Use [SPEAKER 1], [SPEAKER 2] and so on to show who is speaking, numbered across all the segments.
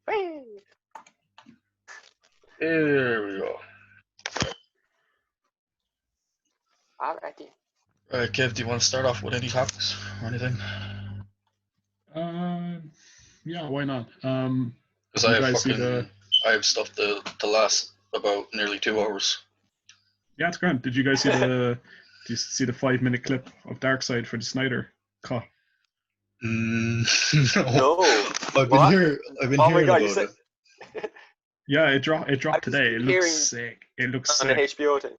[SPEAKER 1] Whee!
[SPEAKER 2] Here we go.
[SPEAKER 1] Alrighty.
[SPEAKER 2] Right, Kev, do you want to start off with any topics or anything?
[SPEAKER 3] Yeah, why not?
[SPEAKER 2] Because
[SPEAKER 3] you
[SPEAKER 2] I have
[SPEAKER 3] guys see
[SPEAKER 2] I have stuff to last about nearly 2 hours.
[SPEAKER 3] Yeah, it's grand. Did you guys see do you see the 5-minute clip of Darkseid for the Snyder cut?
[SPEAKER 2] No.
[SPEAKER 1] No.
[SPEAKER 2] I've
[SPEAKER 1] What?
[SPEAKER 2] been
[SPEAKER 1] Oh my
[SPEAKER 2] hearing
[SPEAKER 1] god,
[SPEAKER 2] about
[SPEAKER 1] you said
[SPEAKER 2] it.
[SPEAKER 3] Yeah, it dropped
[SPEAKER 1] I
[SPEAKER 3] today. It
[SPEAKER 1] was
[SPEAKER 3] looks
[SPEAKER 1] hearing
[SPEAKER 3] sick. It looks
[SPEAKER 1] on the
[SPEAKER 3] sick.
[SPEAKER 1] HBO thing.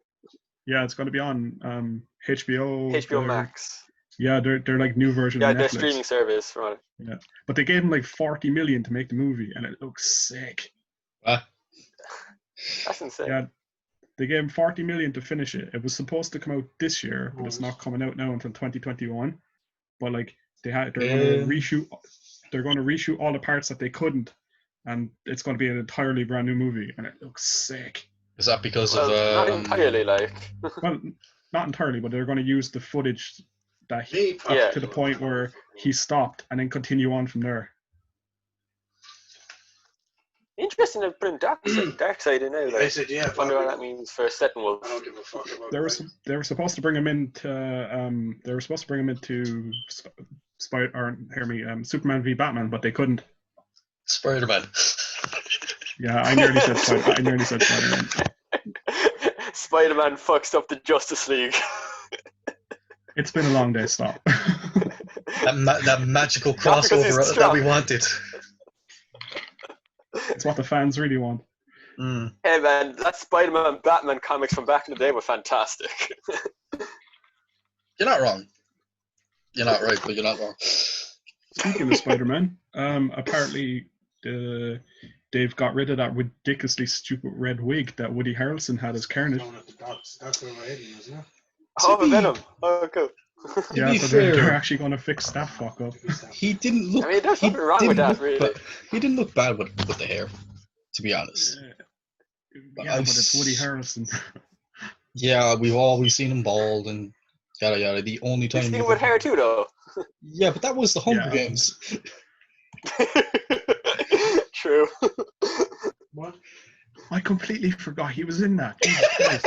[SPEAKER 3] Yeah, it's going to be on HBO.
[SPEAKER 1] HBO Max.
[SPEAKER 3] Yeah, they're like new version
[SPEAKER 1] Yeah,
[SPEAKER 3] of
[SPEAKER 1] their
[SPEAKER 3] Netflix.
[SPEAKER 1] streaming service, right?
[SPEAKER 3] Yeah, but they gave him like 40 million to make the movie, and it looks sick.
[SPEAKER 2] What?
[SPEAKER 1] That's insane.
[SPEAKER 3] Yeah, they gave him 40 million to finish it. It was supposed to come out this year, but it's not coming out now until 2021. But like they're going to reshoot. They're going to reshoot all the parts that they couldn't, and it's going to be an entirely brand new movie, and it looks sick.
[SPEAKER 2] Is that because
[SPEAKER 1] Well,
[SPEAKER 2] of
[SPEAKER 1] not entirely, like.
[SPEAKER 3] Well, not entirely, but they're going to use the footage that
[SPEAKER 1] Yeah.
[SPEAKER 3] to the point where he stopped and then continue on from there.
[SPEAKER 1] Interesting to put in Darkseid in now. Like,
[SPEAKER 4] I said, yeah,
[SPEAKER 1] I wonder what that means for Steppenwolf.
[SPEAKER 4] I don't give a fuck about
[SPEAKER 3] They were supposed to bring him into Superman v Batman, but they couldn't.
[SPEAKER 2] Spider-Man.
[SPEAKER 3] Yeah, I nearly said Spider-Man.
[SPEAKER 1] Spider-Man fucks up the Justice League.
[SPEAKER 3] It's been a long day. Stop.
[SPEAKER 2] that magical
[SPEAKER 1] because he's
[SPEAKER 2] crossover that we wanted.
[SPEAKER 3] It's what the fans really want.
[SPEAKER 2] Mm.
[SPEAKER 1] Hey man, that Spider-Man Batman comics from back in the day were fantastic.
[SPEAKER 2] You're not wrong. You're not right, but you're not wrong.
[SPEAKER 3] Speaking of Spider-Man, apparently they've got rid of that ridiculously stupid red wig that Woody Harrelson had as Carnage.
[SPEAKER 4] That's where we're heading, isn't it?
[SPEAKER 1] Oh, Venom. Oh, cool.
[SPEAKER 3] Yeah,
[SPEAKER 2] be
[SPEAKER 3] so
[SPEAKER 2] fair,
[SPEAKER 3] they're actually going to fix that fuck up.
[SPEAKER 2] He didn't look.
[SPEAKER 1] I mean, there's
[SPEAKER 2] he
[SPEAKER 1] nothing wrong with
[SPEAKER 2] didn't
[SPEAKER 1] that,
[SPEAKER 2] look
[SPEAKER 1] really.
[SPEAKER 2] ba- he didn't look bad with the hair, to be honest.
[SPEAKER 3] Yeah, but it's Woody Harrelson.
[SPEAKER 2] Yeah, we've always seen him bald and yada yada. The only
[SPEAKER 1] You've
[SPEAKER 2] time.
[SPEAKER 1] seen him with hair too, though.
[SPEAKER 2] Yeah, but that was the Hunger
[SPEAKER 3] Yeah.
[SPEAKER 2] Games.
[SPEAKER 1] True.
[SPEAKER 4] What?
[SPEAKER 3] I completely forgot he was in that. Jesus Christ.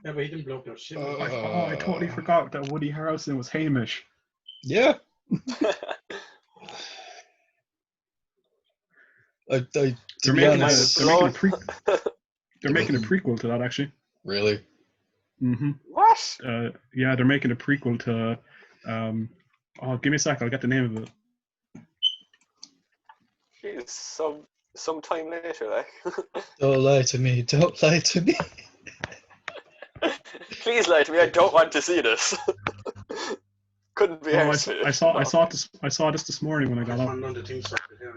[SPEAKER 4] Yeah, but he didn't blow up your shit.
[SPEAKER 3] I totally forgot that Woody Harrelson was Hamish.
[SPEAKER 2] Yeah. To
[SPEAKER 3] They're
[SPEAKER 2] be
[SPEAKER 3] making,
[SPEAKER 2] honest,
[SPEAKER 3] they're making a prequel to that, actually.
[SPEAKER 2] really.
[SPEAKER 3] Mm-hmm.
[SPEAKER 1] What?
[SPEAKER 3] Yeah, they're making a prequel to. Give me a sec. I'll get the name of it.
[SPEAKER 1] Jeez, some time later, like.
[SPEAKER 2] Don't lie to me. Don't lie to me.
[SPEAKER 1] Please lie to me. I don't want to see this. Couldn't be
[SPEAKER 3] Oh,
[SPEAKER 1] arsed.
[SPEAKER 3] I saw this this morning when I got up.
[SPEAKER 4] One of the things like that, yeah.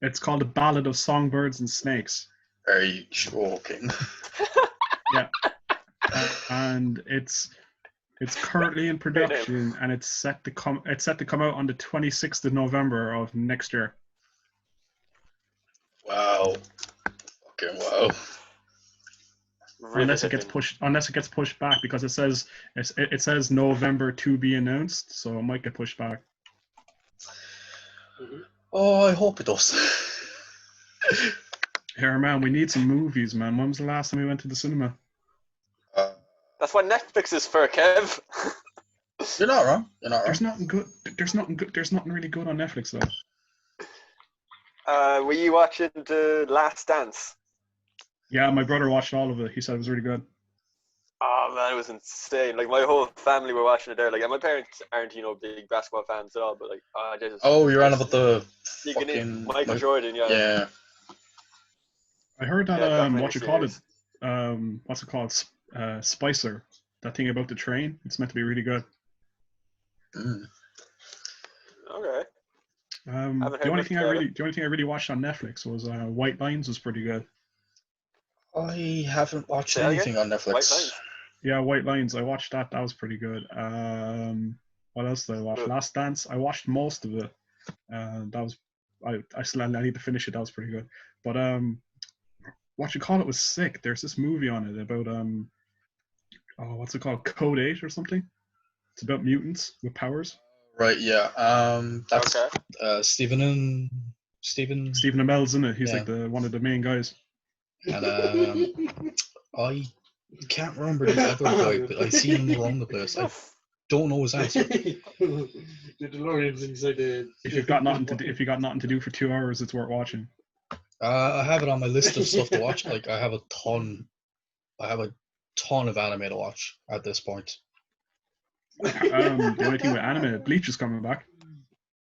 [SPEAKER 3] It's called The Ballad of Songbirds and Snakes.
[SPEAKER 2] Are you joking?
[SPEAKER 3] Yeah, and it's currently in production, and it's set to come out on the 26th of November of next year.
[SPEAKER 2] Wow. Fucking wow.
[SPEAKER 3] Unless it gets pushed back, because it says November to be announced, so it might get pushed back.
[SPEAKER 2] Oh, I hope it does.
[SPEAKER 3] Here, man, we need some movies, man. When was the last time we went to the cinema?
[SPEAKER 1] That's what Netflix is for, Kev.
[SPEAKER 2] You're not wrong. You're not wrong.
[SPEAKER 3] There's nothing good. There's nothing really good on Netflix though.
[SPEAKER 1] Were you watching The Last Dance?
[SPEAKER 3] Yeah, my brother watched all of it. He said it was really good.
[SPEAKER 1] Oh man, it was insane. Like my whole family were watching it there. Like, and my parents aren't, big basketball fans at all. But like, Jesus.
[SPEAKER 2] Oh, you're on about the
[SPEAKER 1] Sneaking in
[SPEAKER 2] fucking
[SPEAKER 1] Michael Jordan, yeah.
[SPEAKER 2] Yeah.
[SPEAKER 3] I heard that
[SPEAKER 1] Yeah,
[SPEAKER 3] what's it called? Spicer. That thing about the train. It's meant to be really good.
[SPEAKER 2] Mm.
[SPEAKER 1] Okay.
[SPEAKER 3] The only thing I really watched on Netflix was White Lines was pretty good.
[SPEAKER 2] I haven't watched
[SPEAKER 1] Say that
[SPEAKER 2] anything on
[SPEAKER 1] White
[SPEAKER 2] Netflix.
[SPEAKER 1] Lines.
[SPEAKER 3] Yeah, White Lines. I watched that. That was pretty good. What else did I watch?
[SPEAKER 1] Good.
[SPEAKER 3] Last Dance. I watched most of it. That was. I still need to finish it. That was pretty good. But what you call it was sick. There's this movie on it about what's it called? Code 8 or something. It's about mutants with powers.
[SPEAKER 2] Right, yeah. That's
[SPEAKER 1] Okay.
[SPEAKER 2] Stephen.
[SPEAKER 3] Stephen Amell's in it. He's
[SPEAKER 2] Yeah.
[SPEAKER 3] like one of the main guys.
[SPEAKER 2] And I can't remember the other guy, but I see him around the place. I don't know his answer.
[SPEAKER 4] The DeLorean's inside the.
[SPEAKER 3] If you got nothing to do for 2 hours, it's worth watching.
[SPEAKER 2] I have it on my list of stuff to watch. Like I have a ton of anime to watch at this point.
[SPEAKER 3] The only thing with anime, Bleach is coming back.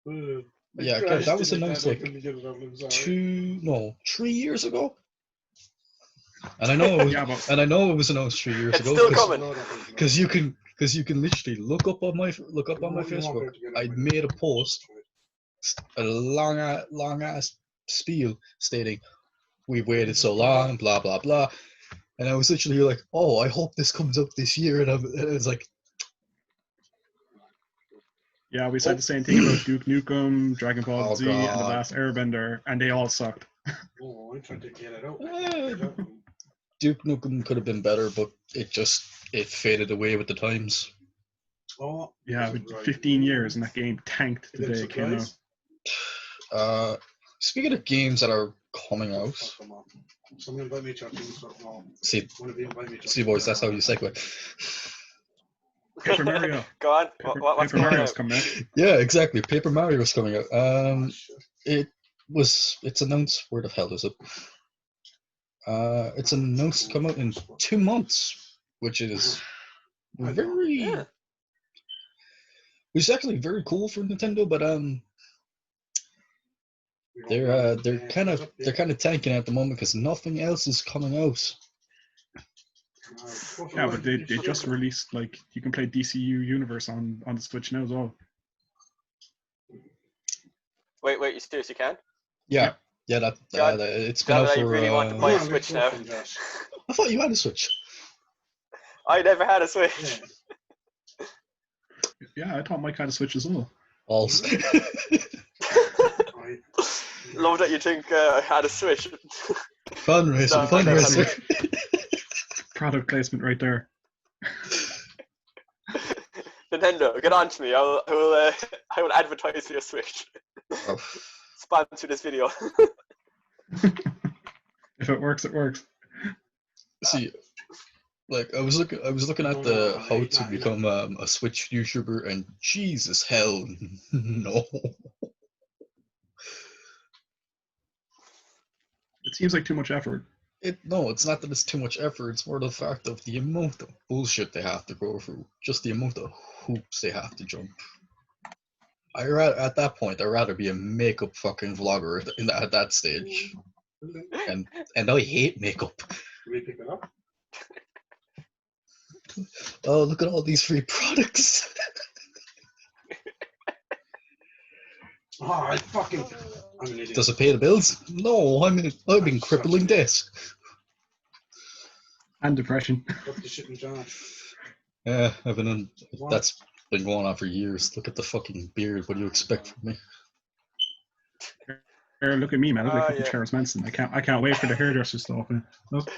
[SPEAKER 2] Yeah, that was announced like 3 years ago. And I know it was announced 3 years ago.
[SPEAKER 1] It's still coming.
[SPEAKER 2] Because you can literally look up on my Facebook. I made a post, a long ass spiel stating, "We've waited so long, blah blah blah," and I was literally like, "Oh, I hope this comes up this year," and it was like,
[SPEAKER 3] yeah, we said the same thing about Duke Nukem, Dragon Ball Z, and The
[SPEAKER 2] God.
[SPEAKER 3] Last Airbender, and they all sucked.
[SPEAKER 4] Oh, I'm trying to get it out.
[SPEAKER 2] Duke Nukem could have been better, but it faded away with the times.
[SPEAKER 4] Oh,
[SPEAKER 3] Yeah, 15 years, and that game tanked the day it came out.
[SPEAKER 2] Speaking of games that are coming out,
[SPEAKER 4] Someone invite me to our team, so no.
[SPEAKER 2] see,
[SPEAKER 4] One of you invite me to
[SPEAKER 2] see, boys, that's how you segue.
[SPEAKER 3] Paper Mario.
[SPEAKER 1] Go on. What's
[SPEAKER 3] Paper
[SPEAKER 1] going
[SPEAKER 3] Mario's
[SPEAKER 1] on?
[SPEAKER 3] coming out.
[SPEAKER 2] Yeah, exactly. Paper Mario is coming out. It's announced. Where the hell is it? It's announced to come out in 2 months, which is
[SPEAKER 1] Yeah.
[SPEAKER 2] which is actually very cool for Nintendo, but they're kind of tanking at the moment because nothing else is coming out.
[SPEAKER 3] Yeah, but they just released, like, you can play DCU Universe on the Switch now as well.
[SPEAKER 1] Wait, you seriously can?
[SPEAKER 2] Yeah, it's been
[SPEAKER 1] God,
[SPEAKER 2] out
[SPEAKER 1] I
[SPEAKER 2] for.
[SPEAKER 1] really want to buy a Switch now.
[SPEAKER 2] I thought you had a Switch.
[SPEAKER 1] I never had a Switch.
[SPEAKER 3] Yeah, I thought Mike had a Switch as well.
[SPEAKER 2] Also.
[SPEAKER 1] Love that you think I had a Switch.
[SPEAKER 2] Fundraiser.
[SPEAKER 3] Product placement right there.
[SPEAKER 1] Nintendo, get on to me. I will advertise for your Switch.
[SPEAKER 2] Oh.
[SPEAKER 1] Sponsor this video.
[SPEAKER 3] If it works, it works.
[SPEAKER 2] See, like I was looking at the how to become a Switch YouTuber, and Jesus hell no.
[SPEAKER 3] It seems like too much effort.
[SPEAKER 2] No, it's not that it's too much effort. It's more the fact of the amount of bullshit they have to go through, just the amount of hoops they have to jump. At that point, I'd rather be a makeup fucking vlogger at that stage. And I hate makeup.
[SPEAKER 4] Can we pick it up?
[SPEAKER 2] Oh, look at all these free products.
[SPEAKER 4] Oh, I'm an idiot.
[SPEAKER 2] Does it pay the bills? No, I'm in crippling debt.
[SPEAKER 3] And depression.
[SPEAKER 4] Put the shit in jar.
[SPEAKER 2] Yeah, that's been going on for years. Look at the fucking beard. What do you expect from me?
[SPEAKER 3] Look at me, man. I look like fucking
[SPEAKER 1] yeah.
[SPEAKER 3] Charles Manson. I can't wait for the hairdressers to open. Look.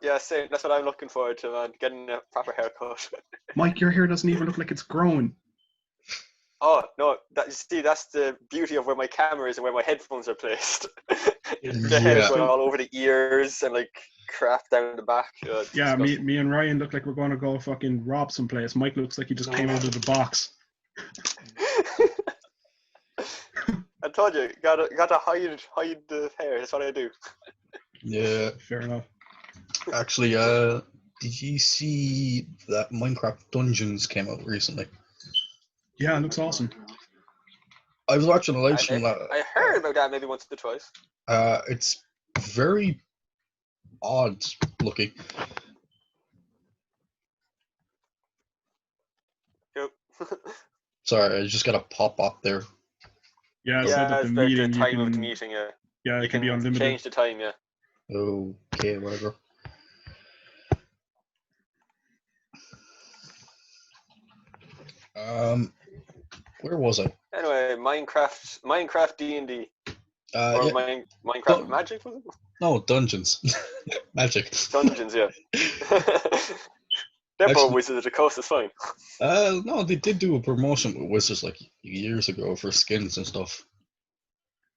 [SPEAKER 1] Yeah, same. That's what I'm looking forward to, man. Getting a proper haircut.
[SPEAKER 3] Mike, your hair doesn't even look like it's growing.
[SPEAKER 1] Oh no! That's the beauty of where my camera is and where my headphones are placed. The hair is going all over the ears and like crap down the back.
[SPEAKER 3] Yeah, me and Ryan look like we're going to go fucking rob someplace. Mike looks like he just came out of the box.
[SPEAKER 1] I told you, gotta hide the hair. That's what I do.
[SPEAKER 2] Yeah,
[SPEAKER 3] Fair enough.
[SPEAKER 2] actually, did you see that Minecraft Dungeons came out recently?
[SPEAKER 3] Yeah, it looks awesome.
[SPEAKER 2] I was watching a live stream.
[SPEAKER 1] I heard about that maybe once or twice.
[SPEAKER 2] It's very odd looking.
[SPEAKER 1] Yep.
[SPEAKER 2] Sorry, I just got a pop up there.
[SPEAKER 3] Yeah, it said that
[SPEAKER 1] it's
[SPEAKER 3] the
[SPEAKER 1] like
[SPEAKER 3] meeting
[SPEAKER 1] the
[SPEAKER 3] you
[SPEAKER 1] time of the
[SPEAKER 3] can,
[SPEAKER 1] meeting. Yeah,
[SPEAKER 3] yeah,
[SPEAKER 1] you
[SPEAKER 3] it can be
[SPEAKER 1] can
[SPEAKER 3] unlimited.
[SPEAKER 1] change the time. Yeah.
[SPEAKER 2] Okay, whatever. Where was I?
[SPEAKER 1] Anyway, Minecraft D&D. Or
[SPEAKER 2] Yeah,
[SPEAKER 1] Minecraft Magic, was it?
[SPEAKER 2] no, Dungeons. Magic.
[SPEAKER 1] Dungeons, yeah. They're both
[SPEAKER 2] Actually,
[SPEAKER 1] Wizards of the Coast, it's fine.
[SPEAKER 2] no, they did do a promotion with Wizards like years ago for skins and stuff.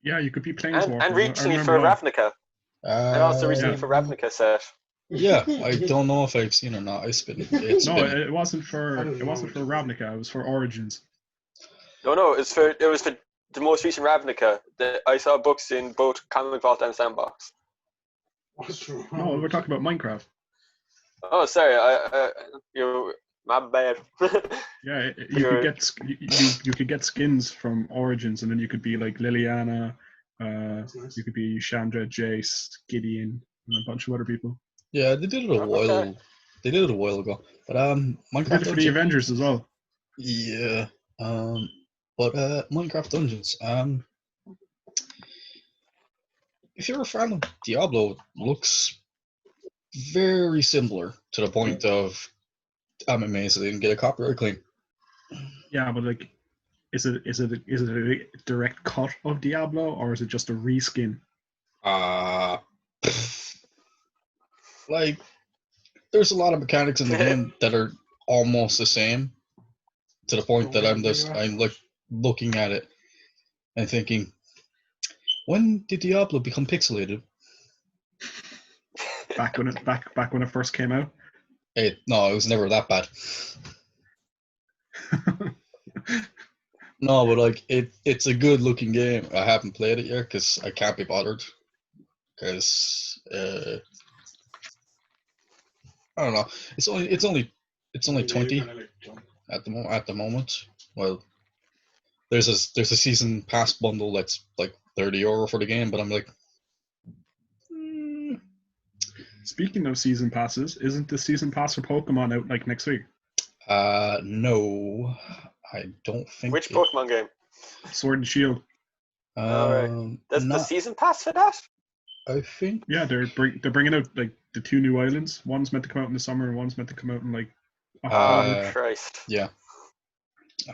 [SPEAKER 3] Yeah, you could be
[SPEAKER 1] And
[SPEAKER 3] Planeswalkers. I
[SPEAKER 1] recently
[SPEAKER 3] remember
[SPEAKER 1] for
[SPEAKER 3] that.
[SPEAKER 1] Ravnica. And also recently
[SPEAKER 3] Yeah.
[SPEAKER 1] for Ravnica set.
[SPEAKER 2] Yeah, I don't know if I've seen or not. It's
[SPEAKER 3] No,
[SPEAKER 2] been
[SPEAKER 3] it wasn't for Ravnica. It was for Origins.
[SPEAKER 1] No, it was for the most recent Ravnica. I saw books in both Comic Vault and Sandbox.
[SPEAKER 3] No, we're talking about Minecraft.
[SPEAKER 1] Oh, sorry, my bad.
[SPEAKER 3] Yeah, you could get skins from Origins, and then you could be like Liliana. You could be Chandra, Jace, Gideon, and a bunch of other people.
[SPEAKER 2] yeah, they did it a while.
[SPEAKER 1] Okay.
[SPEAKER 2] They did it a while ago. But
[SPEAKER 3] They
[SPEAKER 2] Minecraft
[SPEAKER 3] did it for the
[SPEAKER 2] Dungeons.
[SPEAKER 3] Avengers as well.
[SPEAKER 2] Yeah. But Minecraft Dungeons. If you're a fan of Diablo, it looks very similar to the point of I'm amazed they didn't get a copyright claim.
[SPEAKER 3] Yeah, but like, is it a direct cut of Diablo, or is it just a reskin?
[SPEAKER 2] Like, there's a lot of mechanics in the game that are almost the same, to the point that I'm like looking at it and thinking, when did Diablo become pixelated?
[SPEAKER 3] Back when it first came out.
[SPEAKER 2] No, it was never that bad. No, but like it's a good looking game. I haven't played it yet because I can't be bothered. Because I don't know. It's only 20 at the moment. Well, there's a season pass bundle that's like €30 for the game, but I'm like,
[SPEAKER 3] Speaking of season passes, isn't the season pass for Pokemon out like next week?
[SPEAKER 2] no, I don't think.
[SPEAKER 1] Which Pokemon game?
[SPEAKER 3] Sword and Shield.
[SPEAKER 1] Alright. There's the
[SPEAKER 2] Not,
[SPEAKER 1] season pass for that?
[SPEAKER 2] I think.
[SPEAKER 3] Yeah, they're bringing out like the 2 new islands. One's meant to come out in the summer, and one's meant to come out in like October.
[SPEAKER 1] Oh, Christ.
[SPEAKER 2] Yeah.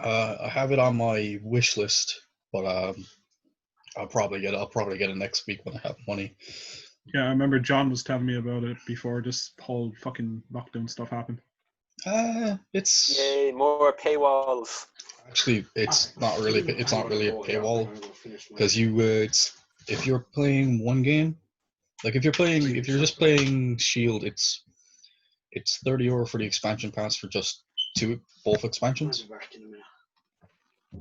[SPEAKER 2] I have it on my wish list, but I'll probably get it next week when I have money.
[SPEAKER 3] Yeah, I remember John was telling me about it before this whole fucking lockdown stuff happened.
[SPEAKER 2] It's
[SPEAKER 1] Yay, more paywalls.
[SPEAKER 2] actually it's not really a paywall because if you're playing one game, like if you're just playing Shield, it's €30 for the expansion pass for just both expansions.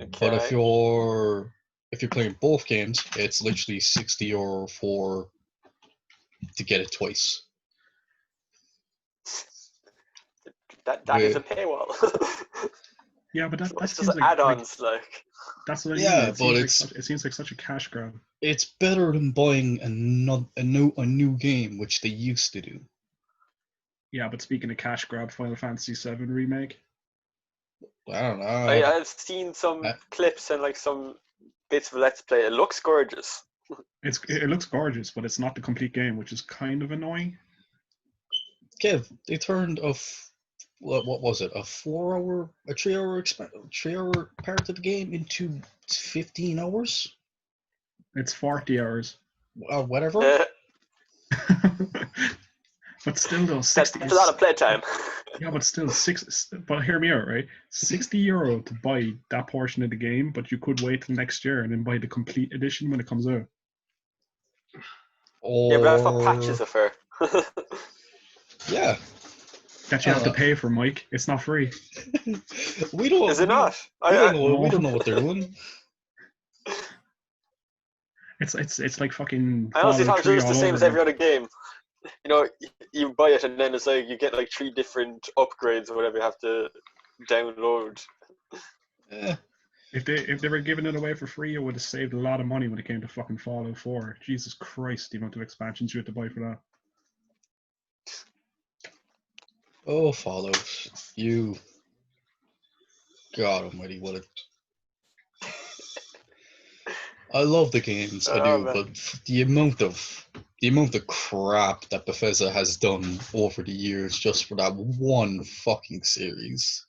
[SPEAKER 1] Okay.
[SPEAKER 2] But if you're playing both games, it's literally €60 to get it twice.
[SPEAKER 1] That is a paywall.
[SPEAKER 3] Yeah, but that
[SPEAKER 1] It's
[SPEAKER 3] seems
[SPEAKER 1] just
[SPEAKER 3] like
[SPEAKER 1] add-ons, like.
[SPEAKER 3] that's what I
[SPEAKER 2] Yeah,
[SPEAKER 3] mean.
[SPEAKER 2] but
[SPEAKER 3] It seems like such a cash grab.
[SPEAKER 2] It's better than buying a new game, which they used to do.
[SPEAKER 3] Yeah, but speaking of cash grab, Final Fantasy VII remake.
[SPEAKER 2] I don't know.
[SPEAKER 1] I've seen some clips and like some bits of Let's Play. It looks gorgeous.
[SPEAKER 3] It looks gorgeous, but it's not the complete game, which is kind of annoying.
[SPEAKER 2] Kev, they turned what was it? A 3-hour part of the game into 15 hours?
[SPEAKER 3] It's 40 hours.
[SPEAKER 2] Whatever.
[SPEAKER 3] But still, though, 60.
[SPEAKER 1] That's a lot of playtime.
[SPEAKER 3] Yeah, but still, But hear me out, right? €60 to buy that portion of the game, but you could wait till next year and then buy the complete edition when it comes out.
[SPEAKER 2] Or,
[SPEAKER 1] Yeah, but that's what patches are for.
[SPEAKER 2] yeah.
[SPEAKER 3] That you have to pay for, Mike. It's not free.
[SPEAKER 2] We don't.
[SPEAKER 1] Is it not?
[SPEAKER 2] We don't know what they're doing.
[SPEAKER 3] It's like fucking.
[SPEAKER 1] I honestly thought it was just
[SPEAKER 3] all
[SPEAKER 1] the same
[SPEAKER 3] over
[SPEAKER 1] as every
[SPEAKER 3] again.
[SPEAKER 1] other game. You know, you buy it and then it's like you get like 3 different upgrades or whatever you have to download.
[SPEAKER 2] Yeah.
[SPEAKER 3] If they were giving it away for free, it would have saved a lot of money when it came to fucking Fallout 4. Jesus Christ, the amount of expansions you had to buy for that.
[SPEAKER 2] Oh, Fallout. You. God almighty, what a... I love the games, I do,
[SPEAKER 1] man.
[SPEAKER 2] but the amount of crap that Bethesda has done over the years just for that one fucking series.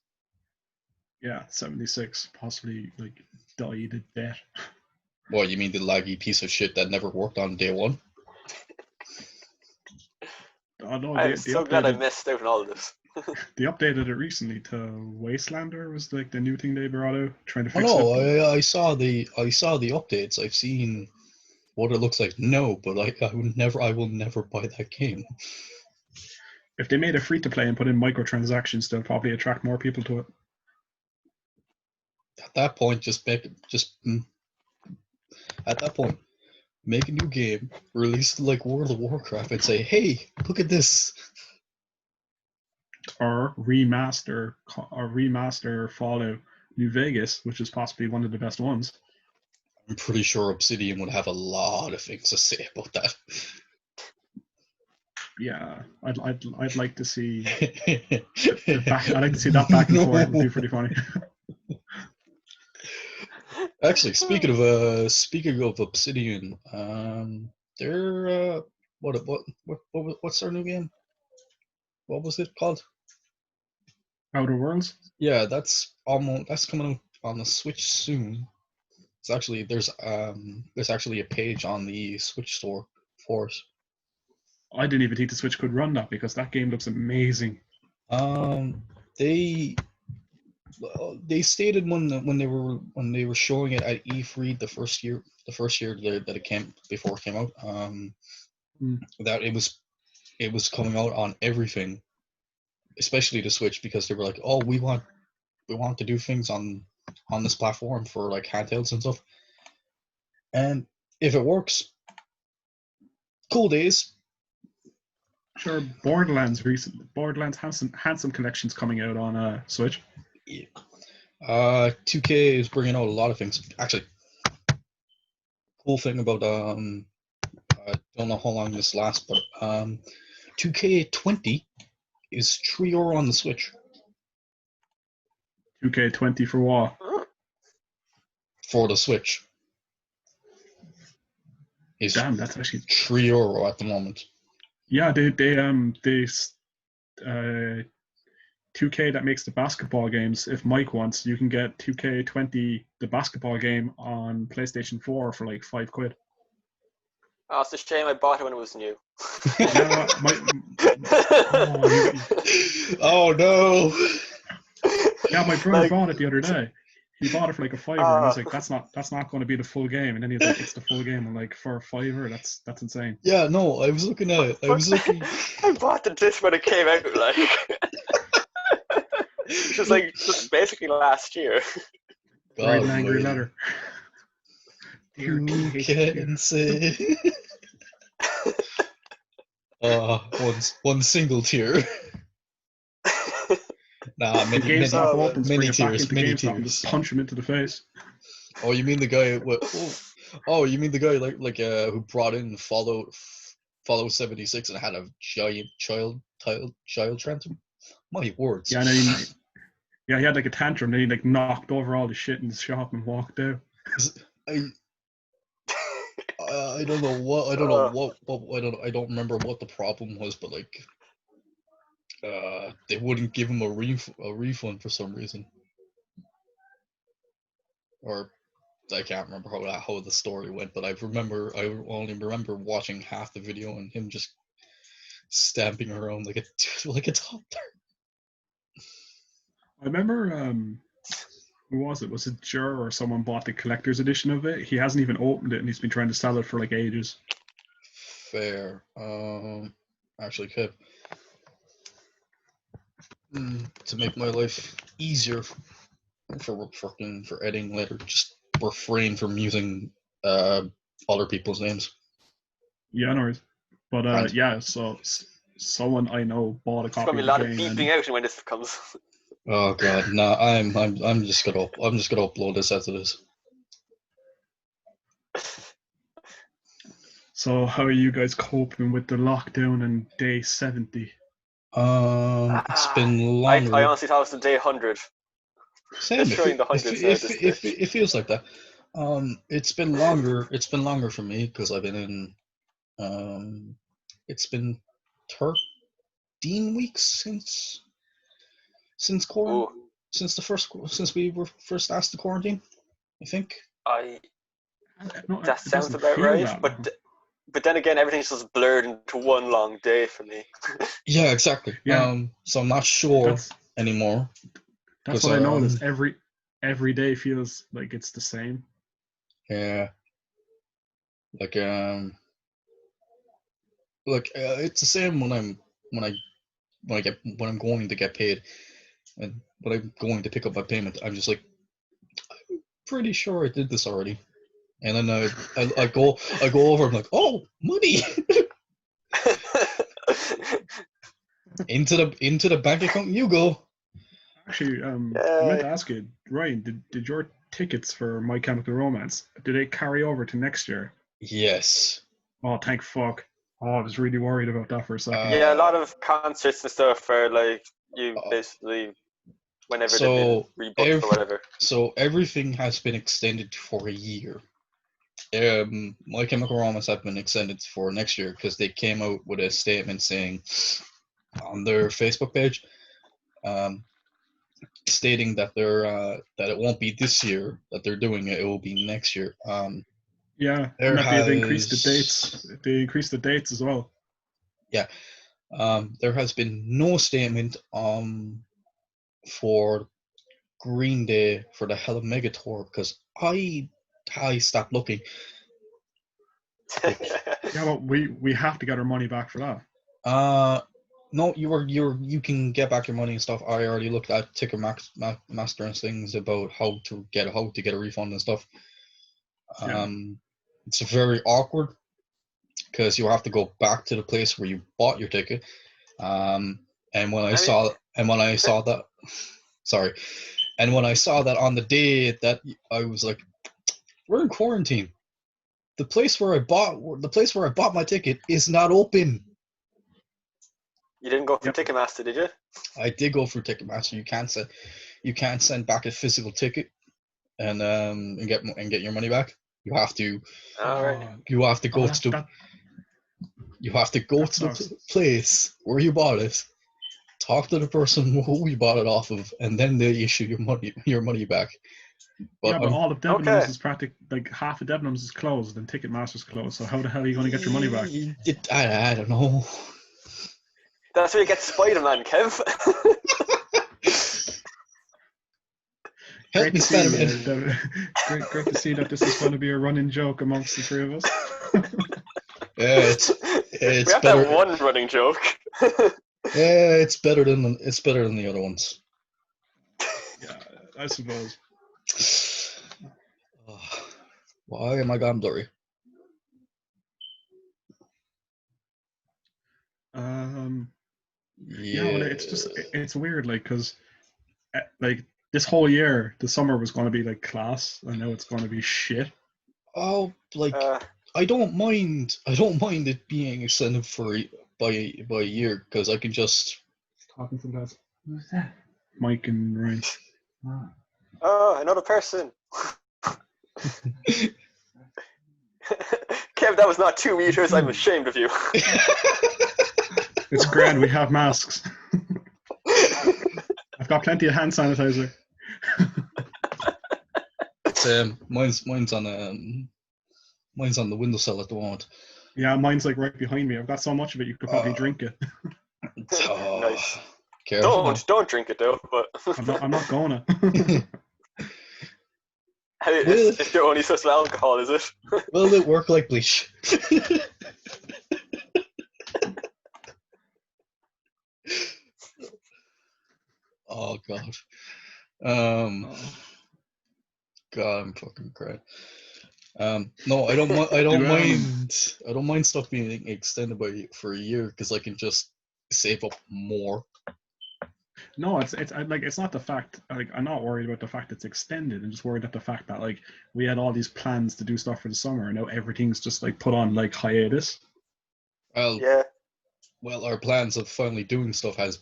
[SPEAKER 3] Yeah, 76 possibly like died a death.
[SPEAKER 2] What, you mean the laggy piece of shit that never worked on day one?
[SPEAKER 3] Oh, no,
[SPEAKER 1] I'm so glad I missed out on all of this.
[SPEAKER 3] They updated it recently to Wastelander was like the new thing they brought out, trying to
[SPEAKER 2] Oh
[SPEAKER 3] fix it.
[SPEAKER 2] no, I saw the updates. I've seen what it looks like. No, but I will never buy that game.
[SPEAKER 3] If they made it free to play and put in microtransactions, they'll probably attract more people to it.
[SPEAKER 2] At that point, at that point, make a new game, release it like World of Warcraft, and say, "Hey, look at this."
[SPEAKER 3] Or remaster Fallout New Vegas, which is possibly one of the best ones.
[SPEAKER 2] I'm pretty sure Obsidian would have a lot of things to say about that.
[SPEAKER 3] Yeah, I'd like to see. I'd like to see that back and forth. It would be pretty funny.
[SPEAKER 2] Actually, speaking of Obsidian, they're what's their new game? What was it called?
[SPEAKER 3] Outer Worlds.
[SPEAKER 2] Yeah, that's coming out on the Switch soon. It's actually there's actually a page on the Switch store for it.
[SPEAKER 3] I didn't even think the Switch could run that because that game looks amazing.
[SPEAKER 2] They stated when they were showing it at E3 the first year that it came out, that it was coming out on everything, especially the Switch, because they were like, oh, we want to do things on this platform for like handhelds and stuff, and if it works, cool days.
[SPEAKER 3] Sure, Borderlands Handsome Collection's coming out on Switch.
[SPEAKER 2] Yeah. 2K is bringing out a lot of things. Actually, cool thing about I don't know how long this lasts, but 2K20 is €3 on the Switch.
[SPEAKER 3] 2K20 for what?
[SPEAKER 2] For the Switch.
[SPEAKER 3] Damn, that's actually
[SPEAKER 2] €3 at the moment.
[SPEAKER 3] Yeah, they 2K that makes the basketball games. If Mike wants, you can get 2K20, the basketball game, on PlayStation 4 for like £5.
[SPEAKER 1] Oh, it's a shame I bought it when it was new.
[SPEAKER 2] Oh no!
[SPEAKER 3] Yeah, my brother bought it the other day. He bought it for like a £5, and I was like, "That's not going to be the full game." And then he's like, "It's the full game." I'm like, "For a £5? That's insane."
[SPEAKER 2] Yeah, no, I was looking at it.
[SPEAKER 1] I bought the disc when it came out, like. Just basically last year.
[SPEAKER 3] Write an angry letter.
[SPEAKER 2] You can say. One single tear. Nah, many tears. Many tears.
[SPEAKER 3] And just punch him into the face.
[SPEAKER 2] Oh, you mean the guy? You mean the guy who brought in Fallout 76 and had a giant child tantrum? My words.
[SPEAKER 3] Yeah, and he had like a tantrum. Then he like knocked over all the shit in the shop and walked out.
[SPEAKER 2] I don't remember what the problem was, but like, they wouldn't give him a refund for some reason, or I can't remember how the story went. But I only remember watching half the video and him just stamping around like a toddler.
[SPEAKER 3] I remember, who was it? Was it Jer or someone bought the collector's edition of it? He hasn't even opened it, and he's been trying to sell it for like ages.
[SPEAKER 2] Fair. Actually, could to make my life easier for editing later, just refrain from using other people's names.
[SPEAKER 3] Yeah, no worries. But yeah, so someone I know bought a copy.
[SPEAKER 1] There's gonna be a lot of beeping out when this comes.
[SPEAKER 2] Oh god, no! I'm just gonna upload this as it is.
[SPEAKER 3] So how are you guys coping with the lockdown and day 70?
[SPEAKER 2] It's been longer.
[SPEAKER 1] I honestly thought it was the day 100.
[SPEAKER 2] Same. It feels like that. It's been longer. It's been longer for me because I've been in. It's been 13 weeks since we were first asked to quarantine. I think.
[SPEAKER 1] That sounds about right. But but then again, everything's just blurred into one long day for me.
[SPEAKER 2] Yeah, exactly.
[SPEAKER 3] Yeah.
[SPEAKER 2] So I'm not sure
[SPEAKER 3] That's
[SPEAKER 2] anymore.
[SPEAKER 3] that's what I noticed. Every day feels like it's the same.
[SPEAKER 2] Yeah. Like it's the same when I'm going to get paid, and when I'm going to pick up my payment, I'm just like, I'm pretty sure I did this already, and then I go over, I'm like, oh, money into the bank account you go.
[SPEAKER 3] Actually, I meant to ask you, Ryan, did your tickets for My Chemical Romance, do they carry over to next year?
[SPEAKER 2] Yes.
[SPEAKER 3] Oh, thank fuck. Oh, I was really worried about that for a second.
[SPEAKER 1] Yeah, a lot of concerts and stuff are like you basically whenever they've been rebooked or whatever.
[SPEAKER 2] So everything has been extended for a year. My Chemical Romance have been extended for next year because they came out with a statement saying on their Facebook page, stating that that it won't be this year that they're doing it; it will be next year.
[SPEAKER 3] Yeah, and that they've increased the dates. They increased the dates as well.
[SPEAKER 2] Yeah. There has been no statement for Green Day for the Hell Mega Tour because I stopped looking.
[SPEAKER 3] Yeah, but we have to get our money back for that.
[SPEAKER 2] No, you can get back your money and stuff. I already looked at Ticketmaster and things about how to get a refund and stuff. It's very awkward because you have to go back to the place where you bought your ticket. And when I saw that on the day that I was like, we're in quarantine. The place where I bought my ticket is not open.
[SPEAKER 1] You didn't go for Ticketmaster, did you?
[SPEAKER 2] I did go for Ticketmaster. You can't send back a physical ticket and get your money back. You have to. You have to go to the. You have to go to the place where you bought it, talk to the person who you bought it off of, and then they issue your money back.
[SPEAKER 3] But all of Debenhams is practically like half of Debenhams is closed and Ticketmaster's closed. So how the hell are you going to get your money back?
[SPEAKER 2] I don't know.
[SPEAKER 1] That's where you get Spider-Man, Kev.
[SPEAKER 3] Great to see, great to see that this is going to be a running joke amongst the three of us.
[SPEAKER 2] Yeah, it's
[SPEAKER 1] we have
[SPEAKER 2] better.
[SPEAKER 1] That one running joke.
[SPEAKER 2] Yeah, it's better than the other ones.
[SPEAKER 3] Yeah, I suppose.
[SPEAKER 2] Why am I gone blurry?
[SPEAKER 3] Yeah, well, it's weird, like, because like this whole year the summer was going to be like class, and now it's going to be shit.
[SPEAKER 2] Oh, like I don't mind it being extended by a year because I can just
[SPEAKER 3] talking to that. Who's that? Mike and Ryan.
[SPEAKER 1] Oh, another person. Kev, that was not 2 meters. I'm ashamed of you.
[SPEAKER 3] It's grand. We have masks. I've got plenty of hand sanitizer.
[SPEAKER 2] Mine's on the windowsill at the moment.
[SPEAKER 3] Yeah, mine's like right behind me. I've got so much of it you could probably drink it.
[SPEAKER 1] Nice.
[SPEAKER 2] Careful.
[SPEAKER 1] Don't drink it though. But
[SPEAKER 3] I'm not gonna.
[SPEAKER 1] It's your only source of alcohol, is it?
[SPEAKER 2] Will it work like bleach? Oh God. God, I'm fucking crying. No, I don't mind stuff being extended for a year because I can just save up more.
[SPEAKER 3] No, it's not the fact. Like, I'm not worried about the fact it's extended. I'm just worried about the fact that like we had all these plans to do stuff for the summer, and now everything's just like put on like hiatus.
[SPEAKER 2] Well, our plans of finally doing stuff has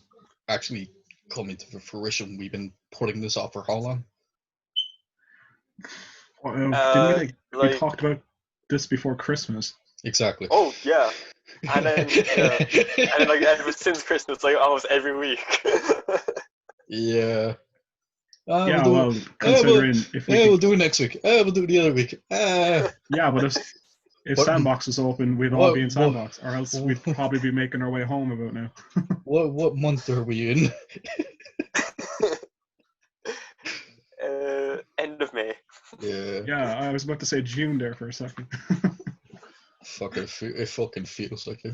[SPEAKER 2] actually come into fruition. We've been putting this off for how long?
[SPEAKER 3] Didn't we talked about this before Christmas?
[SPEAKER 2] Exactly.
[SPEAKER 1] Oh yeah, and then like ever since Christmas, like almost every week.
[SPEAKER 2] Yeah.
[SPEAKER 3] Considering
[SPEAKER 2] we'll do it next week. We'll do it the other week.
[SPEAKER 3] Yeah, but If
[SPEAKER 2] What-
[SPEAKER 3] Sandbox was open, we'd all
[SPEAKER 2] what-
[SPEAKER 3] be in
[SPEAKER 2] what-
[SPEAKER 3] Sandbox, or else we'd probably be making our way home about now.
[SPEAKER 2] What month are we in?
[SPEAKER 1] End of May.
[SPEAKER 2] Yeah.
[SPEAKER 3] Yeah, I was about to say June there for a second.
[SPEAKER 2] It fucking feels like it.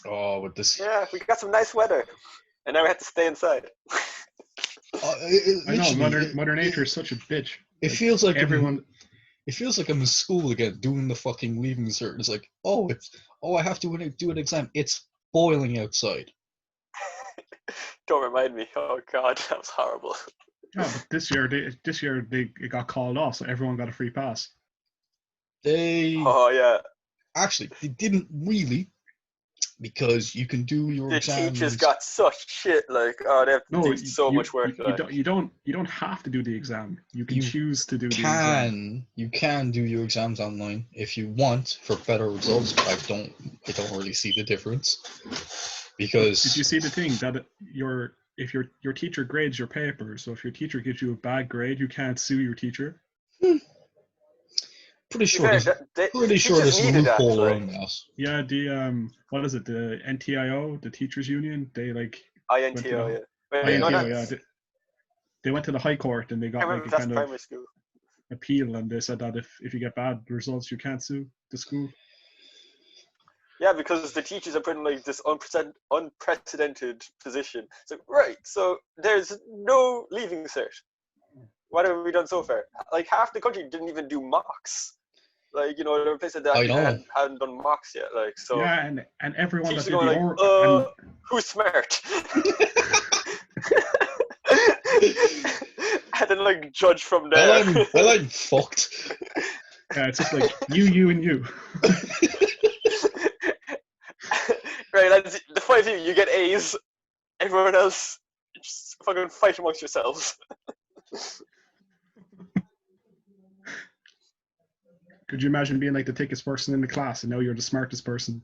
[SPEAKER 2] Oh, with this.
[SPEAKER 1] Yeah, we got some nice weather, and now we have to stay inside.
[SPEAKER 3] I know,
[SPEAKER 2] Literally,
[SPEAKER 3] Mother Nature is such a bitch.
[SPEAKER 2] It
[SPEAKER 3] Like,
[SPEAKER 2] feels like
[SPEAKER 3] everyone.
[SPEAKER 2] It feels like I'm in school again, doing the fucking leaving cert. It's like, I have to do an exam. It's boiling outside.
[SPEAKER 1] Don't remind me. Oh God, that was horrible.
[SPEAKER 3] Yeah, but this year it got called off, so everyone got a free pass.
[SPEAKER 2] They
[SPEAKER 1] Oh yeah,
[SPEAKER 2] actually they didn't really, because you can do your
[SPEAKER 1] the
[SPEAKER 2] exams.
[SPEAKER 1] teachers got such shit. Like, oh, they have to do so much work.
[SPEAKER 3] You don't have to do the exam. You can
[SPEAKER 2] You
[SPEAKER 3] choose to do the exam.
[SPEAKER 2] You can do your exams online if you want for better results, but I don't really see the difference. Because
[SPEAKER 3] Did you see the thing that if your teacher grades your paper, so if your teacher gives you a bad grade, you can't sue your teacher?
[SPEAKER 2] pretty sure
[SPEAKER 1] Fair,
[SPEAKER 2] there's
[SPEAKER 1] teachers
[SPEAKER 2] a
[SPEAKER 1] needed that,
[SPEAKER 2] loophole
[SPEAKER 1] like.
[SPEAKER 2] around that.
[SPEAKER 3] Yeah, what is it? The NTIO, the teachers union, they like
[SPEAKER 1] INTO, yeah. Wait,
[SPEAKER 3] INTO,
[SPEAKER 1] no,
[SPEAKER 3] yeah. They went to the High Court and they
[SPEAKER 1] I
[SPEAKER 3] got like
[SPEAKER 1] remember
[SPEAKER 3] a
[SPEAKER 1] that's
[SPEAKER 3] kind of
[SPEAKER 1] primary school.
[SPEAKER 3] appeal, and they said that if you get bad results, you can't sue the school.
[SPEAKER 1] Yeah, because the teachers are put in like this unprecedented position. So right, so there's no leaving cert. What have we done so far? Like half the country didn't even do mocks. Like, you know, there were places that
[SPEAKER 2] I know.
[SPEAKER 1] hadn't done mocks yet. Like, so
[SPEAKER 3] Yeah, and everyone that
[SPEAKER 1] teachers
[SPEAKER 3] did
[SPEAKER 1] going
[SPEAKER 3] the
[SPEAKER 1] like,
[SPEAKER 3] oral,
[SPEAKER 1] who's smart? And then like judge from there.
[SPEAKER 2] Well, I'm fucked.
[SPEAKER 3] yeah, it's just like you and you.
[SPEAKER 1] Right, lads, the five of you get A's. Everyone else, just fucking fight amongst yourselves.
[SPEAKER 3] Could you imagine being like the thickest person in the class and now you're the smartest person?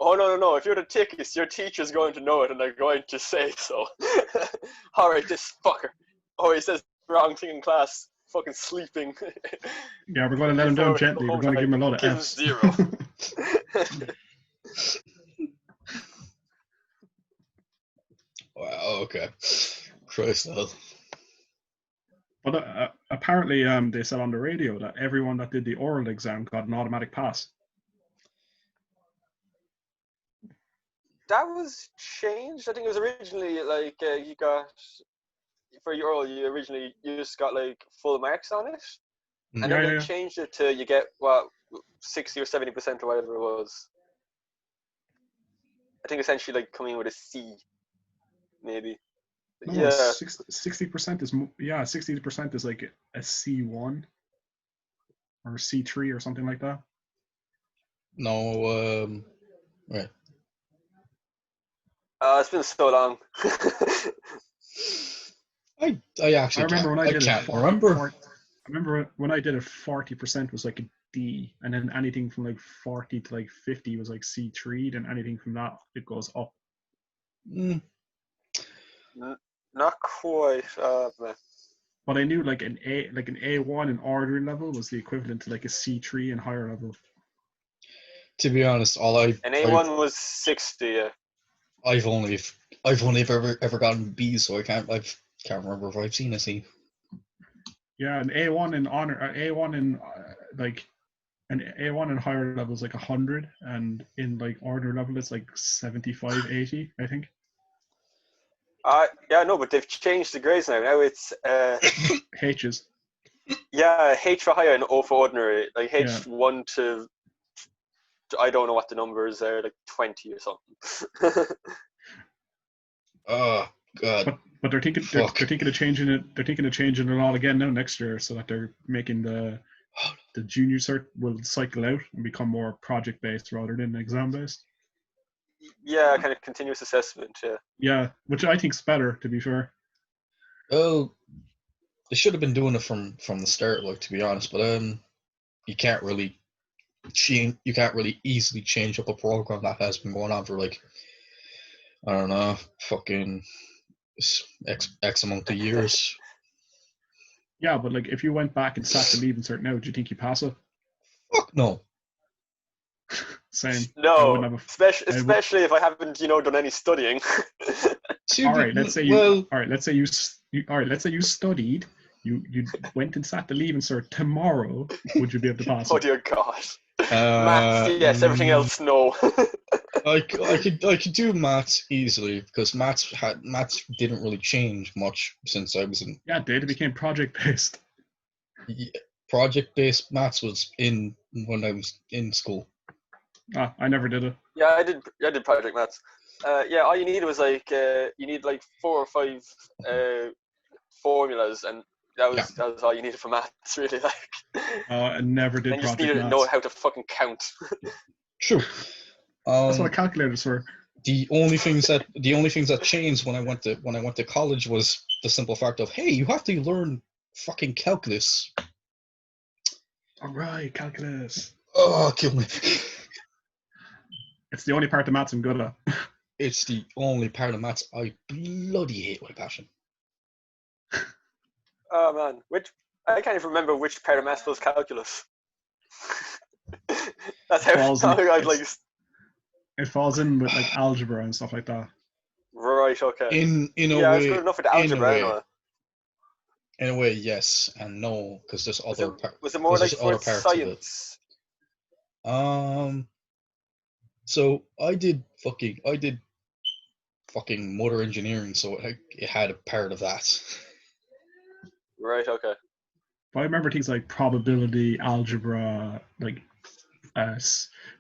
[SPEAKER 1] Oh no! If you're the tickest, your teacher's going to know it, and they're going to say so. All right, this fucker. Oh, he says the wrong thing in class. Fucking sleeping.
[SPEAKER 3] Yeah, we're going to let him down gently. We're going to give him a lot of
[SPEAKER 1] Give him
[SPEAKER 3] F's.
[SPEAKER 1] 0.
[SPEAKER 2] Wow, okay. Christ hell.
[SPEAKER 3] But apparently, they said on the radio that everyone that did the oral exam got an automatic pass.
[SPEAKER 1] That was changed. I think it was originally like you got for your oral. You just got like full marks on it, and then they changed it to you get 60 or 70% or whatever it was. I think essentially like coming with a C, maybe.
[SPEAKER 3] No,
[SPEAKER 1] Yeah.
[SPEAKER 3] 60% is 60% is like a C1 or C3 or something like that.
[SPEAKER 2] No, right.
[SPEAKER 1] It's been so long.
[SPEAKER 2] I actually
[SPEAKER 3] remember when I did
[SPEAKER 2] can't
[SPEAKER 3] it.
[SPEAKER 2] remember.
[SPEAKER 3] I remember when I did it, 40% was like a D, and then anything from like 40 to like 50 was like C3. Then anything from that it goes up.
[SPEAKER 1] Not quite. Man.
[SPEAKER 3] But I knew like an A1 in ordering level was the equivalent to like a C3 in higher level.
[SPEAKER 2] To be honest,
[SPEAKER 1] An A1 was 60. Yeah.
[SPEAKER 2] I've only ever gotten B's, so I can't remember if I've seen a C.
[SPEAKER 3] Yeah, an A1 in honor, A1 in like an A1 in higher level is like 100, and in like order level it's like 75, 80, I think.
[SPEAKER 1] Yeah, no, but they've changed the grades now. Now it's
[SPEAKER 3] H's.
[SPEAKER 1] Yeah, H for higher and O for ordinary. Like H1 to I don't know what the numbers are, like 20 or something.
[SPEAKER 2] Oh God.
[SPEAKER 3] But they're thinking of changing it. They're thinking of changing it all again now next year, so that they're making the junior cert will cycle out and become more project based rather than exam based.
[SPEAKER 1] Yeah, kind of continuous assessment. Yeah.
[SPEAKER 3] Yeah, which I think's better, to be fair.
[SPEAKER 2] Oh, they should have been doing it from the start, like, to be honest. But you can't really easily change up a program that has been going on for like, I don't know, fucking X amount of years.
[SPEAKER 3] Yeah, but like if you went back and sat the leaving cert now, do you think you pass it?
[SPEAKER 2] Fuck no.
[SPEAKER 3] Same. I
[SPEAKER 1] No,
[SPEAKER 3] wouldn't have a.
[SPEAKER 1] especially if I haven't, done any studying.
[SPEAKER 2] See,
[SPEAKER 3] All right, let's say you.
[SPEAKER 2] well,
[SPEAKER 3] All right, let's say you. All right, let's say you studied. You went and sat the leaving cert tomorrow. Would you be able to pass
[SPEAKER 1] Oh
[SPEAKER 3] it?
[SPEAKER 1] dear God. Maths, yes. Everything else, no.
[SPEAKER 2] I could do maths easily because maths didn't really change much since I was in
[SPEAKER 3] Yeah, it did. It became project based.
[SPEAKER 2] project-based maths was in when I was in school.
[SPEAKER 3] Ah, I never did it.
[SPEAKER 1] Yeah, I did project maths. Yeah, all you needed was like 4 or 5 formulas, and that was all you needed for maths, really. Like,
[SPEAKER 3] I never did
[SPEAKER 1] and you just
[SPEAKER 3] project
[SPEAKER 1] needed to know
[SPEAKER 3] maths.
[SPEAKER 1] how to fucking count.
[SPEAKER 2] True.
[SPEAKER 3] That's what calculators were.
[SPEAKER 2] The only things that changed when I went to college was the simple fact of, hey, you have to learn fucking calculus.
[SPEAKER 3] All right, calculus.
[SPEAKER 2] Oh, kill me.
[SPEAKER 3] It's the only part of maths I'm good at.
[SPEAKER 2] It's the only part of maths I bloody hate with a passion.
[SPEAKER 1] Oh man, I can't even remember which part of maths was calculus. That's how I'd like.
[SPEAKER 3] It falls in with like algebra and stuff like that.
[SPEAKER 1] Right. Okay.
[SPEAKER 2] In a
[SPEAKER 1] yeah, I was
[SPEAKER 2] way,
[SPEAKER 1] good enough with algebra anyway.
[SPEAKER 2] In a way, yes and no, because there's other parts.
[SPEAKER 1] Was it more like for science?
[SPEAKER 2] So I did fucking motor engineering, so it had a part of that.
[SPEAKER 1] Right. Okay.
[SPEAKER 3] But I remember things like probability, algebra, like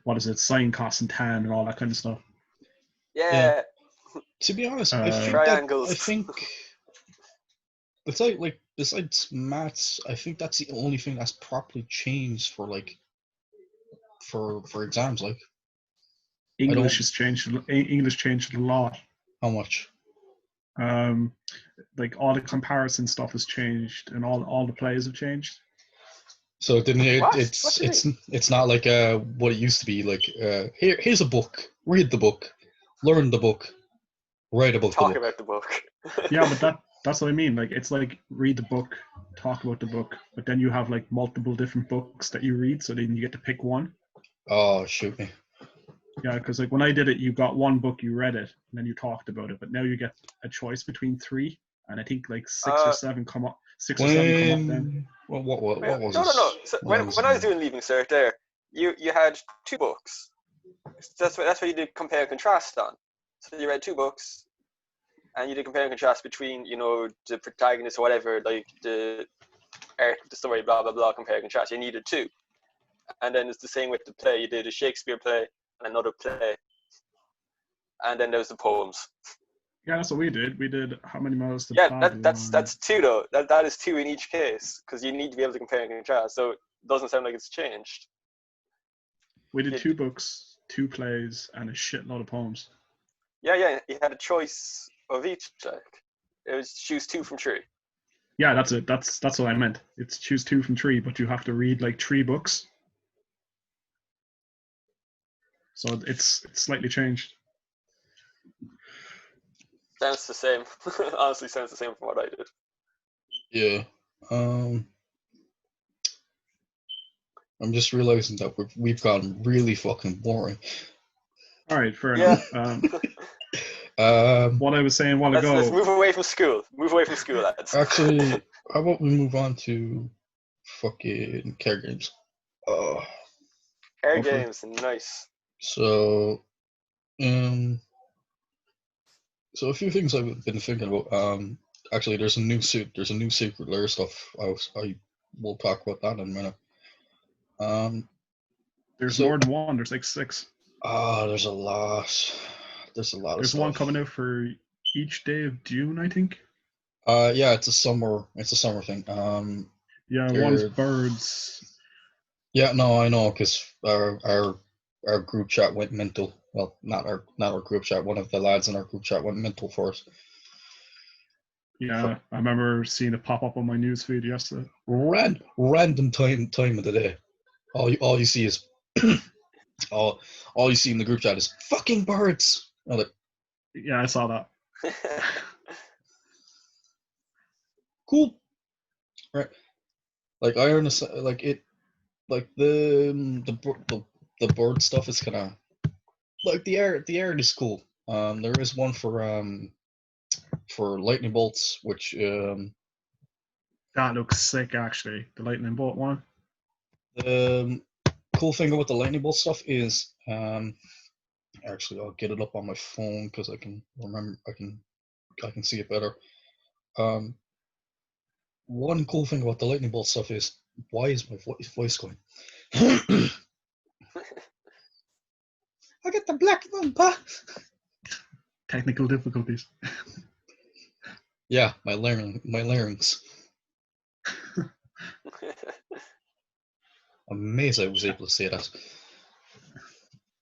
[SPEAKER 3] what is it, sine, cos, and tan, and all that kind of stuff.
[SPEAKER 1] Yeah.
[SPEAKER 2] To be honest,
[SPEAKER 1] triangles.
[SPEAKER 2] I think besides maths, I think that's the only thing that's properly changed for exams. Like
[SPEAKER 3] English has changed. English changed a lot.
[SPEAKER 2] How much?
[SPEAKER 3] Like all the comparison stuff has changed, and all the plays have changed.
[SPEAKER 2] So it's not like what it used to be. Like here's a book, read the book, learn the book, write about
[SPEAKER 1] talk
[SPEAKER 2] the book.
[SPEAKER 1] about the book.
[SPEAKER 3] Yeah, but that's what I mean. Like it's like read the book, talk about the book, but then you have like multiple different books that you read, so then you get to pick one.
[SPEAKER 2] Oh, shoot me.
[SPEAKER 3] Yeah, because like when I did it, you got one book, you read it, and then you talked about it. But now you get a choice between 3, and I think like 6 or 7 come up. 6 or 7 come up then.
[SPEAKER 2] Well, what was
[SPEAKER 1] No. So when I was doing Leaving Cert there, you had 2 books. That's what you did compare and contrast on. So you read 2 books, and you did compare and contrast between the protagonist or whatever, like the art of the story, blah blah blah. Compare and contrast. You needed 2, and then it's the same with the play. You did a Shakespeare play and another play, and then there's the poems.
[SPEAKER 3] Yeah, that's what we did. We did How Many Miles to
[SPEAKER 1] Babylon. That's 2 though. That is 2 in each case, because you need to be able to compare and contrast. So it doesn't sound like it's changed.
[SPEAKER 3] We did 2 books, 2 plays, and a shitload of poems.
[SPEAKER 1] Yeah. You had a choice of each. Like it was choose 2 from 3.
[SPEAKER 3] Yeah, that's it. That's what I meant. It's choose 2 from 3, but you have to read like 3 books. So it's slightly changed.
[SPEAKER 1] Sounds the same. Honestly, sounds the same from what I did.
[SPEAKER 2] Yeah. I'm just realizing that we've gotten really fucking boring.
[SPEAKER 3] All right, fair enough. What I was saying a while ago.
[SPEAKER 1] Let's move away from school. Move away from school, lads.
[SPEAKER 2] Actually, how about we move on to fucking care games?
[SPEAKER 1] Care games, nice.
[SPEAKER 2] So, so a few things I've been thinking about. Actually, there's a new Secret Lair stuff. I will talk about that in a minute.
[SPEAKER 3] There's more than one. There's like 6.
[SPEAKER 2] There's a lot. There's
[SPEAKER 3] one
[SPEAKER 2] stuff.
[SPEAKER 3] coming out for each day of June, I think.
[SPEAKER 2] Yeah, it's a summer thing.
[SPEAKER 3] Yeah, one's birds.
[SPEAKER 2] Yeah, no, I know, because our group chat went mental. Well, not our group chat. One of the lads in our group chat went mental for us.
[SPEAKER 3] Yeah, I remember seeing it pop up on my news feed yesterday.
[SPEAKER 2] Random time of the day. All you see is all you see in the group chat is fucking birds.
[SPEAKER 3] Yeah, I saw that.
[SPEAKER 2] Cool. Right. Like I understand, like it, like the bird stuff is kind of like the art is cool. There is one for lightning bolts, which
[SPEAKER 3] That looks sick, actually. The lightning bolt one.
[SPEAKER 2] the cool thing about the lightning bolt stuff is actually I'll get it up on my phone because I can remember I can see it better. One cool thing about the lightning bolt stuff is why is my voice going? I get the black number.
[SPEAKER 3] Technical difficulties.
[SPEAKER 2] Yeah, my larynx. Amazed I was able to say that.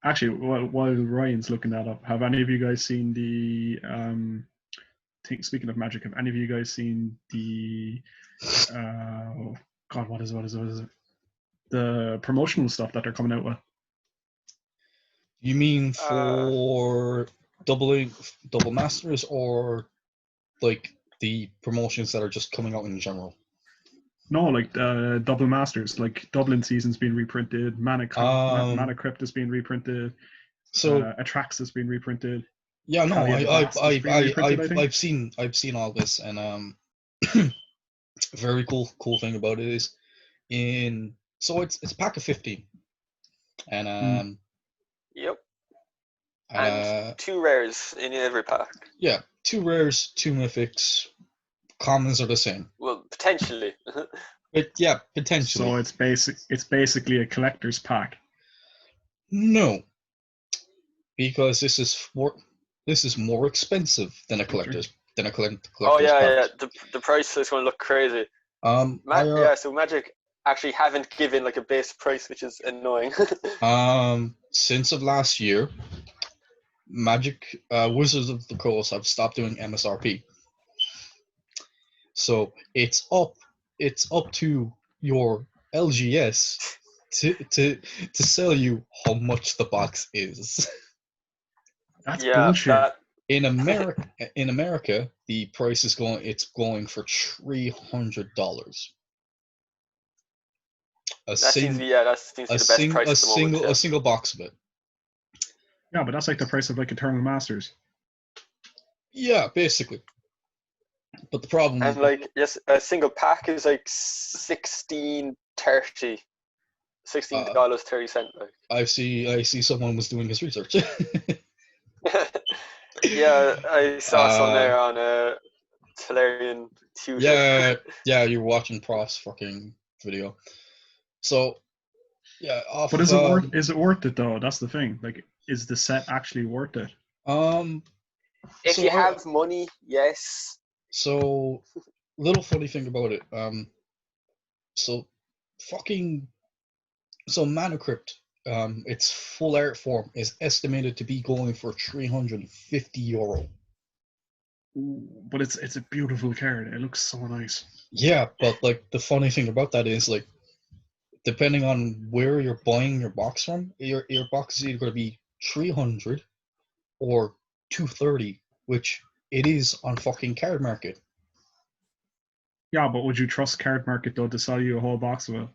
[SPEAKER 3] Actually, while Ryan's looking that up, have any of you guys seen the speaking of magic, have any of you guys seen the oh God, what is it? The promotional stuff that they're coming out with?
[SPEAKER 2] You mean for double masters, or like the promotions that are just coming out in general?
[SPEAKER 3] No, like double masters, like Dublin season's being reprinted, Mana Crypt is being reprinted,
[SPEAKER 2] So
[SPEAKER 3] Atraxa being reprinted.
[SPEAKER 2] yeah, no,
[SPEAKER 3] Kalia the Blast is being reprinted, I think.
[SPEAKER 2] I've seen all this, and very cool thing about it is it's a pack of 15, and
[SPEAKER 1] Yep. And 2 rares in every pack.
[SPEAKER 2] Yeah, 2 rares, 2 mythics. Commons are the same.
[SPEAKER 1] Well, potentially.
[SPEAKER 2] Yeah, potentially.
[SPEAKER 3] So it's basically a collector's pack.
[SPEAKER 2] No, because this is more expensive than a collector's
[SPEAKER 1] Oh yeah,
[SPEAKER 2] pack.
[SPEAKER 1] the price is going to look crazy. So Magic actually haven't given like a base price, which is annoying.
[SPEAKER 2] Since of last year, Magic Wizards of the Coast have stopped doing MSRP. So it's up to your LGS to sell you how much the box is.
[SPEAKER 3] That's bullshit.
[SPEAKER 2] In America, the price is going for $300.
[SPEAKER 1] That seems to be the best price at the moment.
[SPEAKER 2] A single box of it.
[SPEAKER 3] Yeah, but that's like the price of like Eternal Masters.
[SPEAKER 1] Yeah,
[SPEAKER 2] basically. But the problem
[SPEAKER 1] and like yes, a single pack is like $16.30. Like.
[SPEAKER 2] I see someone was doing his research.
[SPEAKER 1] Yeah, I saw some there on Tolarian Tutor.
[SPEAKER 2] Yeah, you're watching Prof's fucking video. So yeah,
[SPEAKER 3] but is it worth it though? That's the thing. Like, is the set actually worth it?
[SPEAKER 1] If you have money, yes.
[SPEAKER 2] So, little funny thing about it. Mana Crypt, its full art form is estimated to be going for €350.
[SPEAKER 3] But it's a beautiful card. It looks so nice.
[SPEAKER 2] Yeah, but like the funny thing about that is like, depending on where you're buying your box from, your box is either going to be 300 or 230, which it is on fucking Card Market.
[SPEAKER 3] Yeah, but would you trust Card Market though to sell you a whole box of it?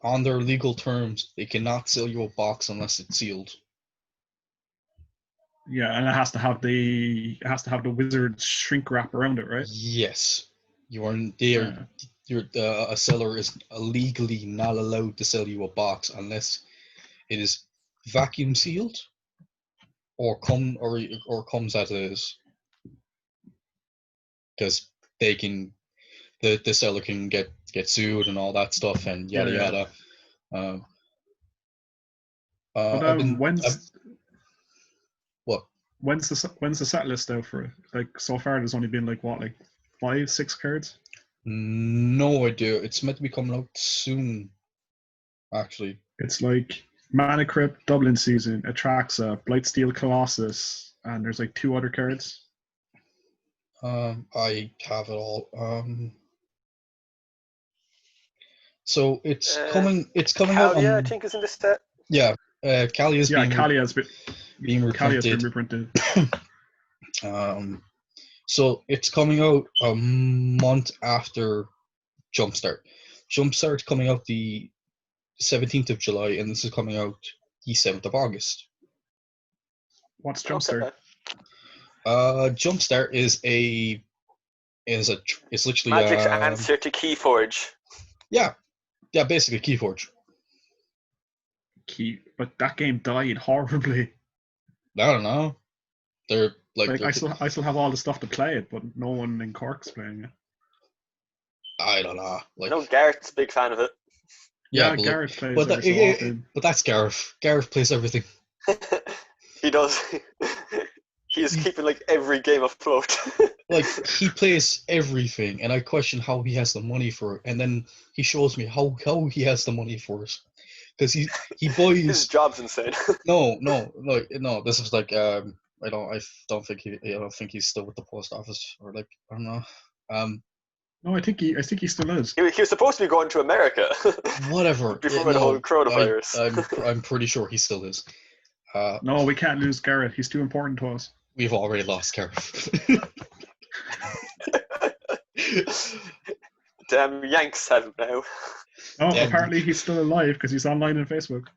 [SPEAKER 2] On their legal terms, they cannot sell you a box unless it's sealed.
[SPEAKER 3] Yeah, and it has to have the wizard shrink wrap around it, right?
[SPEAKER 2] Yes, a seller is legally not allowed to sell you a box unless it is vacuum sealed or comes as is, because the seller can get sued and all that stuff and yada yada.
[SPEAKER 3] When's the set list out for it? Like, so far there's only been like 5-6 cards.
[SPEAKER 2] No idea. It's meant to be coming out soon, actually.
[SPEAKER 3] It's like Mana Crypt, Dublin Season, Atraxa, Blightsteel Colossus, and there's like 2 other cards.
[SPEAKER 2] I have it all. So it's coming. It's coming out.
[SPEAKER 1] Kalia, I think, is in the set.
[SPEAKER 2] Yeah, Kalia's
[SPEAKER 3] Kalia's
[SPEAKER 2] being reprinted.
[SPEAKER 3] Kalia's been reprinted.
[SPEAKER 2] So it's coming out a month after Jumpstart. Jumpstart's coming out the 17th of July, and this is coming out the 7th of August.
[SPEAKER 3] What's Jumpstart?
[SPEAKER 2] Jumpstart is it's literally
[SPEAKER 1] Magic's answer to Keyforge.
[SPEAKER 2] yeah, basically Keyforge.
[SPEAKER 3] But that game died horribly.
[SPEAKER 2] I don't know. They're like
[SPEAKER 3] I still have all the stuff to play it, but no one in Cork's playing it.
[SPEAKER 2] I don't know. Like,
[SPEAKER 1] I know Garrett's a big fan of it.
[SPEAKER 3] Yeah, Garrett plays
[SPEAKER 2] but
[SPEAKER 3] it so often.
[SPEAKER 2] But that's Gareth. Gareth plays everything.
[SPEAKER 1] He does. He is keeping like every game afloat.
[SPEAKER 2] Like, he plays everything, and I question how he has the money for it. And then he shows me how he has the money for it, because he buys.
[SPEAKER 1] His job's insane.
[SPEAKER 2] No. This is like I don't think he's still with the post office, or like, I don't know.
[SPEAKER 3] No, I think he still is.
[SPEAKER 1] He was supposed to be going to America.
[SPEAKER 2] Whatever.
[SPEAKER 1] Before the whole coronavirus.
[SPEAKER 2] I'm pretty sure he still is.
[SPEAKER 3] No, we can't lose Garrett. He's too important to us.
[SPEAKER 2] We've already lost Gareth.
[SPEAKER 1] Damn, Yanks have him now.
[SPEAKER 3] Oh,
[SPEAKER 2] Damn.
[SPEAKER 3] apparently he's still alive because he's online on Facebook.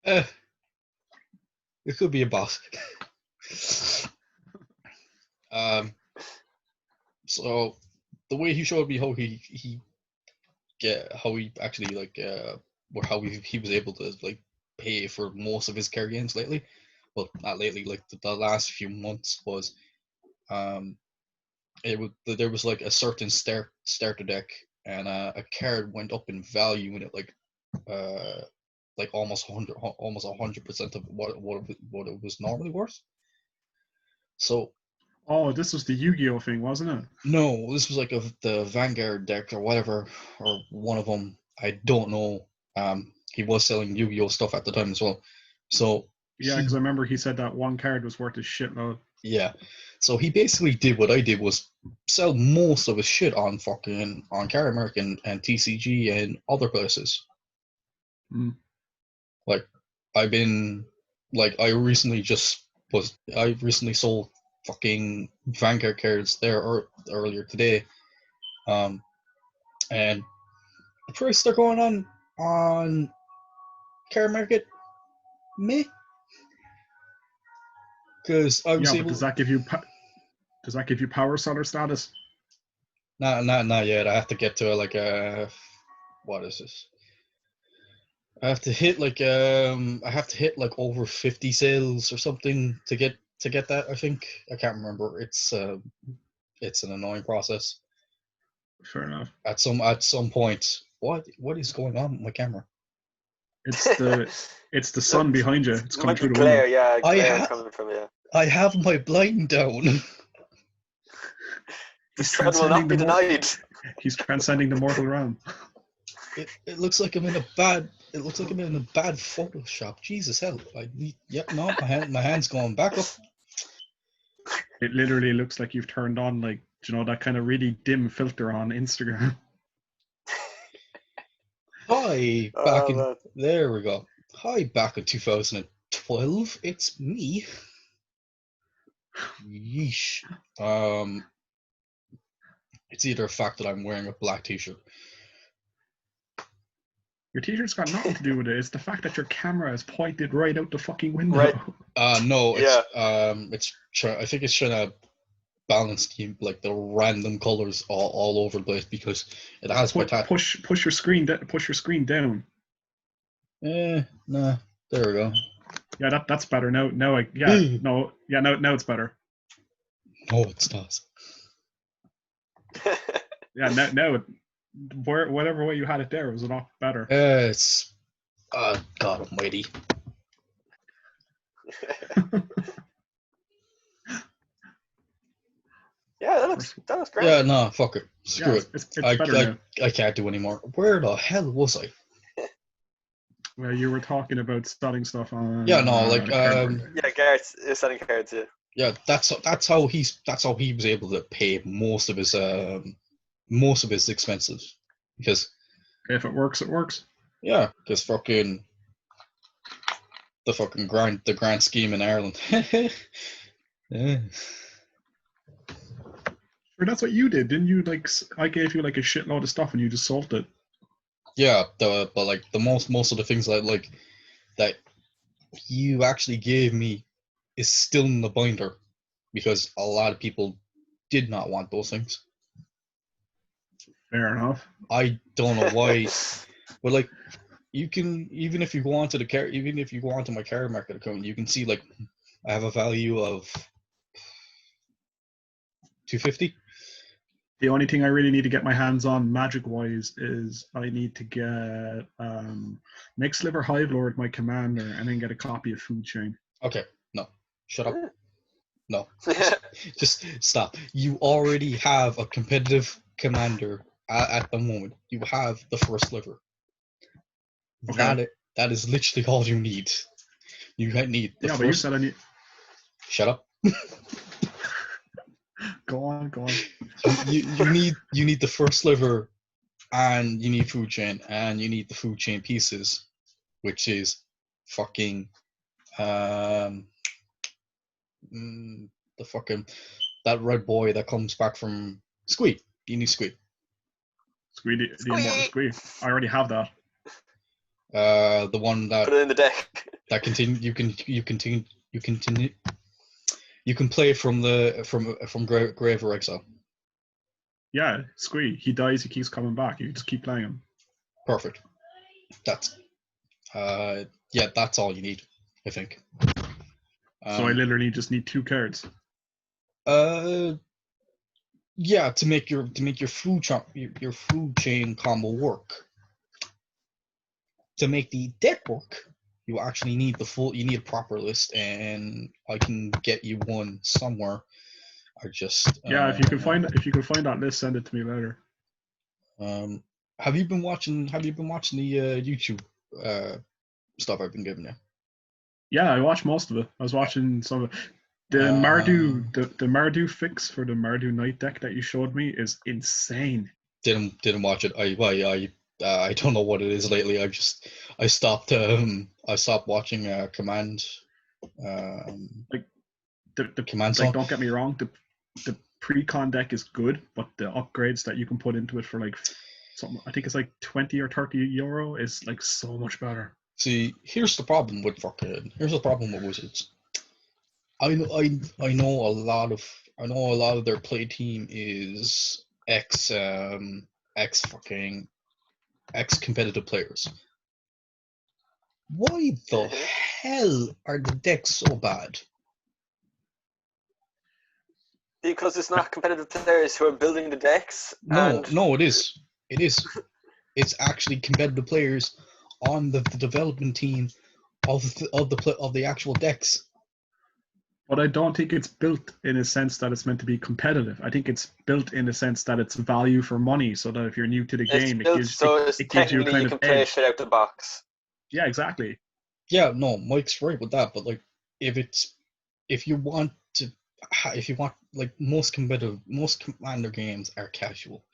[SPEAKER 2] It could be a bot. So the way he showed me how he actually like or how he was able to like pay for most of his card games lately. Well, not lately, like the last few months was, there was like a certain starter deck, and a card went up in value in it like almost 100% of what it was normally worth. So.
[SPEAKER 3] Oh, this was the Yu-Gi-Oh thing, wasn't it?
[SPEAKER 2] No, this was like the Vanguard deck or whatever, or one of them. I don't know. He was selling Yu-Gi-Oh stuff at the time as well. So
[SPEAKER 3] yeah, because I remember he said that one card was worth a shitload.
[SPEAKER 2] Yeah, so he basically did what I did, was sell most of his shit on Card American and TCG and other places.
[SPEAKER 3] Mm.
[SPEAKER 2] Like, I recently sold fucking Vanguard cards there earlier today, and the price they're going on Card Market, me, because I was able.
[SPEAKER 3] But does that give you power seller status?
[SPEAKER 2] Not yet. I have to get to like what is this? I have to hit like over 50 sales or something to get that. I think, I can't remember. It's an annoying process.
[SPEAKER 3] Fair enough.
[SPEAKER 2] At some point, what is going on with my camera?
[SPEAKER 3] It's the sun behind you. It's coming through the
[SPEAKER 1] glare,
[SPEAKER 3] window.
[SPEAKER 1] yeah, glare coming from you.
[SPEAKER 2] I have my blind down.
[SPEAKER 1] This trend will not be denied.
[SPEAKER 3] He's transcending the mortal realm.
[SPEAKER 2] It looks like I'm in a bad. It looks like I'm in a bad Photoshop. Jesus hell! My hand's going back up.
[SPEAKER 3] It literally looks like you've turned on, like, that kind of really dim filter on Instagram.
[SPEAKER 2] Hi, there we go. Hi, back in 2012. It's me. Yeesh. It's either a fact that I'm wearing a black t-shirt.
[SPEAKER 3] Your t-shirt's got nothing to do with it. It's the fact that your camera is pointed right out the fucking window.
[SPEAKER 1] Right.
[SPEAKER 2] No, it's I think it's trying to balance like the random colors all over the place, because it has
[SPEAKER 3] push your screen down.
[SPEAKER 2] Nah, there we go.
[SPEAKER 3] Yeah, that's better. Now it's better.
[SPEAKER 2] No, it's not.
[SPEAKER 3] Yeah, now whatever way you had it there was a lot better.
[SPEAKER 2] It's God almighty.
[SPEAKER 1] Yeah, that looks great.
[SPEAKER 2] Yeah, no, fuck it. Screw it.
[SPEAKER 3] It's better now.
[SPEAKER 2] I can't do anymore. Where the hell was I?
[SPEAKER 3] Well, you were talking about selling stuff on.
[SPEAKER 2] Yeah, no, like
[SPEAKER 1] Yeah, Garrett's selling cards. Yeah.
[SPEAKER 2] Yeah, that's how he was able to pay most of his expenses, because
[SPEAKER 3] if it works, it works.
[SPEAKER 2] Yeah, because the grand scheme in Ireland. Yeah.
[SPEAKER 3] Or that's what you did, didn't you? Like, I gave you like a shitload of stuff and you just sold it.
[SPEAKER 2] Yeah, but like the most of the things that you actually gave me is still in the binder because a lot of people did not want those things.
[SPEAKER 3] Fair enough.
[SPEAKER 2] I don't know why, but like you can even if you go onto my card market account, you can see like I have a value of 250.
[SPEAKER 3] The only thing I really need to get my hands on magic wise is I need to get make Sliver Hive Lord my commander and then get a copy of Food Chain.
[SPEAKER 2] Okay, no, shut up. No, just stop. You already have a competitive commander at the moment. You have the first sliver.
[SPEAKER 3] Okay.
[SPEAKER 2] That is literally all you need. You need the
[SPEAKER 3] Yeah,
[SPEAKER 2] first.
[SPEAKER 3] but you said I need.
[SPEAKER 2] Shut up.
[SPEAKER 3] Go on.
[SPEAKER 2] You need the first sliver, and you need food chain, and you need the food chain pieces, which is fucking the fucking that red boy that comes back from Squee. You need Squee.
[SPEAKER 3] Squee, the immortal Squee. I already have that.
[SPEAKER 2] The one that
[SPEAKER 1] put it in the deck.
[SPEAKER 2] That continue you can play from Grave or Exile.
[SPEAKER 3] Yeah, Squee. He dies, he keeps coming back. You just keep playing him.
[SPEAKER 2] Perfect. That's that's all you need, I think.
[SPEAKER 3] So I literally just need 2 cards.
[SPEAKER 2] Yeah, to make your food chain combo work. To make the deck work, you actually need a proper list, and I can get you one somewhere. I just
[SPEAKER 3] if you can find that list, send it to me later.
[SPEAKER 2] Have you been watching the YouTube stuff I've been giving you?
[SPEAKER 3] Yeah, I watched most of it. I was watching some of the Mardu the Mardu fix for the Mardu Knight deck that you showed me is insane.
[SPEAKER 2] Didn't watch it. I don't know what it is lately. I stopped watching Command.
[SPEAKER 3] Like the
[SPEAKER 2] Command
[SPEAKER 3] like,
[SPEAKER 2] Zone.
[SPEAKER 3] don't get me wrong, the pre-con deck is good, but the upgrades that you can put into it for like something, I think it's like 20 or 30 euro is like so much better.
[SPEAKER 2] See, here's the problem with Wizards. I know a lot of their play team is ex competitive players. Why the hell are the decks so bad?
[SPEAKER 1] Because it's not competitive players who are building the decks.
[SPEAKER 2] No, it is. It is. It's actually competitive players on the development team of the actual decks.
[SPEAKER 3] But I don't think it's built in a sense that it's meant to be competitive. I think it's built in a sense that it's value for money, so that if you're new to the game, it gives you a kind
[SPEAKER 1] you
[SPEAKER 3] of
[SPEAKER 1] can play
[SPEAKER 3] edge.
[SPEAKER 1] straight out the box.
[SPEAKER 3] Yeah, exactly.
[SPEAKER 2] Yeah, no, Mike's right with that. But like, if you want like most Commander games are casual.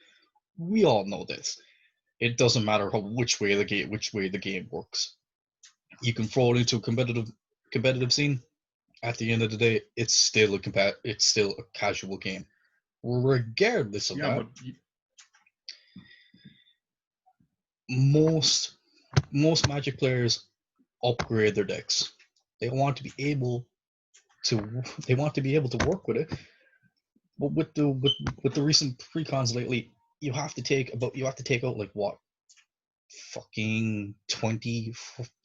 [SPEAKER 2] We all know this. It doesn't matter which way the game works. You can throw it into a competitive scene. At the end of the day, it's still a casual game, regardless of that.
[SPEAKER 3] But
[SPEAKER 2] most Magic players upgrade their decks. They want to be able to work with it. But with the recent precons lately, you have to take out like what, fucking 20,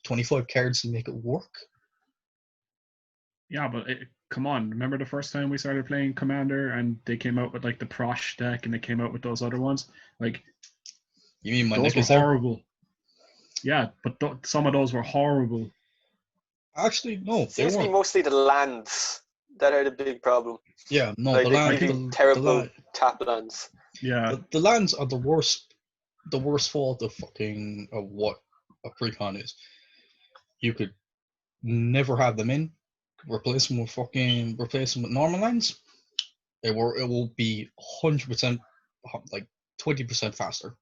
[SPEAKER 2] 25 cards to make it work.
[SPEAKER 3] Yeah, but come on. Remember the first time we started playing Commander and they came out with like the Prosh deck and they came out with those other ones? Like,
[SPEAKER 2] you mean my
[SPEAKER 3] those were horrible. Yeah, but some of those were horrible.
[SPEAKER 2] Actually, no.
[SPEAKER 1] Seems to be mostly the lands that are the big problem.
[SPEAKER 2] Yeah, no,
[SPEAKER 1] like
[SPEAKER 2] the
[SPEAKER 1] terrible tap lands.
[SPEAKER 3] Yeah,
[SPEAKER 2] the lands are the worst fault of what a precon is. You could never have them in. Replace them with normal lands. It will be 100%, like 20% faster.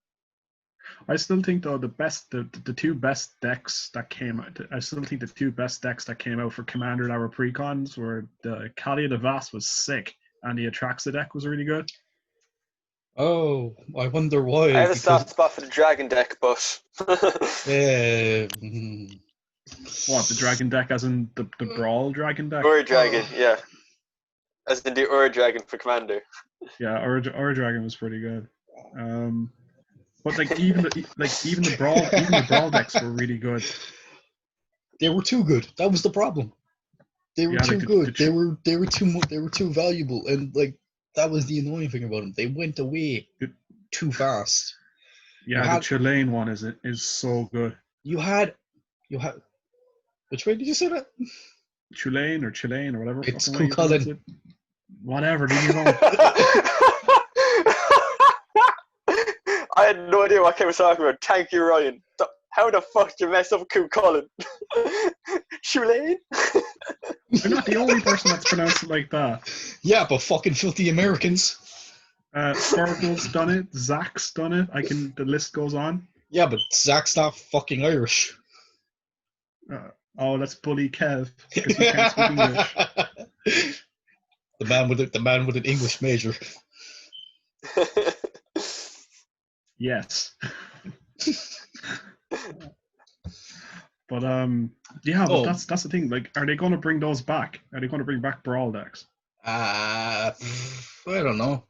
[SPEAKER 3] I still think though the two best decks that came out. I still think the two best decks that came out for Commander that were precons were the Kalia the Vast was sick, and the Atraxa deck was really good.
[SPEAKER 2] Oh, I wonder why.
[SPEAKER 1] I have a
[SPEAKER 2] because,
[SPEAKER 1] soft spot for the dragon deck, but
[SPEAKER 3] What, the dragon deck, as in the Brawl dragon deck?
[SPEAKER 1] Ur Dragon, yeah. As in the Ur Dragon for Commander.
[SPEAKER 3] Yeah, Ur Dragon was pretty good. But like even the brawl decks were really good.
[SPEAKER 2] they were too good. That was the problem. They were
[SPEAKER 3] Yeah,
[SPEAKER 2] too
[SPEAKER 3] like
[SPEAKER 2] good. They were too valuable, and like that was the annoying thing about them. They went away too fast.
[SPEAKER 3] Yeah, the Chilean one is so good.
[SPEAKER 2] You had. Which way did you say that?
[SPEAKER 3] Chilean or whatever.
[SPEAKER 2] It's
[SPEAKER 3] fucking way you
[SPEAKER 2] Cuchulainn.
[SPEAKER 3] pronounce it. Whatever, leave me alone.
[SPEAKER 1] I had no idea what Kim was talking about. Thank you, Ryan. How the fuck did you mess up Cuchulainn? Chilean?
[SPEAKER 3] I'm not the only person that's pronounced it like that.
[SPEAKER 2] Yeah, but fucking filthy Americans.
[SPEAKER 3] Sparkle's done it. Zach's done it. The list goes on.
[SPEAKER 2] Yeah, but Zach's not fucking Irish.
[SPEAKER 3] Oh, let's bully Kev because he can't speak English.
[SPEAKER 2] The man with an English major.
[SPEAKER 3] Yes. But yeah, but that's the thing. Like, are they going to bring those back? Are they going to bring back Brawl decks?
[SPEAKER 2] I don't know.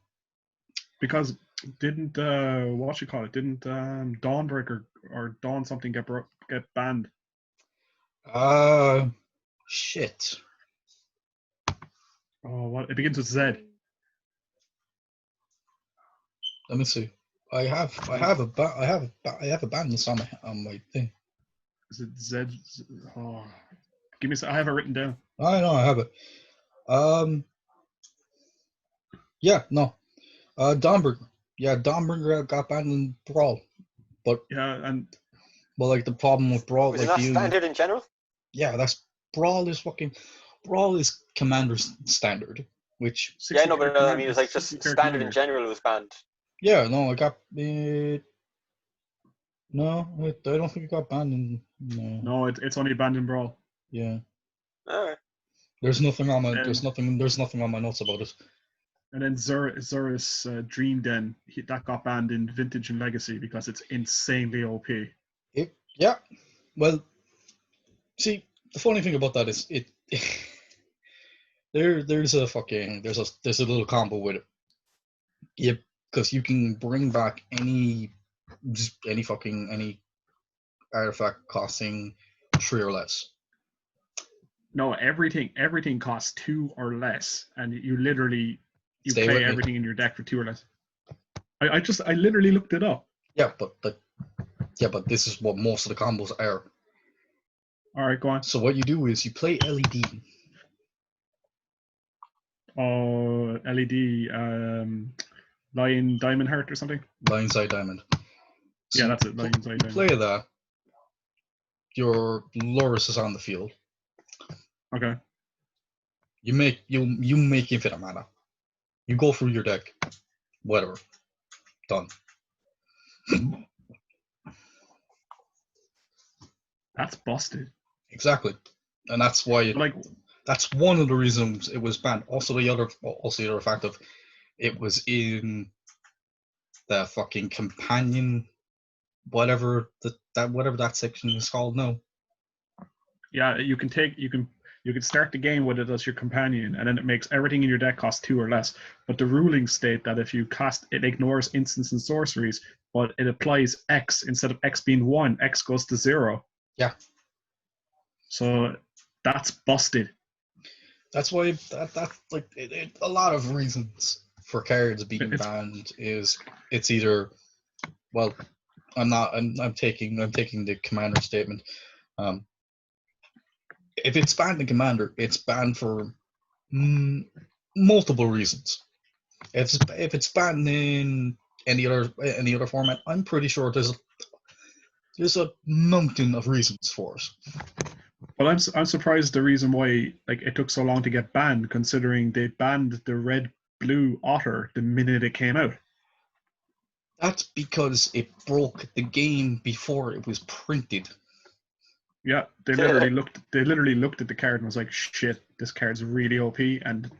[SPEAKER 3] Because didn't Didn't Dawnbreaker or Dawn something get banned?
[SPEAKER 2] Shit.
[SPEAKER 3] Oh, what? It begins with Z.
[SPEAKER 2] Let me see. I have a band list on my thing.
[SPEAKER 3] Is it Z? Oh, give me. I have it written down.
[SPEAKER 2] I know I have it. Yeah, no. Dawnbreaker. Yeah, Dawnbreaker got banned in Brawl, but like the problem with Brawl,
[SPEAKER 1] Was
[SPEAKER 2] like
[SPEAKER 1] it not standard in general?
[SPEAKER 2] Yeah, Brawl is Commander's standard, which.
[SPEAKER 1] Yeah, no, but I mean, it's like just standard in general was banned.
[SPEAKER 2] Yeah, no, I got it. No, I don't think it got banned in.
[SPEAKER 3] No, it's only banned in Brawl.
[SPEAKER 2] Yeah.
[SPEAKER 1] Alright.
[SPEAKER 2] There's nothing on my there's nothing on my notes about it.
[SPEAKER 3] And then Zurus Dream Den that got banned in Vintage and Legacy because it's insanely OP.
[SPEAKER 2] Yeah. Well, see, the funny thing about that is there's a little combo with it. Yep, because you can bring back any artifact costing 3 or less.
[SPEAKER 3] No, everything costs 2 or less, and you
[SPEAKER 2] Stay
[SPEAKER 3] play
[SPEAKER 2] with me.
[SPEAKER 3] everything in your deck for 2 or less. I literally looked it up.
[SPEAKER 2] Yeah, but this is what most of the combos are.
[SPEAKER 3] All right, go on.
[SPEAKER 2] So what you do is you play LED.
[SPEAKER 3] Oh, LED, Lion Diamond Heart or something.
[SPEAKER 2] Lion's Eye Diamond. So
[SPEAKER 3] Yeah, that's it. Lion's Eye
[SPEAKER 2] you
[SPEAKER 3] Diamond.
[SPEAKER 2] play that. Your Lurrus is on the field.
[SPEAKER 3] Okay.
[SPEAKER 2] You make infinite mana. You go through your deck. Whatever. Done.
[SPEAKER 3] That's busted.
[SPEAKER 2] Exactly. And that's why that's one of the reasons it was banned. Also the other fact of it was in the fucking companion whatever that section is called now.
[SPEAKER 3] Yeah, you can start the game with it as your companion, and then it makes everything in your deck cost 2 or less. But the rulings state that if you cast, it ignores instants and sorceries, but it applies X instead of X being 1, X goes to 0.
[SPEAKER 2] Yeah.
[SPEAKER 3] So that's busted.
[SPEAKER 2] That's why that's like a lot of reasons for cards being banned is it's either I'm taking the commander statement. If it's banned in Commander, it's banned for multiple reasons. If it's banned in any other format, I'm pretty sure there's a mountain of reasons for it.
[SPEAKER 3] Well, I'm surprised the reason why it took so long to get banned, considering they banned the red blue otter the minute it came out.
[SPEAKER 2] That's because it broke the game before it was printed.
[SPEAKER 3] Yeah, they literally looked at the card and was like, shit, this card's really OP, and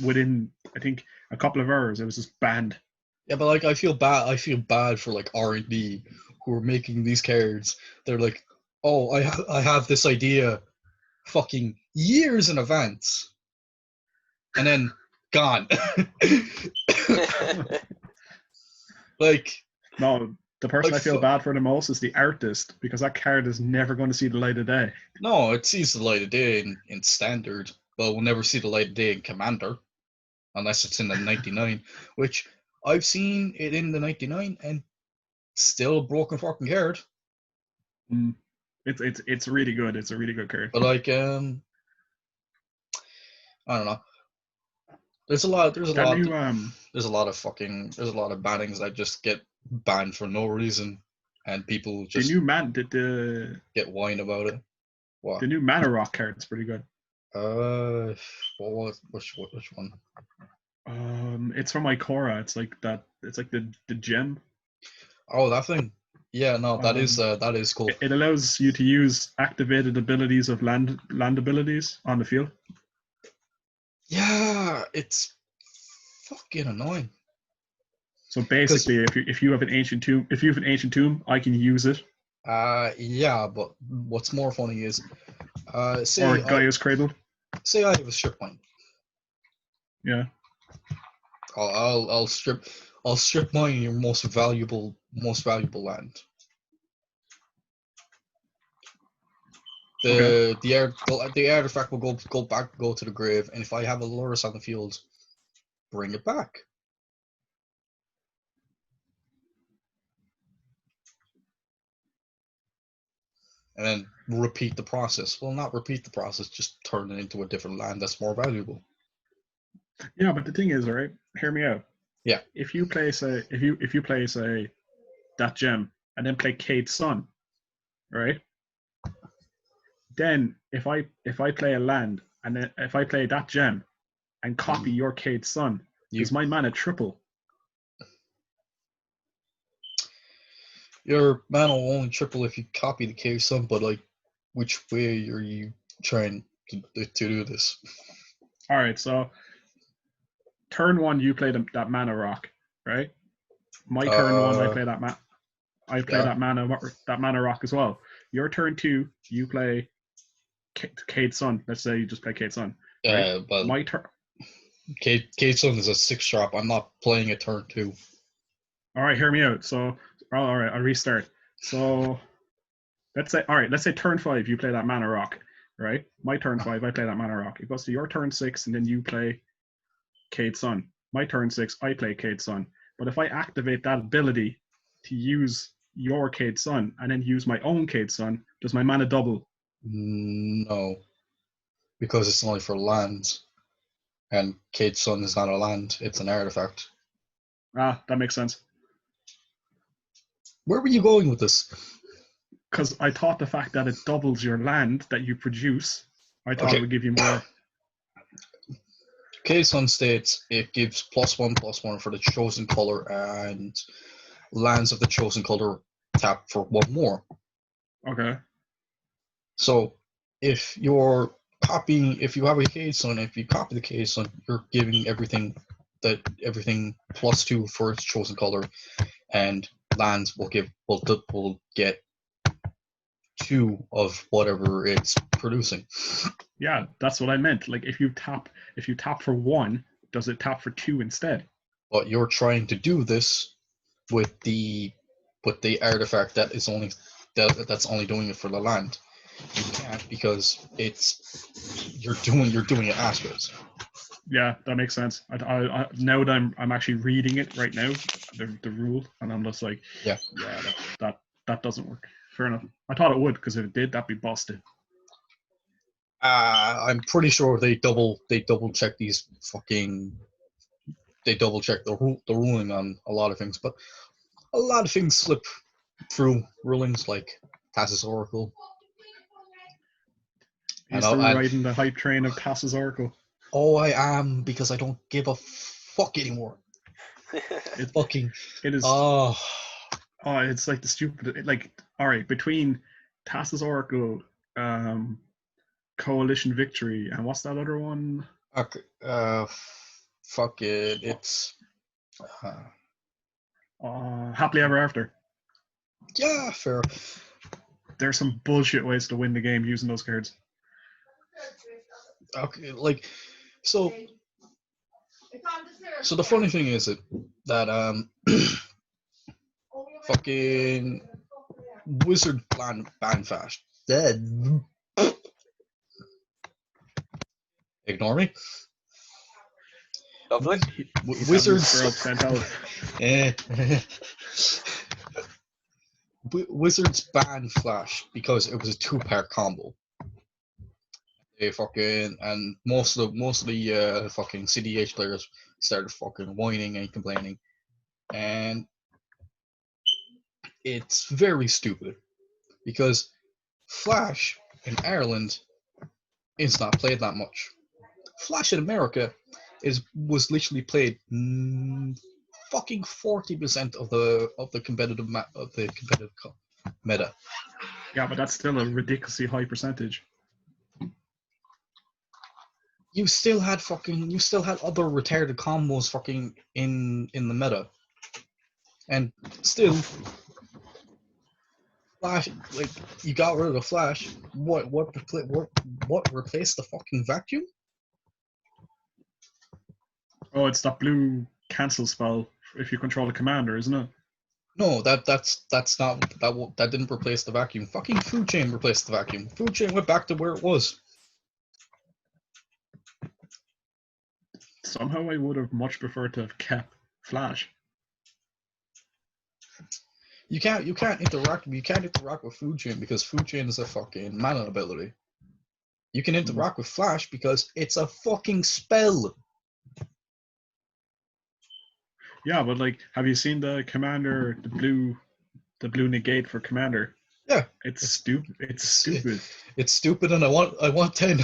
[SPEAKER 3] within I think a couple of hours it was just banned.
[SPEAKER 2] Yeah, but like I feel bad for like R&D who are making these cards. They're like, oh, I have this idea fucking years in advance. And then gone. Like,
[SPEAKER 3] No, the person
[SPEAKER 2] Like,
[SPEAKER 3] I feel bad for the most is the artist, because that card is never going to see the light of day.
[SPEAKER 2] no, it sees the light of day in standard, but we'll never see the light of day in Commander. Unless it's in the 99, which I've seen it in the 99 and still a broken fucking card.
[SPEAKER 3] It's really good. It's a really good card.
[SPEAKER 2] But like, I don't know. There's a lot of bannings that just get banned for no reason, and people just get whine about it. What?
[SPEAKER 3] The new Mana Rock card is pretty good.
[SPEAKER 2] Which one?
[SPEAKER 3] It's from Ikora. It's like that. It's like the gem.
[SPEAKER 2] Oh, that thing. Yeah, no, that is cool.
[SPEAKER 3] It allows you to use activated abilities of land abilities on the field.
[SPEAKER 2] Yeah, it's fucking annoying.
[SPEAKER 3] So basically, if you have an ancient tomb, I can use it.
[SPEAKER 2] Yeah, but what's more funny is, say
[SPEAKER 3] or Gaia's Cradle.
[SPEAKER 2] Say I have a strip mine.
[SPEAKER 3] Yeah.
[SPEAKER 2] I'll strip mine your most valuable land. The artifact will go to the grave, and if I have a Lurrus on the field, bring it back. And then repeat the process. Well, not repeat the process, just turn it into a different land that's more valuable.
[SPEAKER 3] Yeah, but the thing is, right? Hear me out.
[SPEAKER 2] Yeah.
[SPEAKER 3] If you play say that gem and then play Cade Sun, right? Then if I play a land and then if I play that gem and copy your Cade Sun, is my mana triple?
[SPEAKER 2] Your mana will only triple if you copy the Cade Sun, but like, which way are you trying to do this?
[SPEAKER 3] All right, so turn one, you play that Mana Rock, right? My turn one, I play that Mana Rock as well. Your turn two, you play Cade Sun. Let's say you just play Cade Sun.
[SPEAKER 2] Right? But
[SPEAKER 3] my turn.
[SPEAKER 2] Cade Sun is a 6-drop. I'm not playing a turn two.
[SPEAKER 3] All right, hear me out. So, all right, I'll restart. So, let's say turn 5, you play that Mana Rock, right? My turn 5, I play that Mana Rock. It goes to your turn 6, and then you play Cade Sun. My turn 6, I play Cade Sun. But if I activate that ability to use your Cade Sun and then use my own Cade Sun, does my mana double?
[SPEAKER 2] No, because it's only for lands, and Cade Sun is not a land; it's an artifact.
[SPEAKER 3] Ah, that makes sense.
[SPEAKER 2] Where were you going with this?
[SPEAKER 3] Because I thought the fact that it doubles your land that you produce, I thought it would give you more.
[SPEAKER 2] Cade Sun states it gives +1/+1 for the chosen color, and lands of the chosen color tap for 1 more.
[SPEAKER 3] Okay.
[SPEAKER 2] So if you have a Cade Sun, if you copy the Cade Sun, you're giving everything +2 for its chosen color, and lands will get 2 of whatever it's producing.
[SPEAKER 3] Yeah, that's what I meant. Like if you tap for 1, does it tap for 2 instead?
[SPEAKER 2] But you're trying to do this with the artifact that's only doing it for the land. You can't, because you're doing it Astros.
[SPEAKER 3] Yeah, that makes sense. I now that I'm actually reading it right now, the rule, and I'm just like, yeah, that doesn't work. Fair enough. I thought it would, because if it did, that'd be busted.
[SPEAKER 2] I'm pretty sure they double check these they double check the ruling on a lot of things, but a lot of things slip through rulings, like Thassa's Oracle.
[SPEAKER 3] You're still riding the hype train of Thassa's Oracle.
[SPEAKER 2] Oh, I am, because I don't give a fuck anymore.
[SPEAKER 3] It,
[SPEAKER 2] Fucking
[SPEAKER 3] it is.
[SPEAKER 2] oh,
[SPEAKER 3] Oh, it's like the stupid. Like, all right, between Tassa's Oracle, Coalition Victory, and what's that other one?
[SPEAKER 2] okay, fuck it. It's
[SPEAKER 3] Happily Ever After.
[SPEAKER 2] yeah, fair.
[SPEAKER 3] There's some bullshit ways to win the game using those cards.
[SPEAKER 2] Okay, like so. So the funny thing is that fucking Wizard ban fast. Dead. Ignore me.
[SPEAKER 1] Lovely.
[SPEAKER 2] Wizards.
[SPEAKER 3] Eh.
[SPEAKER 2] Wizards banned Flash because it was a 2-part combo. They fucking and most of the fucking CDH players started fucking whining and complaining, and it's very stupid because Flash in Ireland is not played that much. Flash in America was literally played fucking 40% of the competitive meta.
[SPEAKER 3] Yeah, but that's still a ridiculously high percentage.
[SPEAKER 2] You still had other retarded combos fucking in the meta, and still Flash, like, you got rid of the Flash. What replaced the fucking vacuum?
[SPEAKER 3] Oh, it's that blue cancel spell if you control a commander, isn't it?
[SPEAKER 2] No, that's not that didn't replace the vacuum. Fucking Food Chain replaced the vacuum. Food Chain went back to where it was.
[SPEAKER 3] Somehow I would have much preferred to have kept Flash.
[SPEAKER 2] You can't interact with Food Chain because Food Chain is a fucking mana ability. You can interact with Flash because it's a fucking spell.
[SPEAKER 3] Yeah, but like, have you seen the commander, the blue negate for commander?
[SPEAKER 2] Yeah,
[SPEAKER 3] it's stupid. It's stupid.
[SPEAKER 2] It's stupid, and I want 10.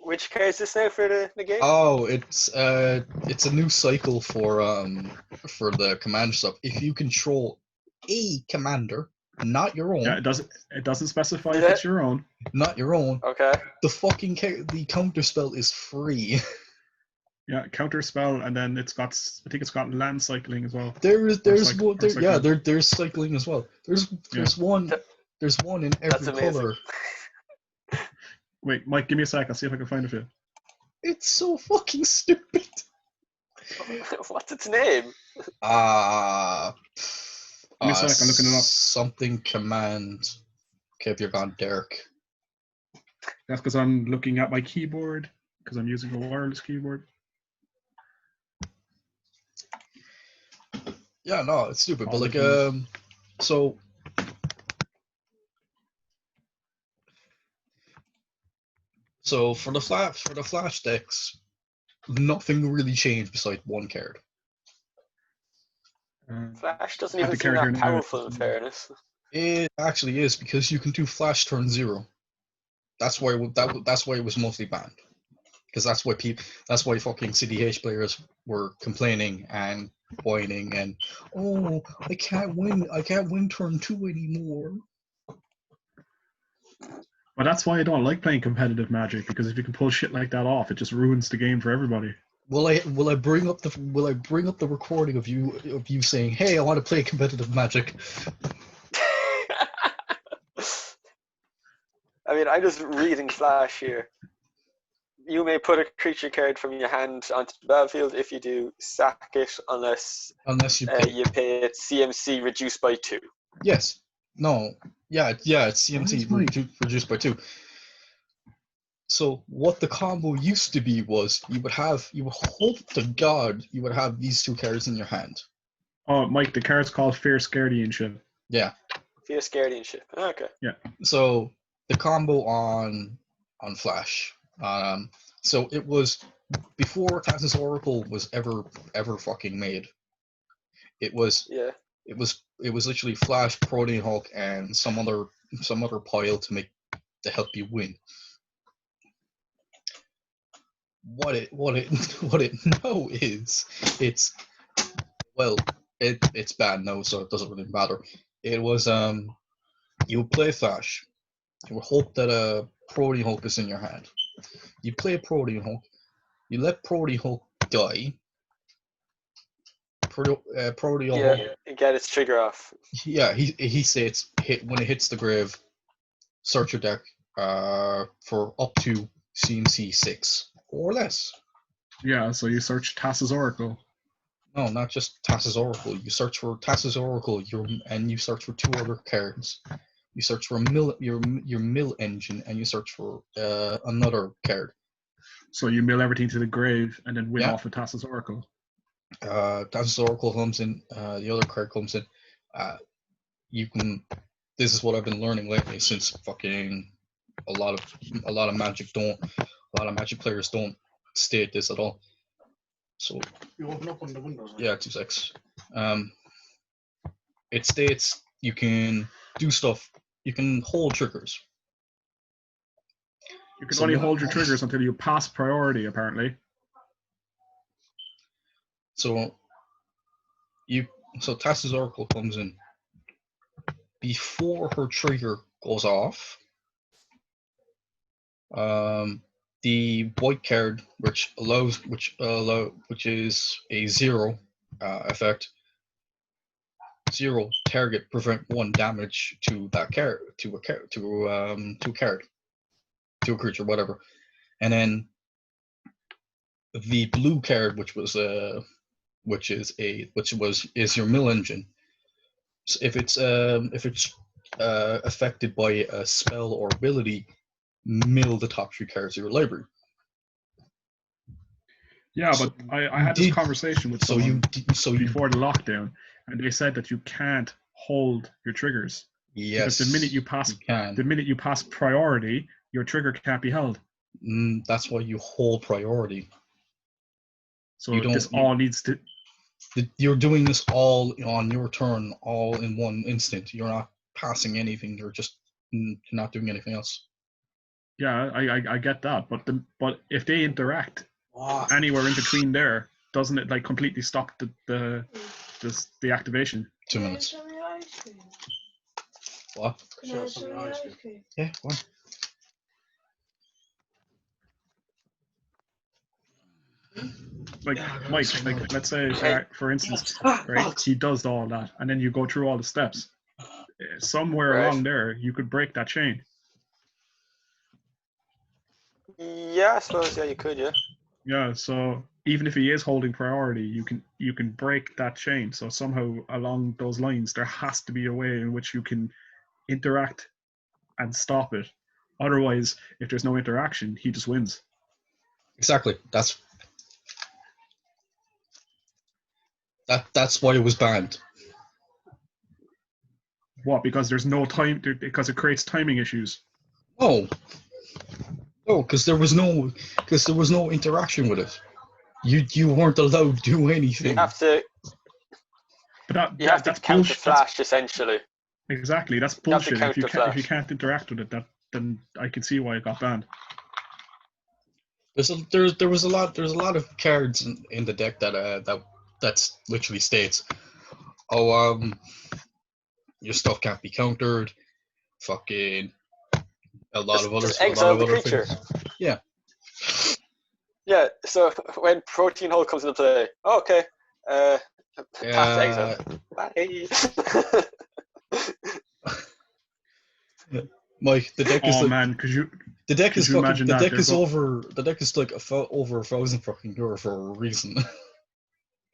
[SPEAKER 1] Which card is this now for the game?
[SPEAKER 2] Oh, it's a new cycle for the commander stuff. If you control a commander, not your own.
[SPEAKER 3] Yeah, it doesn't specify if it's your own.
[SPEAKER 2] Not your own.
[SPEAKER 1] Okay.
[SPEAKER 2] The counter spell is free.
[SPEAKER 3] Yeah, counter spell, and then I think it's got land cycling as well.
[SPEAKER 2] There's cycling as well. There's one in every color.
[SPEAKER 3] Wait, Mike, give me a sec. I'll see if I can find it for you.
[SPEAKER 2] It's so fucking stupid.
[SPEAKER 1] What's its name?
[SPEAKER 3] Give me a sec. I'm looking it up.
[SPEAKER 2] Something command. Okay, if you're gone, Derek.
[SPEAKER 3] That's because I'm looking at my keyboard because I'm using a wireless keyboard.
[SPEAKER 2] Yeah, no, it's stupid. But like, so for the flash decks, nothing really changed besides one card.
[SPEAKER 1] Flash doesn't even seem that powerful, in fairness.
[SPEAKER 2] It actually is, because you can do Flash turn 0. That's why it was mostly banned. Because that's why fucking CDH players were complaining and whining and, oh, I can't win turn 2 anymore.
[SPEAKER 3] Well, that's why I don't like playing competitive Magic, because if you can pull shit like that off, it just ruins the game for everybody.
[SPEAKER 2] Will I bring up the recording of you saying, "Hey, I want to play competitive Magic"?
[SPEAKER 1] I mean, I'm just reading Flash here. You may put a creature card from your hand onto the battlefield. If you do, sack it unless you pay it CMC reduced by 2.
[SPEAKER 2] Yes. No. Yeah. It's CMC reduced by 2. So what the combo used to be was you would hope to God you would have these 2 cards in your hand.
[SPEAKER 3] Oh, Mike, the card's called Fierce Guardianship.
[SPEAKER 2] Yeah.
[SPEAKER 1] Fierce Guardianship. Okay.
[SPEAKER 3] Yeah.
[SPEAKER 2] So the combo on Flash. So it was before Tassa's Oracle was ever fucking made. It was literally Flash, Protean Hulk, and some other pile to help you win. what it what it now is, it's well, it's bad now, so it doesn't really matter. It was you play Flash, you would hope that a Protean Hulk is in your hand. You play a Protean Hulk, you let Protean Hulk die. Protean Hulk,
[SPEAKER 1] get its trigger off.
[SPEAKER 2] yeah, he says when it hits the grave, search your deck for up to CMC 6 or less.
[SPEAKER 3] Yeah, so you search Tass's Oracle.
[SPEAKER 2] No, not just Tass's Oracle. You search for Tass's Oracle, and you search for 2 other cards. You search for your mill engine, and you search for another card.
[SPEAKER 3] So you mill everything to the grave and then win off of Tass's Oracle.
[SPEAKER 2] Tass's Oracle comes in. The other card comes in. You can. This is what I've been learning lately, since fucking a lot of Magic players don't state this at all. So
[SPEAKER 4] You open up on the windows.
[SPEAKER 2] yeah, 2 secs. It states you can do stuff. You can hold triggers.
[SPEAKER 3] You can only hold your triggers until you pass priority, apparently.
[SPEAKER 2] So Tass's Oracle comes in. Before her trigger goes off, the white card, which is a 0 effect, 0 target, prevent 1 damage to that card, to a creature, whatever. And then the blue card, which is your mill engine. So if it's affected by a spell or ability, mill the top 3 cards of your library.
[SPEAKER 3] Yeah, but I had this conversation with someone before the lockdown, and they said that you can't hold your triggers.
[SPEAKER 2] Yes.
[SPEAKER 3] Because the minute you pass priority, your trigger can't be held.
[SPEAKER 2] That's why you hold priority.
[SPEAKER 3] So all needs to.
[SPEAKER 2] You're doing this all on your turn, all in one instant. You're not passing anything. You're just not doing anything else.
[SPEAKER 3] Yeah, I get that, but if they interact anywhere in between there, doesn't it like completely stop the activation?
[SPEAKER 2] 2 minutes. What? Yeah, go on.
[SPEAKER 3] Like Mike, like let's say for instance, right, he does all that, and then you go through all the steps. Somewhere along there, you could break that chain.
[SPEAKER 1] Yeah, I suppose. Yeah, you could. Yeah.
[SPEAKER 3] Yeah. So even if he is holding priority, you can break that chain. So somehow along those lines, there has to be a way in which you can interact and stop it. Otherwise, if there's no interaction, he just wins.
[SPEAKER 2] Exactly. That's why it was banned.
[SPEAKER 3] What? Because there's no time. Because it creates timing issues.
[SPEAKER 2] No, because there was no interaction with it. You weren't allowed to do anything.
[SPEAKER 1] You have to.
[SPEAKER 3] But
[SPEAKER 1] you have to counter Flash, essentially.
[SPEAKER 3] Exactly, that's bullshit. If you can't interact with it, then I can see why it got banned.
[SPEAKER 2] There was a lot of cards in the deck that literally states, your stuff can't be countered. Fucking a lot of other things. Yeah.
[SPEAKER 1] Yeah. So when Protean Hulk comes into play, okay. Pass to exile. Bye.
[SPEAKER 2] Mike, the deck is the deck is over over €1,000 fucking for a reason.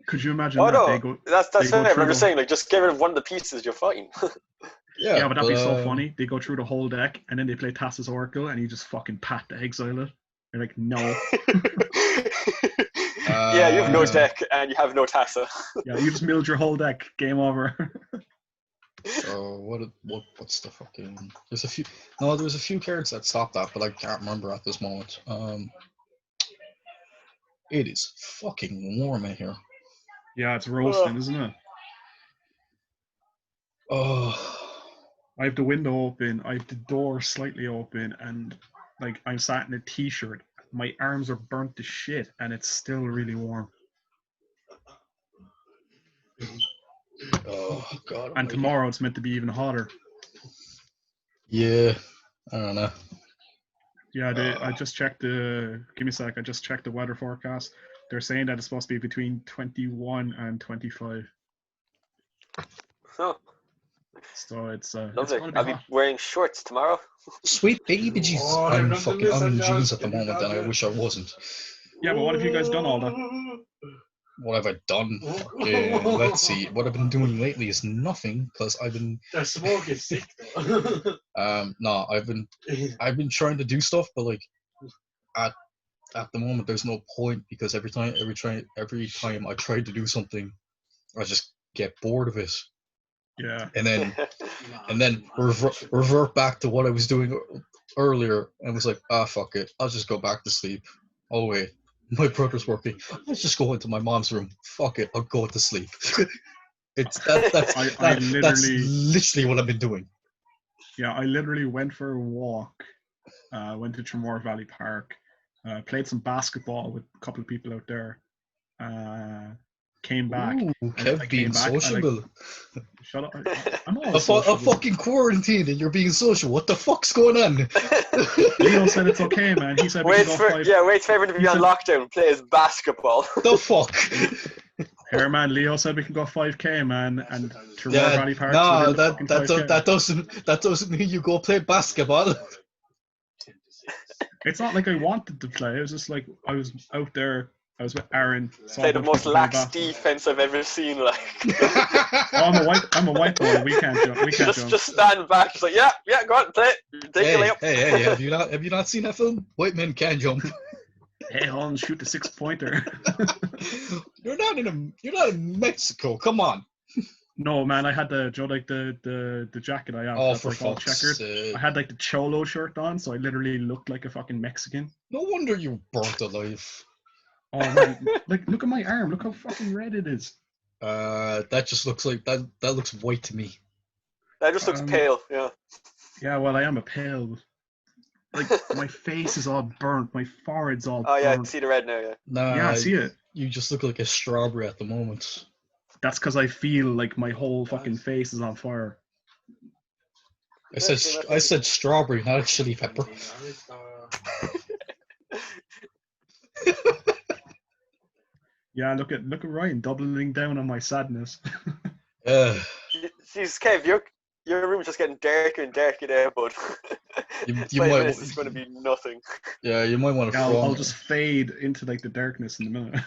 [SPEAKER 3] Could you imagine?
[SPEAKER 1] Oh no, that's fair. But I'm just saying, like, just get rid of one of the pieces, you're fine.
[SPEAKER 3] Yeah, but that'd be so funny. They go through the whole deck and then they play Tass's Oracle and you just fucking pat to exile it. You're like, no.
[SPEAKER 1] Yeah, you have no deck and you have no Tassa.
[SPEAKER 3] Yeah, you just milled your whole deck. Game over.
[SPEAKER 2] So what's the fucking? There's a few cards that stop that, but I can't remember at this moment. It is fucking warm in here.
[SPEAKER 3] Yeah, it's roasting, isn't it?
[SPEAKER 2] Oh.
[SPEAKER 3] I have the window open, I have the door slightly open, and like I'm sat in a t-shirt my arms are burnt to shit, and it's still really warm.
[SPEAKER 2] Oh God.
[SPEAKER 3] And
[SPEAKER 2] almighty.
[SPEAKER 3] tomorrow it's meant to be even hotter.
[SPEAKER 2] Yeah, I don't know.
[SPEAKER 3] Yeah, I just checked the. Give me a sec. I just checked the weather forecast. They're saying that it's supposed to be between 21 and 25.
[SPEAKER 1] Oh,
[SPEAKER 3] So it's
[SPEAKER 1] lovely.
[SPEAKER 3] going to be
[SPEAKER 1] I'll be
[SPEAKER 3] hot.
[SPEAKER 1] wearing shorts tomorrow.
[SPEAKER 2] Sweet baby Jesus.
[SPEAKER 4] Oh,
[SPEAKER 2] I'm
[SPEAKER 4] they've done
[SPEAKER 2] fucking.
[SPEAKER 4] this
[SPEAKER 2] I'm in
[SPEAKER 4] and
[SPEAKER 2] jeans
[SPEAKER 4] that.
[SPEAKER 2] at the moment, and I wish I wasn't.
[SPEAKER 3] Yeah, but what have you guys done all that?
[SPEAKER 2] What have I done? Fucking, let's see. What I've been doing lately is nothing because I've been.
[SPEAKER 4] The smoke is sick though.
[SPEAKER 2] No, I've been trying to do stuff, but like at the moment there's no point because every time I try to do something, I just get bored of it,
[SPEAKER 3] Yeah.
[SPEAKER 2] and then revert back to what I was doing earlier, and was like, fuck it, I'll just go back to sleep. Oh wait, my brother's working. Let's just go into my mom's room. Fuck it, I'll go to sleep. That's literally what I've been doing.
[SPEAKER 3] Yeah, I literally went for a walk. Went to Tremor Valley Park. Played some basketball with a couple of people out there. Came back.
[SPEAKER 2] Ooh,
[SPEAKER 3] I
[SPEAKER 2] Kev
[SPEAKER 3] came
[SPEAKER 2] being
[SPEAKER 3] back, I,
[SPEAKER 2] sociable.
[SPEAKER 3] Shut up! I'm
[SPEAKER 2] A
[SPEAKER 3] always sociable.
[SPEAKER 2] fucking quarantine and you're being social. What the fuck's going on?
[SPEAKER 3] Leo said it's okay, man. He said we can go five.
[SPEAKER 1] Waits for everyone to be
[SPEAKER 3] He
[SPEAKER 1] on
[SPEAKER 3] said-
[SPEAKER 1] lockdown, plays basketball.
[SPEAKER 2] The fuck?
[SPEAKER 3] Here, man. Leo said we can go 5K, man, and Tremor
[SPEAKER 2] Yeah,
[SPEAKER 3] Valley Park.
[SPEAKER 2] no, that doesn't mean you go play basketball.
[SPEAKER 3] It's not like I wanted to play. It was just like I was out there. I was with Aaron. saw
[SPEAKER 1] Play
[SPEAKER 3] a
[SPEAKER 1] the
[SPEAKER 3] bunch of
[SPEAKER 1] most
[SPEAKER 3] people play
[SPEAKER 1] lax
[SPEAKER 3] basketball.
[SPEAKER 1] defense I've ever seen. Like,
[SPEAKER 3] Oh, I'm a white boy. We can't jump. We can't jump.
[SPEAKER 1] just stand back. Just like, yeah, go on, play. Take your layup.
[SPEAKER 2] hey, have you not seen that film? White men can jump.
[SPEAKER 3] Hey, Holland, shoot the 6-pointer.
[SPEAKER 2] You're not in Mexico. Come on.
[SPEAKER 3] No, man, I had the jacket I have.
[SPEAKER 2] Oh,
[SPEAKER 3] that's
[SPEAKER 2] for
[SPEAKER 3] like all
[SPEAKER 2] fuck's
[SPEAKER 3] checkered.
[SPEAKER 2] sake.
[SPEAKER 3] I had like the cholo shirt on, so I literally looked like a fucking Mexican.
[SPEAKER 2] No wonder you burnt alive.
[SPEAKER 3] Oh man, like look at my arm. Look how fucking red it is.
[SPEAKER 2] That just looks like that looks white to me.
[SPEAKER 1] That just looks pale. Yeah.
[SPEAKER 3] Yeah, well, I am a pale. Like my face is all burnt. My forehead's all
[SPEAKER 1] Oh yeah, I
[SPEAKER 3] burnt.
[SPEAKER 1] see the red now. Yeah.
[SPEAKER 2] Nah,
[SPEAKER 3] Yeah, I see it.
[SPEAKER 2] You just look like a strawberry at the moment.
[SPEAKER 3] That's because I feel like my whole fucking face is on fire.
[SPEAKER 2] I said strawberry, not a chili pepper.
[SPEAKER 3] Yeah, look at Ryan doubling down on my sadness.
[SPEAKER 1] Jeez, Kev, your room's just getting darker and darker there, bud.
[SPEAKER 2] You
[SPEAKER 1] 5
[SPEAKER 2] might-
[SPEAKER 1] minutes is going to be nothing.
[SPEAKER 2] Yeah, you might want to.
[SPEAKER 3] Yeah, I'll just fade into like the darkness in a minute.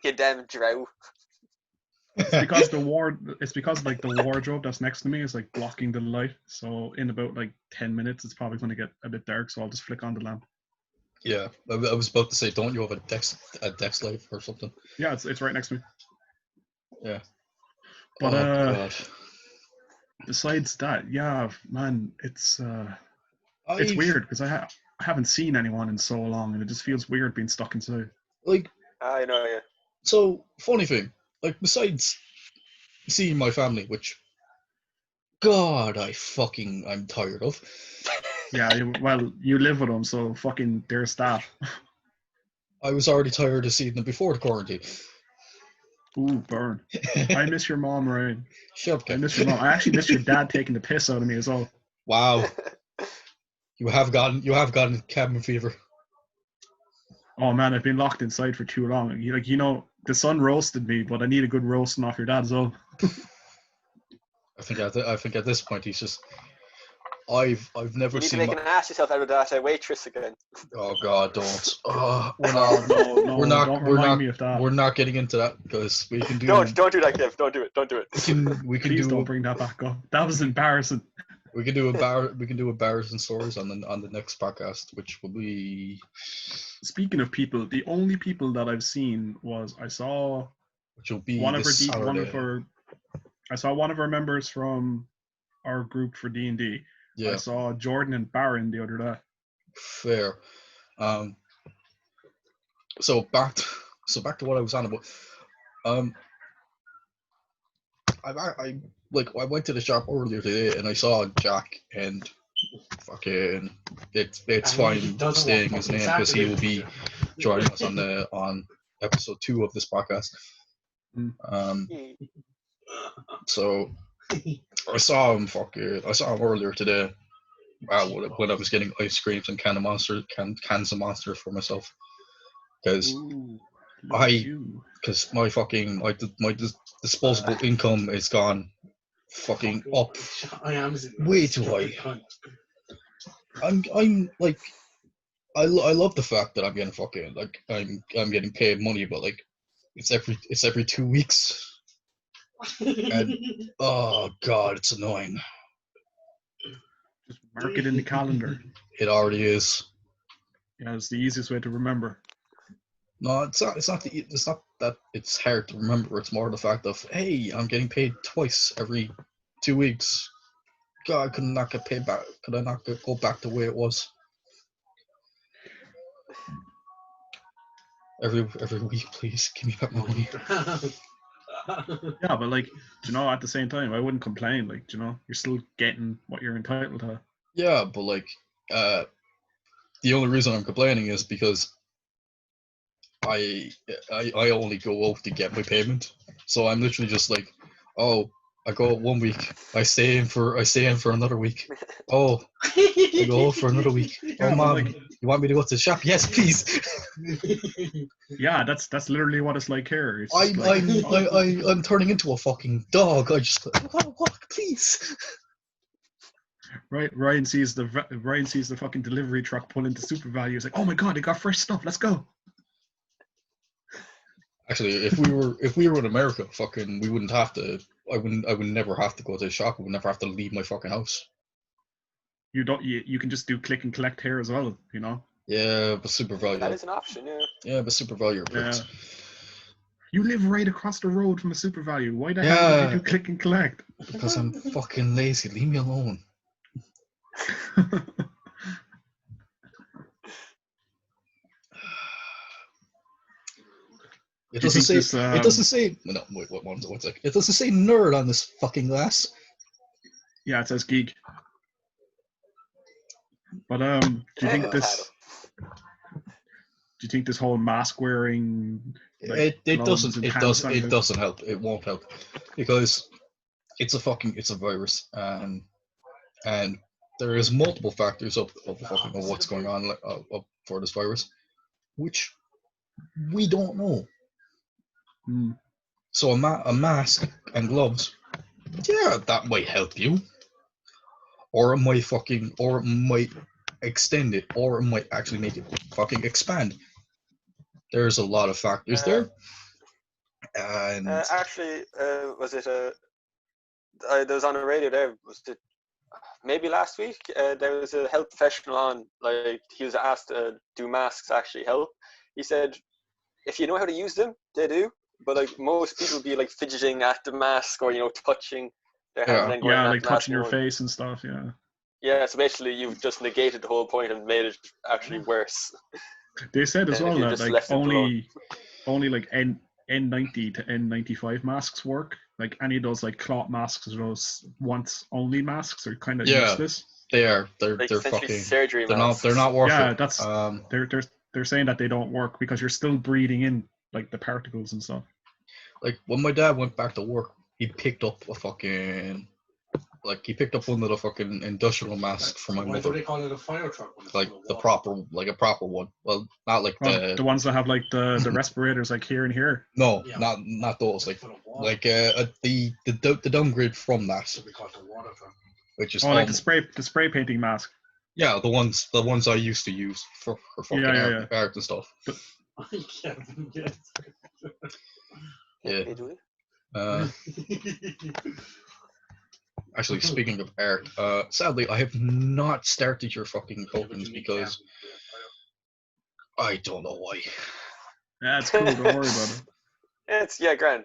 [SPEAKER 1] You damn drow.
[SPEAKER 3] It's because like the wardrobe that's next to me is like blocking the light. So in about like 10 minutes, it's probably going to get a bit dark. So I'll just flick on the lamp.
[SPEAKER 2] Yeah, I was about to say, don't you have a desk light or something?
[SPEAKER 3] Yeah, it's right next to me.
[SPEAKER 2] Yeah.
[SPEAKER 3] But
[SPEAKER 2] God.
[SPEAKER 3] besides that, yeah, man, it's
[SPEAKER 2] I've-
[SPEAKER 3] weird because I haven't seen anyone in so long, and it just feels weird being stuck inside.
[SPEAKER 2] Like,
[SPEAKER 1] I know, yeah.
[SPEAKER 2] so funny thing, like besides seeing my family, which, God, I'm tired of.
[SPEAKER 3] Yeah, you live with them, so fucking there's that.
[SPEAKER 2] I was already tired of seeing them before the quarantine.
[SPEAKER 3] Ooh, burn. I miss your mom, Ryan.
[SPEAKER 2] Shut up,
[SPEAKER 3] I
[SPEAKER 2] Kevin.
[SPEAKER 3] miss your mom. I actually miss your dad taking the piss out of me as well.
[SPEAKER 2] Wow, you have gotten cabin fever.
[SPEAKER 3] Oh man, I've been locked inside for too long. The sun roasted me, but I need a good roasting off your dad as well.
[SPEAKER 2] I think at this point he's just. I've never
[SPEAKER 1] You need to
[SPEAKER 2] seen.
[SPEAKER 1] make an ass yourself out of that waitress again.
[SPEAKER 2] Oh God, don't. We're
[SPEAKER 3] Oh,
[SPEAKER 2] not.
[SPEAKER 3] no,
[SPEAKER 2] we're not.
[SPEAKER 3] don't
[SPEAKER 2] We're
[SPEAKER 3] remind
[SPEAKER 2] not.
[SPEAKER 3] me of that.
[SPEAKER 2] We're not getting into that because we can do.
[SPEAKER 1] Don't do that, Kev. Don't do it. Don't do it.
[SPEAKER 2] We can
[SPEAKER 3] Please
[SPEAKER 2] do.
[SPEAKER 3] don't bring that back up. That was embarrassing.
[SPEAKER 2] We can do embarrassing stories on the next podcast, which will be.
[SPEAKER 3] Speaking of people, the only people that I've seen was I saw
[SPEAKER 2] Which will be
[SPEAKER 3] one of
[SPEAKER 2] this
[SPEAKER 3] our
[SPEAKER 2] Saturday.
[SPEAKER 3] I saw one of our members from our group for D&D.
[SPEAKER 2] Yeah,
[SPEAKER 3] I saw Jordan and Baron the other day.
[SPEAKER 2] fair. So back to what I was on about. I went to the shop earlier today and I saw Jack and fucking it's
[SPEAKER 4] And he
[SPEAKER 2] fine
[SPEAKER 4] doesn't
[SPEAKER 2] staying
[SPEAKER 4] want
[SPEAKER 2] his name
[SPEAKER 4] fucking
[SPEAKER 2] because he will be
[SPEAKER 4] sandwich.
[SPEAKER 2] joining us on episode 2 of this podcast. So I saw him earlier today when I was getting ice creams and cans of Monster for myself because my fucking my disposable income is gone fucking up way too high. I'm like I love the fact that I'm getting fucking like I'm getting paid money, but like it's every 2 weeks. And oh god, it's annoying.
[SPEAKER 3] Just mark it in the calendar.
[SPEAKER 2] It already is.
[SPEAKER 3] Yeah, it's the easiest way to remember.
[SPEAKER 2] No, it's not that it's hard to remember. It's more the fact of, hey, I'm getting paid twice every 2 weeks. God, could I not get paid back? Could I not go back the way it was? Every week, please give me back my money.
[SPEAKER 3] Yeah, but like, you know, at the same time, I wouldn't complain. Like, you know, you're still getting what you're entitled to.
[SPEAKER 2] Yeah, but like, the only reason I'm complaining is because I only go out to get my payment, so I'm literally just like, oh, I go out 1 week, I stay in for another week. Oh, I go out for another week.
[SPEAKER 3] Yeah,
[SPEAKER 2] Oh, mom,
[SPEAKER 3] like,
[SPEAKER 2] you want me to go to the shop? Yes, please.
[SPEAKER 3] yeah, that's literally what it's like here. It's just
[SPEAKER 2] I'm turning into a fucking dog. I want to walk, please.
[SPEAKER 3] Right, Ryan sees the fucking delivery truck pull into Super Value. He's like, oh my god, they got fresh stuff. Let's go.
[SPEAKER 2] Actually, if we were in America, fucking, we wouldn't have to. I would never have to go to the shop. I would never have to leave my fucking house.
[SPEAKER 3] You can just do click and collect here as well, you know.
[SPEAKER 2] Yeah, but Super Value.
[SPEAKER 1] That is an option, yeah.
[SPEAKER 2] Yeah, but Super Value are bricks.
[SPEAKER 3] Yeah. You live right across the road from a Super Value. Why the hell would you do click and collect?
[SPEAKER 2] Because I'm fucking lazy. Leave me alone. It doesn't say. It doesn't say. No, wait. One sec. It doesn't say nerd on this fucking glass.
[SPEAKER 3] Yeah, it says geek. But do you think this? Do you think this whole mask wearing? Like,
[SPEAKER 2] it doesn't help. It won't help because it's a virus and there is multiple factors of what's going on for this virus, which we don't know. So a mask and gloves, yeah, that might help you, or it might extend it, or it might actually make it fucking expand. There's a lot of factors there. And
[SPEAKER 1] actually, was it that was on the radio there? Was it maybe last week? There was a health professional on. Like, he was asked, do masks actually help? He said, if you know how to use them, they do. But like most people be like fidgeting at the mask or touching their hand and then going
[SPEAKER 3] like touching your face and stuff. Yeah.
[SPEAKER 1] Yeah, so basically you've just negated the whole point and made it actually worse.
[SPEAKER 3] They said as well that like only like N90 to N95 masks work. Like any of those like cloth masks or those once only masks are kind of useless.
[SPEAKER 2] They are. They're
[SPEAKER 1] like
[SPEAKER 2] fucking
[SPEAKER 1] surgery masks.
[SPEAKER 2] They're not worth it.
[SPEAKER 3] Yeah, that's they're saying that they don't work because you're still breathing in like the particles and stuff.
[SPEAKER 2] Like when my dad went back to work, he picked up one of the fucking industrial masks for my mother.
[SPEAKER 4] What do they call it? A fire truck?
[SPEAKER 2] Like a proper one. Well, not like
[SPEAKER 3] the ones that have like the respirators like here and here.
[SPEAKER 2] No, not those. Like the downgrade from that. Which is
[SPEAKER 3] like the spray painting mask.
[SPEAKER 2] Yeah, the ones I used to use for fucking art and stuff. Yeah. Actually, speaking of art, sadly, I have not started your fucking tokens because I don't know why.
[SPEAKER 3] That's cool. Don't worry about it.
[SPEAKER 1] It's grand.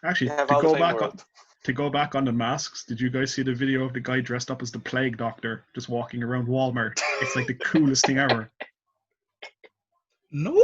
[SPEAKER 3] Actually, to go back on the masks, did you guys see the video of the guy dressed up as the plague doctor just walking around Walmart? It's like the coolest thing ever.
[SPEAKER 2] No.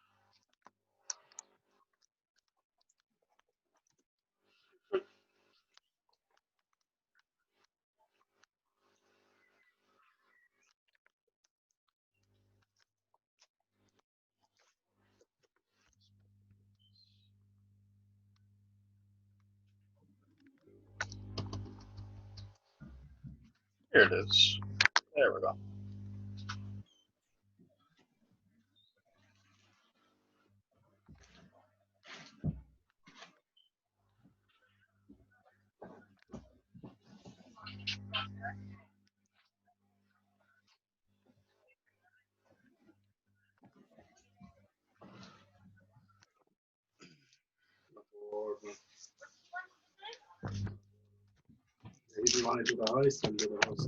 [SPEAKER 2] Here it is. There we go.
[SPEAKER 4] He didn't want to do the house and do the house.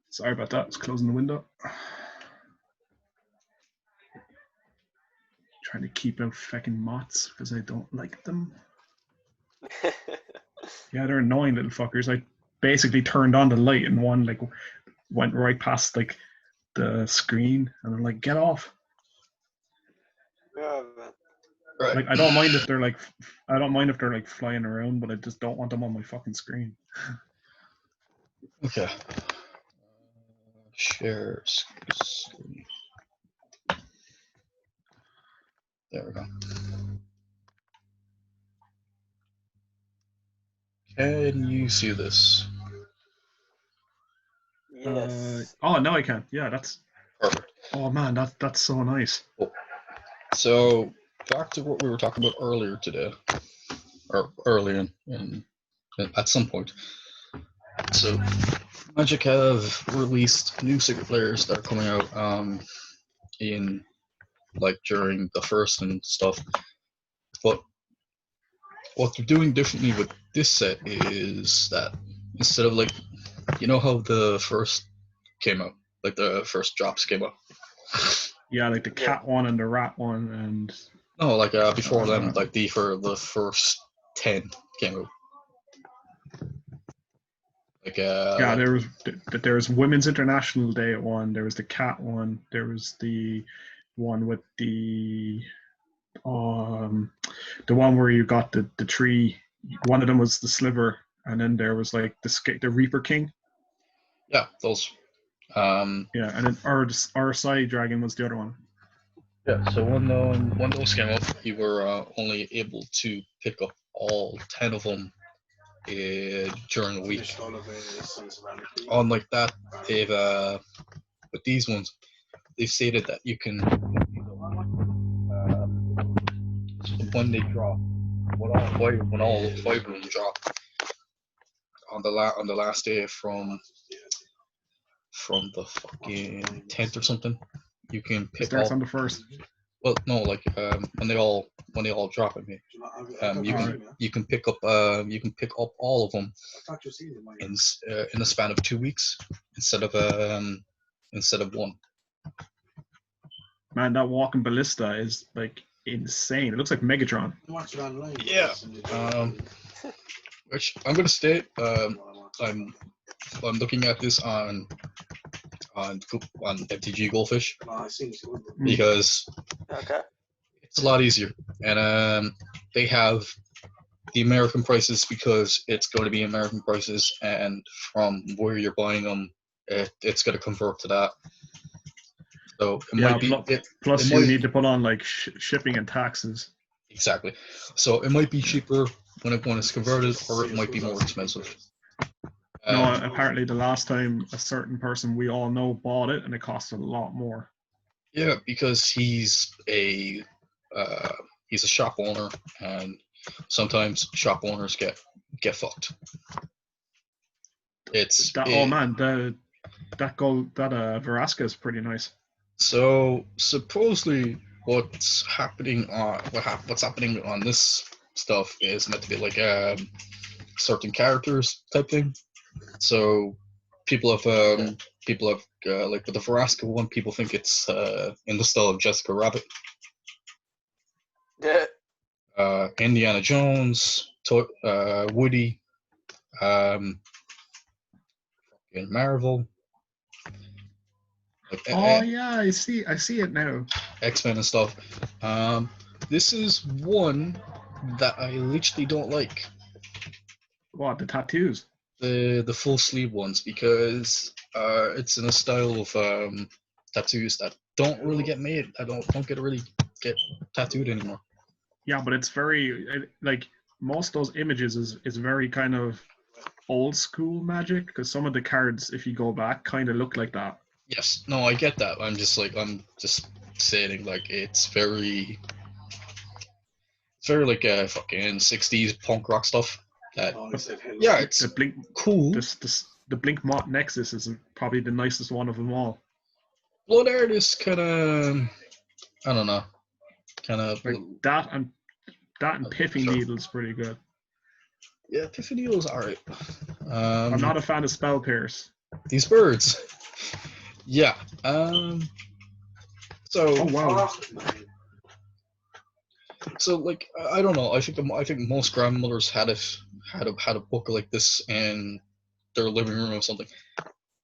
[SPEAKER 3] Sorry about that. It's closing the window. Trying to keep out fucking moths because I don't like them. Yeah, they're annoying little fuckers. I basically turned on the light and one like went right past like the screen and I'm like, get off.
[SPEAKER 1] Yeah, man.
[SPEAKER 2] Right.
[SPEAKER 3] Like I don't mind if they're like flying around, but I just don't want them on my fucking screen.
[SPEAKER 2] Okay. Share screen. There we go. Can you see this?
[SPEAKER 1] Yes.
[SPEAKER 3] Oh, now I can. Yeah, that's.
[SPEAKER 2] Perfect.
[SPEAKER 3] Oh man, that's so nice.
[SPEAKER 2] So back to what we were talking about earlier today, or earlier in at some point. So Magic have released new Secret Players that are coming out in like during the first and stuff. But what they're doing differently with this set is that instead of like, you know how the first came out, like the first drops came out.
[SPEAKER 3] Yeah, like the cat one and the rat one and.
[SPEAKER 2] No, like before them, like the first 10 came out. Like
[SPEAKER 3] yeah, there was Women's International Day at one. There was the cat one. There was the one with the one where you got the tree. One of them was the sliver, and then there was like the Reaper King.
[SPEAKER 2] Yeah, those.
[SPEAKER 3] Yeah, and then our side dragon was the other one.
[SPEAKER 2] Yeah, so when those came up, you were only able to pick up all 10 of them during the week. Unlike that, they've with these ones, they've stated that you can when they drop, when all 5 of them drop on the last day from the fucking 10th or something, you can pick up.
[SPEAKER 3] On the first.
[SPEAKER 2] Well, no, like when they all drop. I mean, you can pick up all of them in the span of 2 weeks instead of one.
[SPEAKER 3] Man, that walking ballista is like insane. It looks like Megatron.
[SPEAKER 2] Yeah. Which I'm gonna state. I'm looking at this on MTG Goldfish because it's a lot easier, and they have the American prices because it's going to be American prices, and from where you're buying them, it's going to convert to that. So it might be.
[SPEAKER 3] Plus, you need to put on like shipping and taxes.
[SPEAKER 2] Exactly. So it might be cheaper when it's converted, or it might be more expensive.
[SPEAKER 3] No, apparently the last time a certain person we all know bought it, and it cost a lot more.
[SPEAKER 2] Yeah, because he's a shop owner, and sometimes shop owners get fucked.
[SPEAKER 3] Verasca is pretty nice.
[SPEAKER 2] So supposedly, what's happening on this stuff is meant to be like certain characters type thing. So people have like with the Verasca one, people think it's in the style of Jessica Rabbit.
[SPEAKER 1] Yeah.
[SPEAKER 2] Indiana Jones, Woody, Marvel.
[SPEAKER 3] Yeah, I see it now.
[SPEAKER 2] X-Men and stuff. This is one that I literally don't like.
[SPEAKER 3] What, the tattoos?
[SPEAKER 2] The full sleeve ones, because it's in a style of tattoos that don't really get made. I don't get tattooed anymore.
[SPEAKER 3] Yeah, but it's very like most of those images is very kind of old school Magic because some of the cards, if you go back, kind of look like that.
[SPEAKER 2] Yes, no, I get that. I'm just saying like it's very like fucking 60s punk rock stuff. That
[SPEAKER 4] Oh, I said hello.
[SPEAKER 2] yeah, it's
[SPEAKER 3] The Blink
[SPEAKER 2] cool.
[SPEAKER 3] the Blink Mott Nexus is probably the nicest one of them all.
[SPEAKER 2] Blood art is kind of, I don't know, kind of
[SPEAKER 3] Like that and Piffing
[SPEAKER 2] sure.
[SPEAKER 3] Needle's pretty good.
[SPEAKER 2] Yeah, Piffing Needle's alright.
[SPEAKER 3] I'm not a fan of Spell Pierce.
[SPEAKER 2] These birds. Yeah. So.
[SPEAKER 3] Oh wow.
[SPEAKER 2] So like I don't know. I think most grandmothers had a book like this in their living room or something.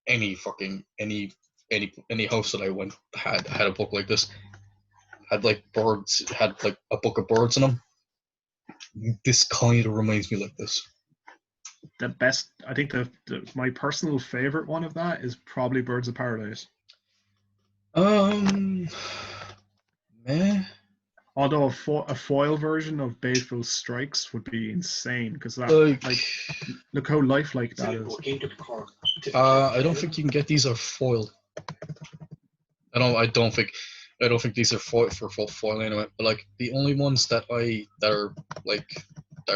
[SPEAKER 2] Any house that I went had a book like this. Had like birds. Had like a book of birds in them. This kind of reminds me like this.
[SPEAKER 3] The best, I think my personal favorite one of that is probably Birds of Paradise.
[SPEAKER 2] Meh.
[SPEAKER 3] Although a foil version of Baleful Strikes would be insane because that like look how lifelike that is.
[SPEAKER 2] I don't think you can get these are foiled. I don't think these are foiled for full foil anyway. But like the only ones that are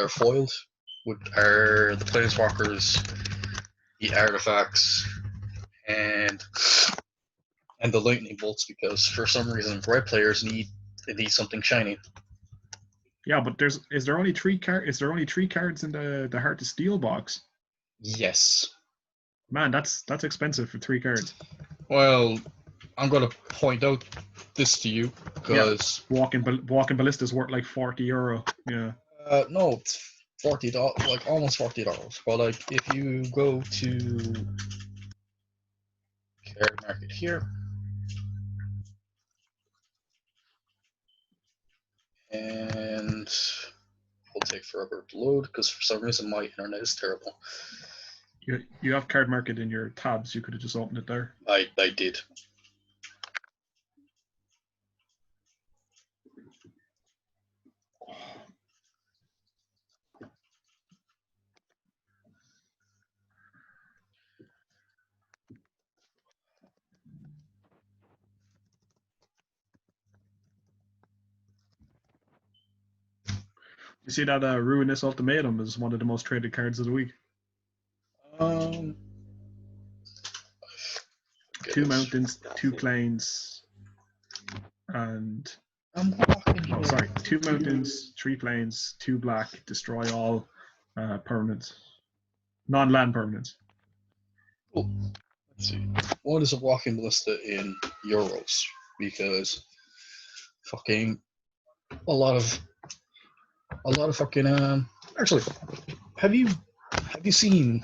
[SPEAKER 2] foiled are the Planeswalkers, the artifacts, and the lightning bolts because for some reason red players need something shiny.
[SPEAKER 3] Yeah, but is there only three cards in the Heart of Steel box?
[SPEAKER 2] Yes.
[SPEAKER 3] Man, that's expensive for 3 cards.
[SPEAKER 2] Well, I'm gonna point out this to you because
[SPEAKER 3] Walking Ballista's worth like €40. Yeah.
[SPEAKER 2] No, it's $40, like almost $40. But like if you go to Card Market here. And it'll take forever to load because for some reason my internet is terrible.
[SPEAKER 3] You have Card Market in your tabs. You could have just opened it there.
[SPEAKER 2] I did.
[SPEAKER 3] You see that Ruinous Ultimatum is one of the most traded cards of the week. 2 mountains, 2 plains, and sorry, 2 mountains, 3 plains, 2 black, destroy all permanents, non-land permanents.
[SPEAKER 2] Oh, let's see. What is a Walking Ballista in euros? Because fucking a lot of fucking actually have you seen?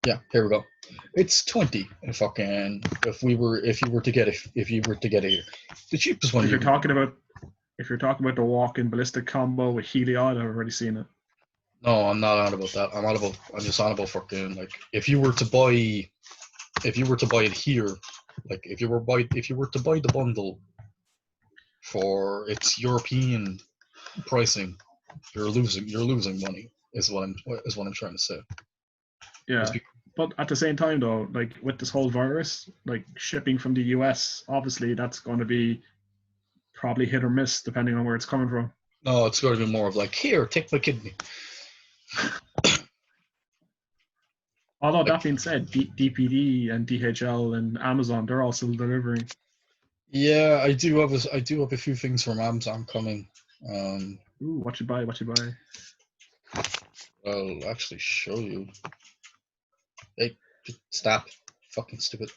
[SPEAKER 2] Yeah, here we go. It's 20 fucking if you were to get it the cheapest one.
[SPEAKER 3] If you're talking about the Walking Ballista combo with Heliod, I've already seen it.
[SPEAKER 2] No, I'm not on about that. I'm just on about fucking like if you were to buy it here, like if you were to buy the bundle for its European pricing, you're losing money is what I'm trying to say.
[SPEAKER 3] Yeah. But at the same time though, like with this whole virus, like shipping from the US, obviously that's going to be probably hit or miss depending on where it's coming from.
[SPEAKER 2] No, it's going to be more of like, here, take my kidney.
[SPEAKER 3] Although that being said, DPD and DHL and Amazon, they're all still delivering.
[SPEAKER 2] Yeah, I do have a few things from Amazon coming.
[SPEAKER 3] Ooh, what you buy?
[SPEAKER 2] I'll actually show you. Hey, stop. Fucking stupid.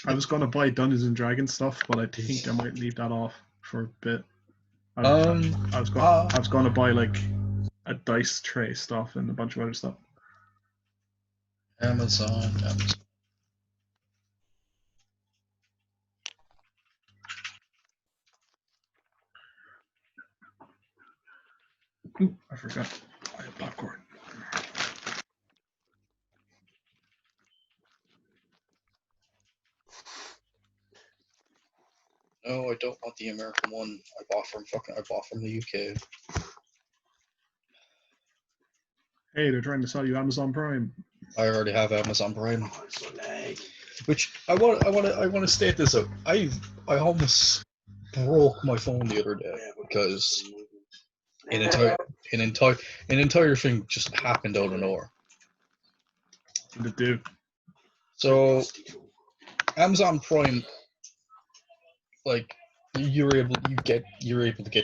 [SPEAKER 3] I was gonna buy Dungeons and Dragons stuff, but I think I might leave that off for a bit. I was gonna buy like a dice tray stuff and a bunch of other stuff.
[SPEAKER 2] Amazon.
[SPEAKER 3] Ooh, I forgot. I have popcorn.
[SPEAKER 2] don't want the American one. I bought from the UK.
[SPEAKER 3] Hey, they're trying to sell you Amazon Prime.
[SPEAKER 2] I already have Amazon Prime.
[SPEAKER 4] Oh, it's so lag.
[SPEAKER 2] Which I want to state this out. I almost broke my phone the other day because an entire thing just happened out of nowhere.
[SPEAKER 3] What did it do?
[SPEAKER 2] So Amazon Prime, like you're able to get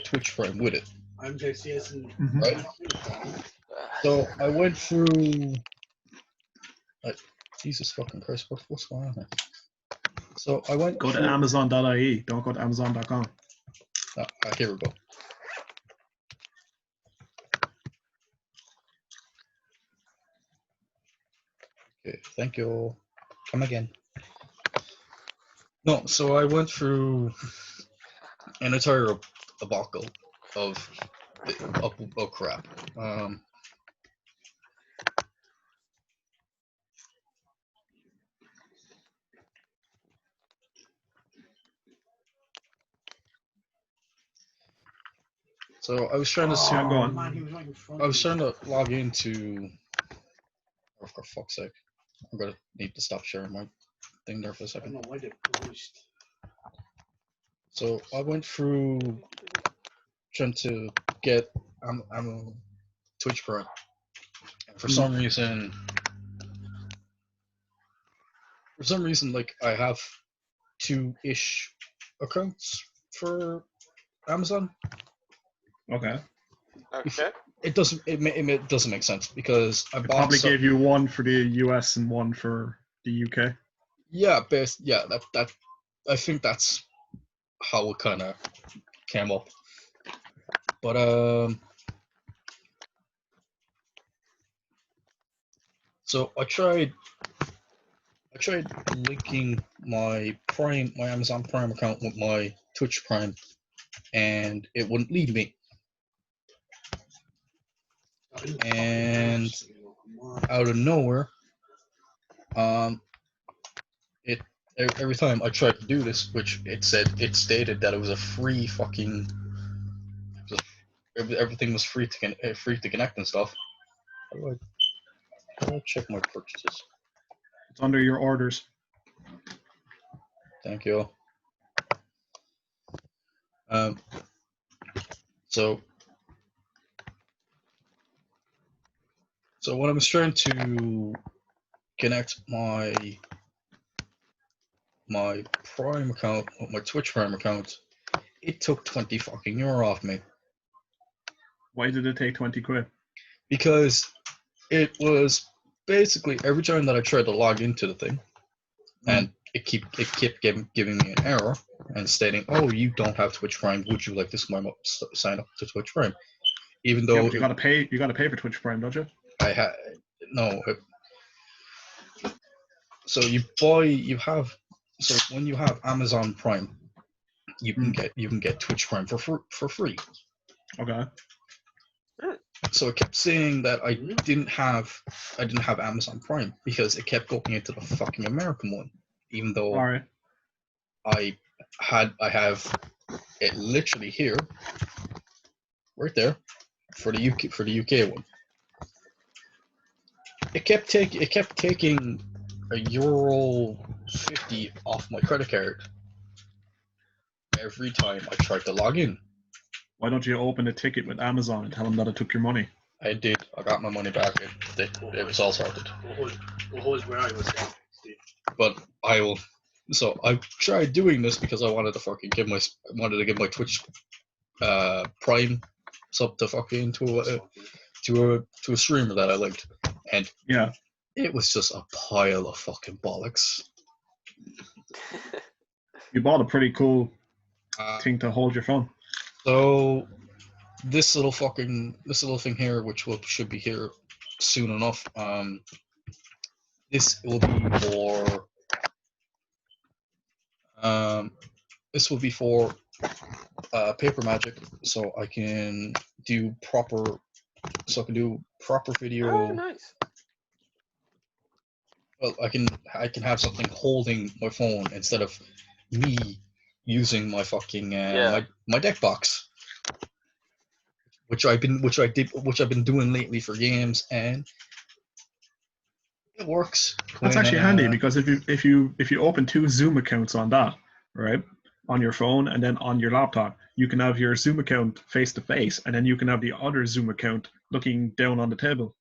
[SPEAKER 2] Twitch Prime with it,
[SPEAKER 4] I'm just using.
[SPEAKER 2] right? So I went through. Jesus fucking Christ! What's going on here? So I went.
[SPEAKER 3] Go to Amazon.ie. Don't go to Amazon.com.
[SPEAKER 2] Here we go. Okay, thank you. Come again. No, so I went through an entire debacle of crap. So I was trying to see.
[SPEAKER 3] go on.
[SPEAKER 4] Man, he was right in front
[SPEAKER 2] I was
[SPEAKER 4] of me.
[SPEAKER 2] trying to log into. Oh, for fuck's sake! I'm gonna need to stop sharing my thing there for a
[SPEAKER 4] I
[SPEAKER 2] second.
[SPEAKER 4] don't know why they pushed.
[SPEAKER 2] So I went through trying to get I'm Twitch Prime. And for some reason, like I have 2-ish accounts for Amazon.
[SPEAKER 3] Okay.
[SPEAKER 1] Okay.
[SPEAKER 2] It doesn't make sense because I
[SPEAKER 3] It
[SPEAKER 2] bought
[SPEAKER 3] probably
[SPEAKER 2] some,
[SPEAKER 3] gave you one for the US and one for the UK.
[SPEAKER 2] that I think that's how it kind of came up. But so I tried linking my Amazon Prime account with my Twitch Prime, and it wouldn't lead me. And out of nowhere, every time I tried to do this, which it stated that it was a free fucking, everything was free to connect and stuff. How do I check my purchases?
[SPEAKER 3] It's under your orders.
[SPEAKER 2] Thank you. So when I was trying to connect my Prime account with my Twitch Prime account, it took 20 fucking euro off me.
[SPEAKER 3] Why did it take 20 quid?
[SPEAKER 2] Because it was basically every time that I tried to log into the thing, and it kept giving me an error and stating, "Oh, you don't have Twitch Prime. Would you like to sign up to Twitch Prime?" Even though
[SPEAKER 3] you gotta pay for Twitch Prime, don't you?
[SPEAKER 2] I had no. So when you have Amazon Prime, you can get Twitch Prime for free.
[SPEAKER 3] Okay.
[SPEAKER 2] So it kept saying that I didn't have Amazon Prime because it kept going into the fucking American one, even though
[SPEAKER 3] All right.
[SPEAKER 2] I have it literally here, right there, for the UK one. It kept taking €50 off my credit card every time I tried to log in.
[SPEAKER 3] Why don't you open a ticket with Amazon and tell them that it took your money?
[SPEAKER 2] I did. I got my money back. It was all sorted.
[SPEAKER 4] Where I was at, Steve.
[SPEAKER 2] But I will. So I tried doing this because I wanted to fucking give my Twitch Prime sub to fucking to a streamer that I liked, and
[SPEAKER 3] Yeah.
[SPEAKER 2] it was just a pile of fucking bollocks.
[SPEAKER 3] You bought a pretty cool thing to hold your phone.
[SPEAKER 2] So this little thing here, which should be here soon enough. This will be for Paper Magic, so I can do proper video.
[SPEAKER 1] Oh, nice.
[SPEAKER 2] Well, I can have something holding my phone instead of me using my fucking
[SPEAKER 1] Yeah.
[SPEAKER 2] my deck box, which I've been doing lately for games, and it works.
[SPEAKER 3] That's
[SPEAKER 2] when,
[SPEAKER 3] actually handy because if you open 2 Zoom accounts on that, right, on your phone and then on your laptop, you can have your Zoom account face to face, and then you can have the other Zoom account looking down on the table.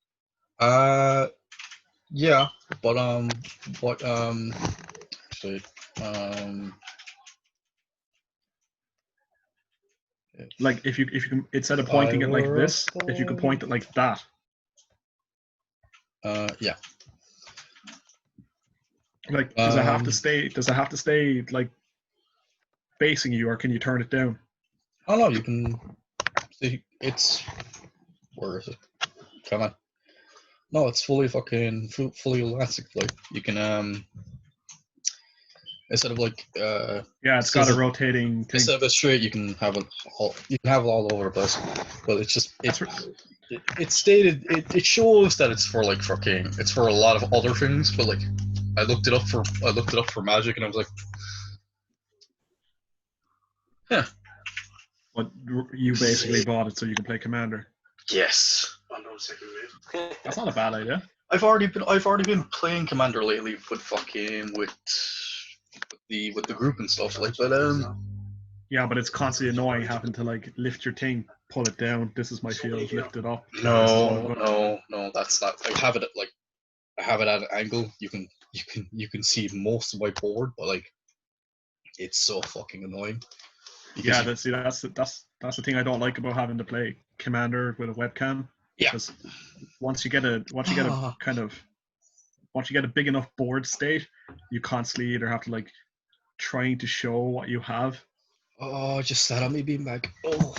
[SPEAKER 2] Yeah, but actually,
[SPEAKER 3] Like if you can, instead of pointing it like this, if you could point it like that.
[SPEAKER 2] yeah.
[SPEAKER 3] Like, does it have to stay? Does it have to stay like facing you, or can you turn it down?
[SPEAKER 2] I don't know. You can see it's where is it? Come on. No, it's fully elastic. Like you can instead of like
[SPEAKER 3] Yeah, it's got a rotating thing.
[SPEAKER 2] instead of it straight, you can have it all over the place. But it's just it's stated it shows that it's for like fucking it's for a lot of other things. But like I looked it up for Magic, and I was like, yeah.
[SPEAKER 3] But you basically bought it so you can play Commander.
[SPEAKER 2] Yes.
[SPEAKER 3] That's not a bad idea.
[SPEAKER 2] I've already been playing Commander lately with fucking with the group and stuff like. But
[SPEAKER 3] Yeah, but it's constantly annoying having to like lift your thing, pull it down. This is my field, lift it up.
[SPEAKER 2] No, that's not. I have it at an angle. You can see most of my board, but like, it's so fucking annoying.
[SPEAKER 3] Yeah, that's the thing I don't like about having to play Commander with a webcam.
[SPEAKER 2] Yeah.
[SPEAKER 3] Because once you get a big enough board state, you constantly either have to like trying to show what you have.
[SPEAKER 2] Oh, just sat on me beanbag. Oh.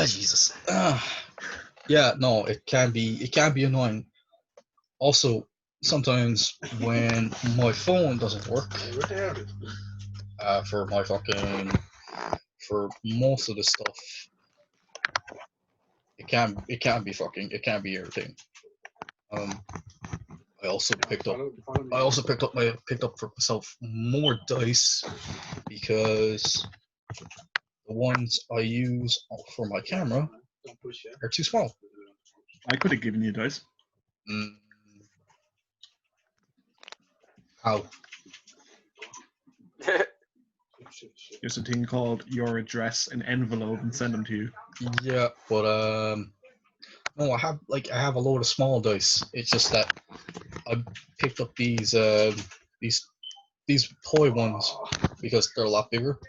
[SPEAKER 2] Jesus. Yeah, no, it can be annoying. Also, sometimes when my phone doesn't work, for most of the stuff, it can be irritating. I also picked up for myself more dice because the ones I use for my camera are too small.
[SPEAKER 3] I could have given you dice.
[SPEAKER 2] How?
[SPEAKER 3] There's a thing called your address and envelope and send them to you.
[SPEAKER 2] Yeah, but no, I have a load of small dice. It's just that I picked up these toy ones because they're a lot bigger.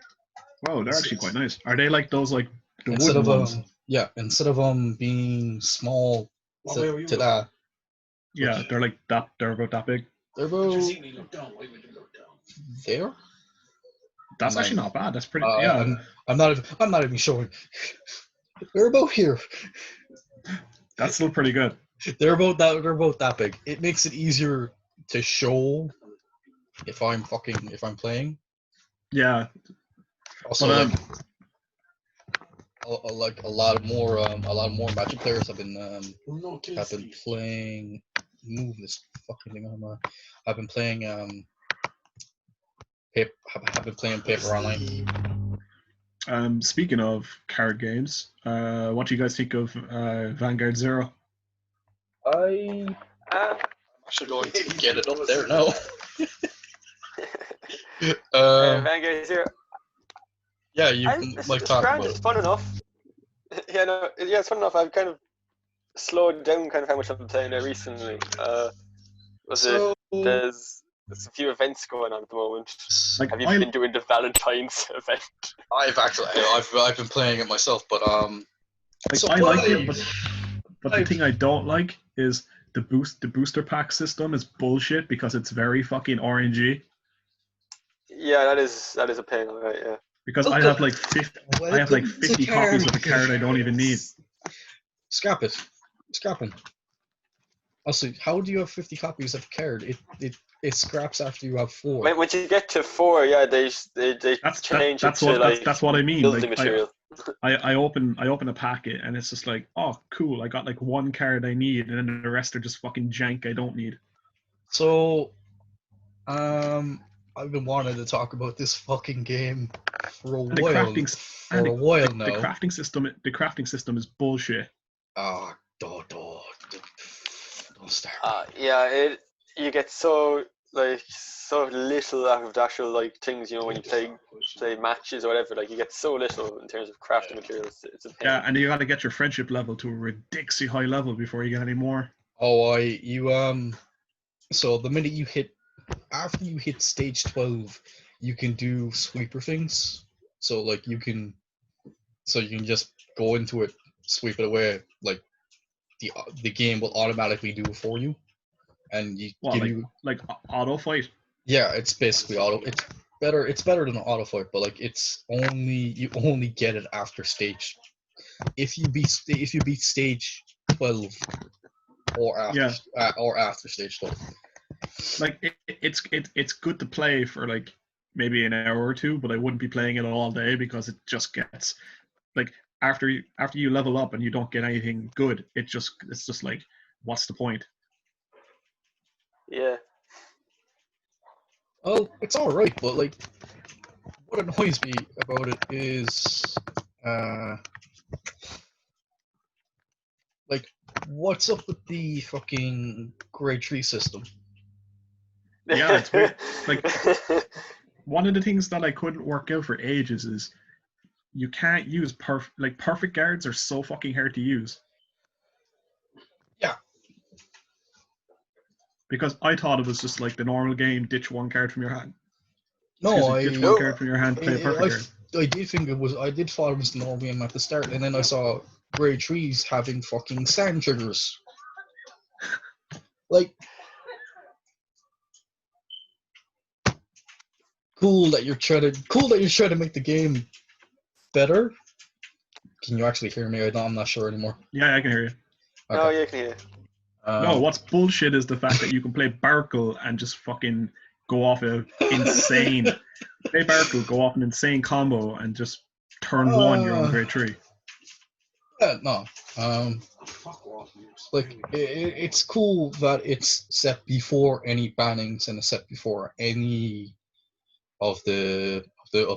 [SPEAKER 3] Oh, they're actually quite nice. Are they like those like the
[SPEAKER 2] Instead
[SPEAKER 3] wooden
[SPEAKER 2] of
[SPEAKER 3] ones?
[SPEAKER 2] yeah, instead of being small to that.
[SPEAKER 3] Yeah, they're like that. They're about that big.
[SPEAKER 2] They're about there.
[SPEAKER 3] That's actually not bad. That's pretty.
[SPEAKER 2] Yeah, I'm not even showing. They're about here.
[SPEAKER 3] That's still pretty good.
[SPEAKER 2] They're about that big. It makes it easier to show if I'm playing.
[SPEAKER 3] Yeah.
[SPEAKER 2] Also,
[SPEAKER 3] but,
[SPEAKER 2] like a lot more Magic players have been playing. Move this fucking thing on. I've been playing Paper Online.
[SPEAKER 3] Speaking of card games, what do you guys think of Vanguard Zero?
[SPEAKER 2] I'm actually going to get it up there now.
[SPEAKER 1] Vanguard Zero.
[SPEAKER 2] Yeah, you like talk about it.
[SPEAKER 1] It's fun enough. It's fun enough. I've kind of slowed down kind of how much I've been playing it recently. There's a few events going on at the moment.
[SPEAKER 3] Like,
[SPEAKER 1] have you been doing the Valentine's event?
[SPEAKER 2] I've been playing it myself, but
[SPEAKER 3] I like it, but the thing I don't like is the booster pack system is bullshit because it's very fucking RNG.
[SPEAKER 1] Yeah, that is a pain, right? Yeah.
[SPEAKER 3] Because I have like 50 copies of a card I don't even need.
[SPEAKER 2] Scrap it. Scrap them. Also, how do you have 50 copies of a card? It scraps after you have 4.
[SPEAKER 1] When you get to 4, yeah, they change it to like
[SPEAKER 3] that's what I mean.
[SPEAKER 1] Building
[SPEAKER 3] like,
[SPEAKER 1] material.
[SPEAKER 3] I open a packet and it's just like, oh cool, I got like one card I need and then the rest are just fucking jank I don't need.
[SPEAKER 2] So I've been wanting to talk about this fucking game for a
[SPEAKER 3] And the
[SPEAKER 2] while.
[SPEAKER 3] crafting,
[SPEAKER 2] For a while now.
[SPEAKER 3] the crafting system is bullshit.
[SPEAKER 2] Ah, don't start.
[SPEAKER 1] Yeah, you get so little out of the actual like things, when you play matches or whatever. Like you get so little in terms of crafting materials. It's a pain.
[SPEAKER 3] Yeah, and you got to get your friendship level to a ridiculously high level before you get any more.
[SPEAKER 2] Oh, so the minute after you hit stage 12, you can do sweeper things. So like you can just go into it, sweep it away. Like the game will automatically do it for you, and
[SPEAKER 3] like auto fight.
[SPEAKER 2] Yeah, it's basically auto. It's better than an auto fight, but like you only get it after stage. If you beat stage 12 or after stage 12.
[SPEAKER 3] Like it's good to play for like maybe an hour or two, but I wouldn't be playing it all day because it just gets like after you level up and you don't get anything good, it's just like, what's the point?
[SPEAKER 1] Yeah.
[SPEAKER 2] Well, it's all right, but like what annoys me about it is like what's up with the fucking grade 3 system?
[SPEAKER 3] Yeah, it's weird. Like one of the things that I couldn't work out for ages is you can't use perfect guards are so fucking hard to use.
[SPEAKER 2] Yeah.
[SPEAKER 3] Because I thought it was just like the normal game, ditch one card from your hand.
[SPEAKER 2] No,
[SPEAKER 3] ditch one card from your hand, play a perfect guard.
[SPEAKER 2] I did thought it was the normal game at the start, and then I saw grade 3s having fucking sand triggers. Like, cool that you're trying to make the game better. Can you actually hear me? I'm not sure anymore.
[SPEAKER 3] Yeah, I can hear you.
[SPEAKER 1] Okay. No, you can hear.
[SPEAKER 3] No, what's bullshit is the fact that you can play Barkle and just fucking go off an insane play Barkle, go off an insane combo and just turn one you're on grade 3.
[SPEAKER 2] Yeah, no. Like it's cool that it's set before any bannings and it's set before any of the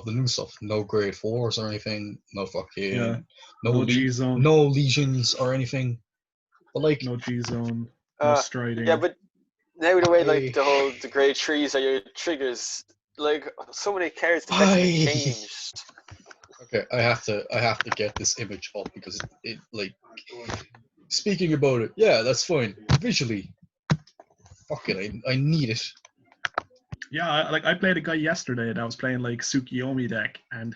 [SPEAKER 2] new stuff. No grade 4s or anything. No fucking no G-zone. No legions or anything. But like
[SPEAKER 3] no G-zone, no striding.
[SPEAKER 1] Yeah, but now the way like the grade 3s are your triggers, like so many cards have changed.
[SPEAKER 2] Okay, I have to get this image up because it like speaking about it, yeah, that's fine. Visually, fuck it, I need it.
[SPEAKER 3] Yeah, like I played a guy yesterday that was playing like Tsukiyomi deck, and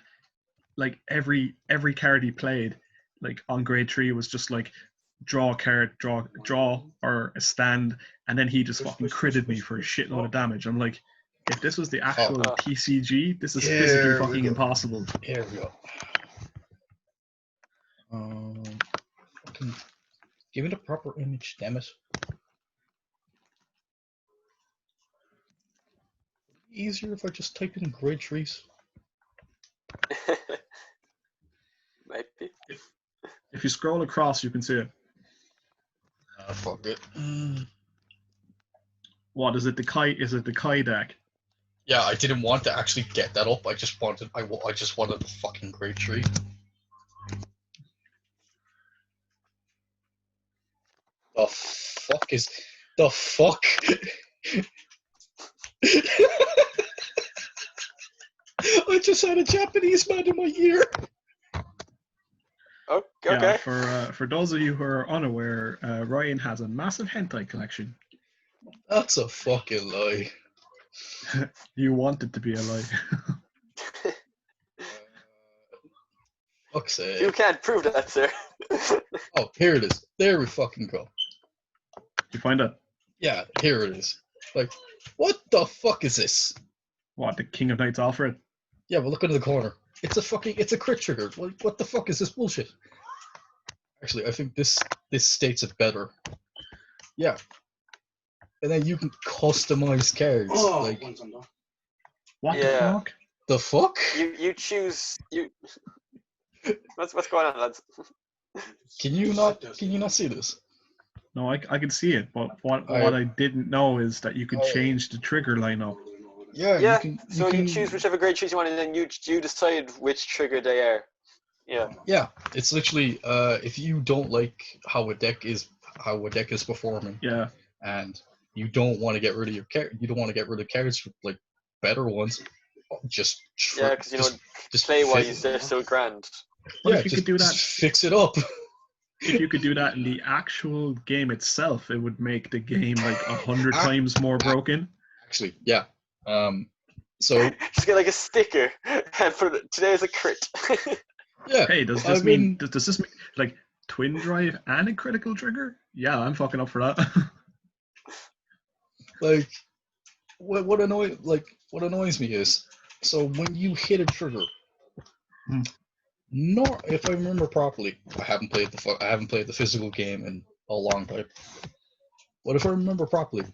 [SPEAKER 3] like every card he played, like on grade 3 was just like draw a card, draw or a stand, and then he just fucking critted me for a shitload of damage. I'm like, if this was the actual TCG, this is physically fucking impossible.
[SPEAKER 2] Here we go. Fucking give me the proper image, damn it. Easier if I just type in grade 3s.
[SPEAKER 1] Might be.
[SPEAKER 3] If you scroll across, you can see it.
[SPEAKER 2] Fuck it.
[SPEAKER 3] What is it? Is it the Kai deck?
[SPEAKER 2] Yeah, I didn't want to actually get that up. I just wanted the fucking grade 3. The fuck? I just had a Japanese man in my ear.
[SPEAKER 1] Okay.
[SPEAKER 3] Yeah, for those of you who are unaware, Ryan has a massive hentai collection.
[SPEAKER 2] That's a fucking lie.
[SPEAKER 3] You want it to be a lie.
[SPEAKER 2] Fuck's sake.
[SPEAKER 1] You can't prove that, sir.
[SPEAKER 2] Oh, here it is. There we fucking go.
[SPEAKER 3] You find it?
[SPEAKER 2] Yeah, here it is. Like, what the fuck is this?
[SPEAKER 3] What, the King of Knights Alfred?
[SPEAKER 2] Yeah, but look into the corner. It's a crit trigger. What the fuck is this bullshit? Actually, I think this states it better. Yeah. And then you can customize cards.
[SPEAKER 4] Oh,
[SPEAKER 2] like,
[SPEAKER 3] what the fuck?
[SPEAKER 2] The fuck?
[SPEAKER 1] You choose you. What's going on, lads?
[SPEAKER 2] Can you not see this?
[SPEAKER 3] No, I can see it, but what I didn't know is that you could change the trigger lineup.
[SPEAKER 2] Yeah,
[SPEAKER 1] Yeah.
[SPEAKER 2] you
[SPEAKER 1] So
[SPEAKER 2] can,
[SPEAKER 1] you choose whichever grade trees you want, and then you decide which trigger they are. Yeah.
[SPEAKER 2] yeah, it's literally if you don't like how a deck is performing,
[SPEAKER 3] Yeah.
[SPEAKER 2] and you don't want to get rid of you don't want to get rid of cards for like better ones, just
[SPEAKER 1] Yeah, because
[SPEAKER 2] just
[SPEAKER 1] play
[SPEAKER 2] fi-
[SPEAKER 1] wise, they're so grand.
[SPEAKER 3] What
[SPEAKER 2] yeah,
[SPEAKER 3] if you could do
[SPEAKER 2] just
[SPEAKER 3] that?
[SPEAKER 2] fix it up.
[SPEAKER 3] If you could do that in the actual game itself, it would make the game like 100
[SPEAKER 2] Ac-
[SPEAKER 3] times more broken.
[SPEAKER 2] Actually, yeah. So
[SPEAKER 1] Just get like a sticker and put it. Today is a crit.
[SPEAKER 2] yeah,
[SPEAKER 3] Hey, does
[SPEAKER 2] I
[SPEAKER 3] this
[SPEAKER 2] mean,
[SPEAKER 3] mean does this mean like twin drive and a critical trigger? Yeah, I'm fucking up for that.
[SPEAKER 2] like what annoys me is, so when you hit a trigger,
[SPEAKER 3] Hmm.
[SPEAKER 2] nor if I remember properly, I haven't played the physical game in a long time. But if I remember properly,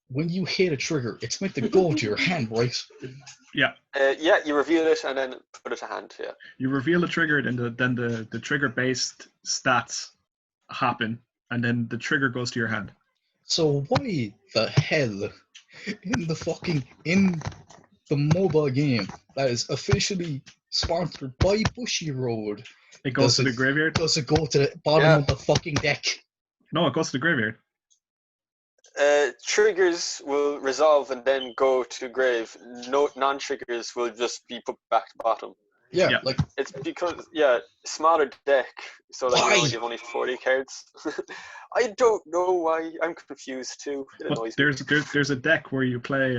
[SPEAKER 2] when you hit a trigger, it's meant to go to your hand, right?
[SPEAKER 3] Yeah,
[SPEAKER 1] Yeah, you reveal it and then put it to hand. Yeah.
[SPEAKER 3] you reveal the trigger, then the trigger based stats happen, and then the trigger goes to your hand.
[SPEAKER 2] So why the hell in the mobile game that is officially sponsored by Bushiroad
[SPEAKER 3] It goes
[SPEAKER 2] does
[SPEAKER 3] to the
[SPEAKER 2] it
[SPEAKER 3] graveyard.
[SPEAKER 2] does it go to the bottom
[SPEAKER 1] Yeah.
[SPEAKER 2] of the fucking deck?
[SPEAKER 3] No, it goes to the graveyard.
[SPEAKER 1] Triggers will resolve and then go to grave. No non-triggers will just be put back to bottom.
[SPEAKER 2] Yeah,
[SPEAKER 3] Yeah.
[SPEAKER 2] like
[SPEAKER 1] It's because smaller deck, so like
[SPEAKER 2] Why?
[SPEAKER 1] you have only 40 cards. I don't know why. I'm confused too. It
[SPEAKER 3] But
[SPEAKER 1] annoys me.
[SPEAKER 3] there's a deck where you play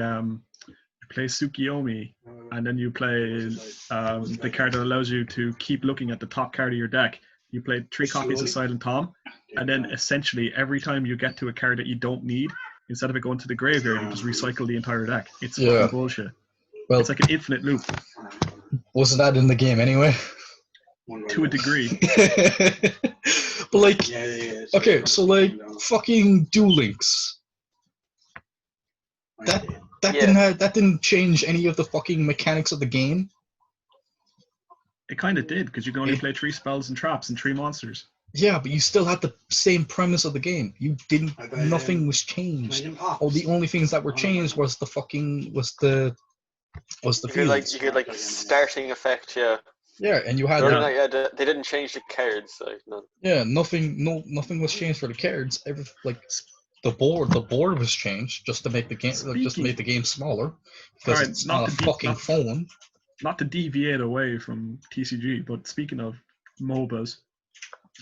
[SPEAKER 3] Tsukiyomi, and then you play the card that allows you to keep looking at the top card of your deck. You play 3 copies of Silent Tom, and then essentially every time you get to a card that you don't need, instead of it going to the graveyard, you just recycle the entire deck. It's
[SPEAKER 2] Yeah.
[SPEAKER 3] fucking bullshit.
[SPEAKER 2] well,
[SPEAKER 3] It's like an infinite loop
[SPEAKER 2] wasn't that in the game anyway?
[SPEAKER 3] to a degree.
[SPEAKER 2] But like,
[SPEAKER 4] Yeah.
[SPEAKER 2] okay, so like fucking Duel Links. That that didn't change any of the fucking mechanics of the game.
[SPEAKER 3] It kind of did, because you can only play 3 spells and traps and 3 monsters.
[SPEAKER 2] Yeah, but you still had the same premise of the game. You didn't.
[SPEAKER 4] I bet,
[SPEAKER 2] Nothing was changed.
[SPEAKER 4] Oh,
[SPEAKER 2] Oh, the only things that were changed was the
[SPEAKER 1] You get like
[SPEAKER 2] fields.
[SPEAKER 1] starting effect. Yeah.
[SPEAKER 2] Yeah, and you had
[SPEAKER 1] Other
[SPEAKER 3] Yeah.
[SPEAKER 1] than that, they didn't change the cards. Like no.
[SPEAKER 2] yeah, nothing was changed for the cards. The board was changed just to make the game smaller because
[SPEAKER 3] Alright,
[SPEAKER 2] it's
[SPEAKER 3] not
[SPEAKER 2] on a
[SPEAKER 3] to
[SPEAKER 2] fucking phone.
[SPEAKER 3] Not to deviate away from TCG, but speaking of MOBAs,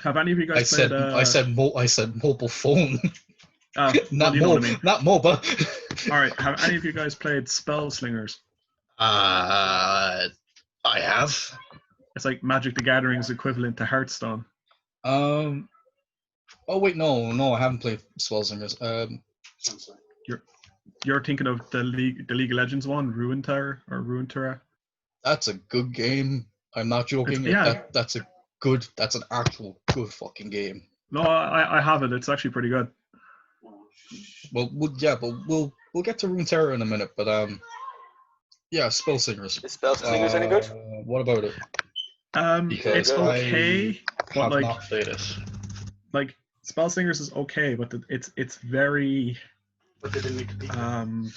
[SPEAKER 3] have any of you guys played?
[SPEAKER 2] I said mobile phone,
[SPEAKER 3] well,
[SPEAKER 2] not
[SPEAKER 3] you know what I mean.
[SPEAKER 2] not MOBA.
[SPEAKER 3] All right, have any of you guys played Spell Slingers?
[SPEAKER 2] I have.
[SPEAKER 3] It's like Magic the Gathering's equivalent to Hearthstone.
[SPEAKER 2] Oh wait, no, I haven't played Spellslingers.
[SPEAKER 3] You're thinking of the League of Legends one, Ruin Tower or Ruin Terra.
[SPEAKER 2] That's a good game. I'm not joking. That's an actual good fucking game.
[SPEAKER 3] No, I have it. It's actually pretty good.
[SPEAKER 2] Well, we'll get to Runeterra in a minute, but yeah, Spellslingers.
[SPEAKER 1] Is Spellslingers any good?
[SPEAKER 2] What about it? Because
[SPEAKER 3] It's okay, but
[SPEAKER 2] have
[SPEAKER 3] like
[SPEAKER 2] not played it.
[SPEAKER 3] like Spellslingers is okay, but it's very
[SPEAKER 4] But they didn't make the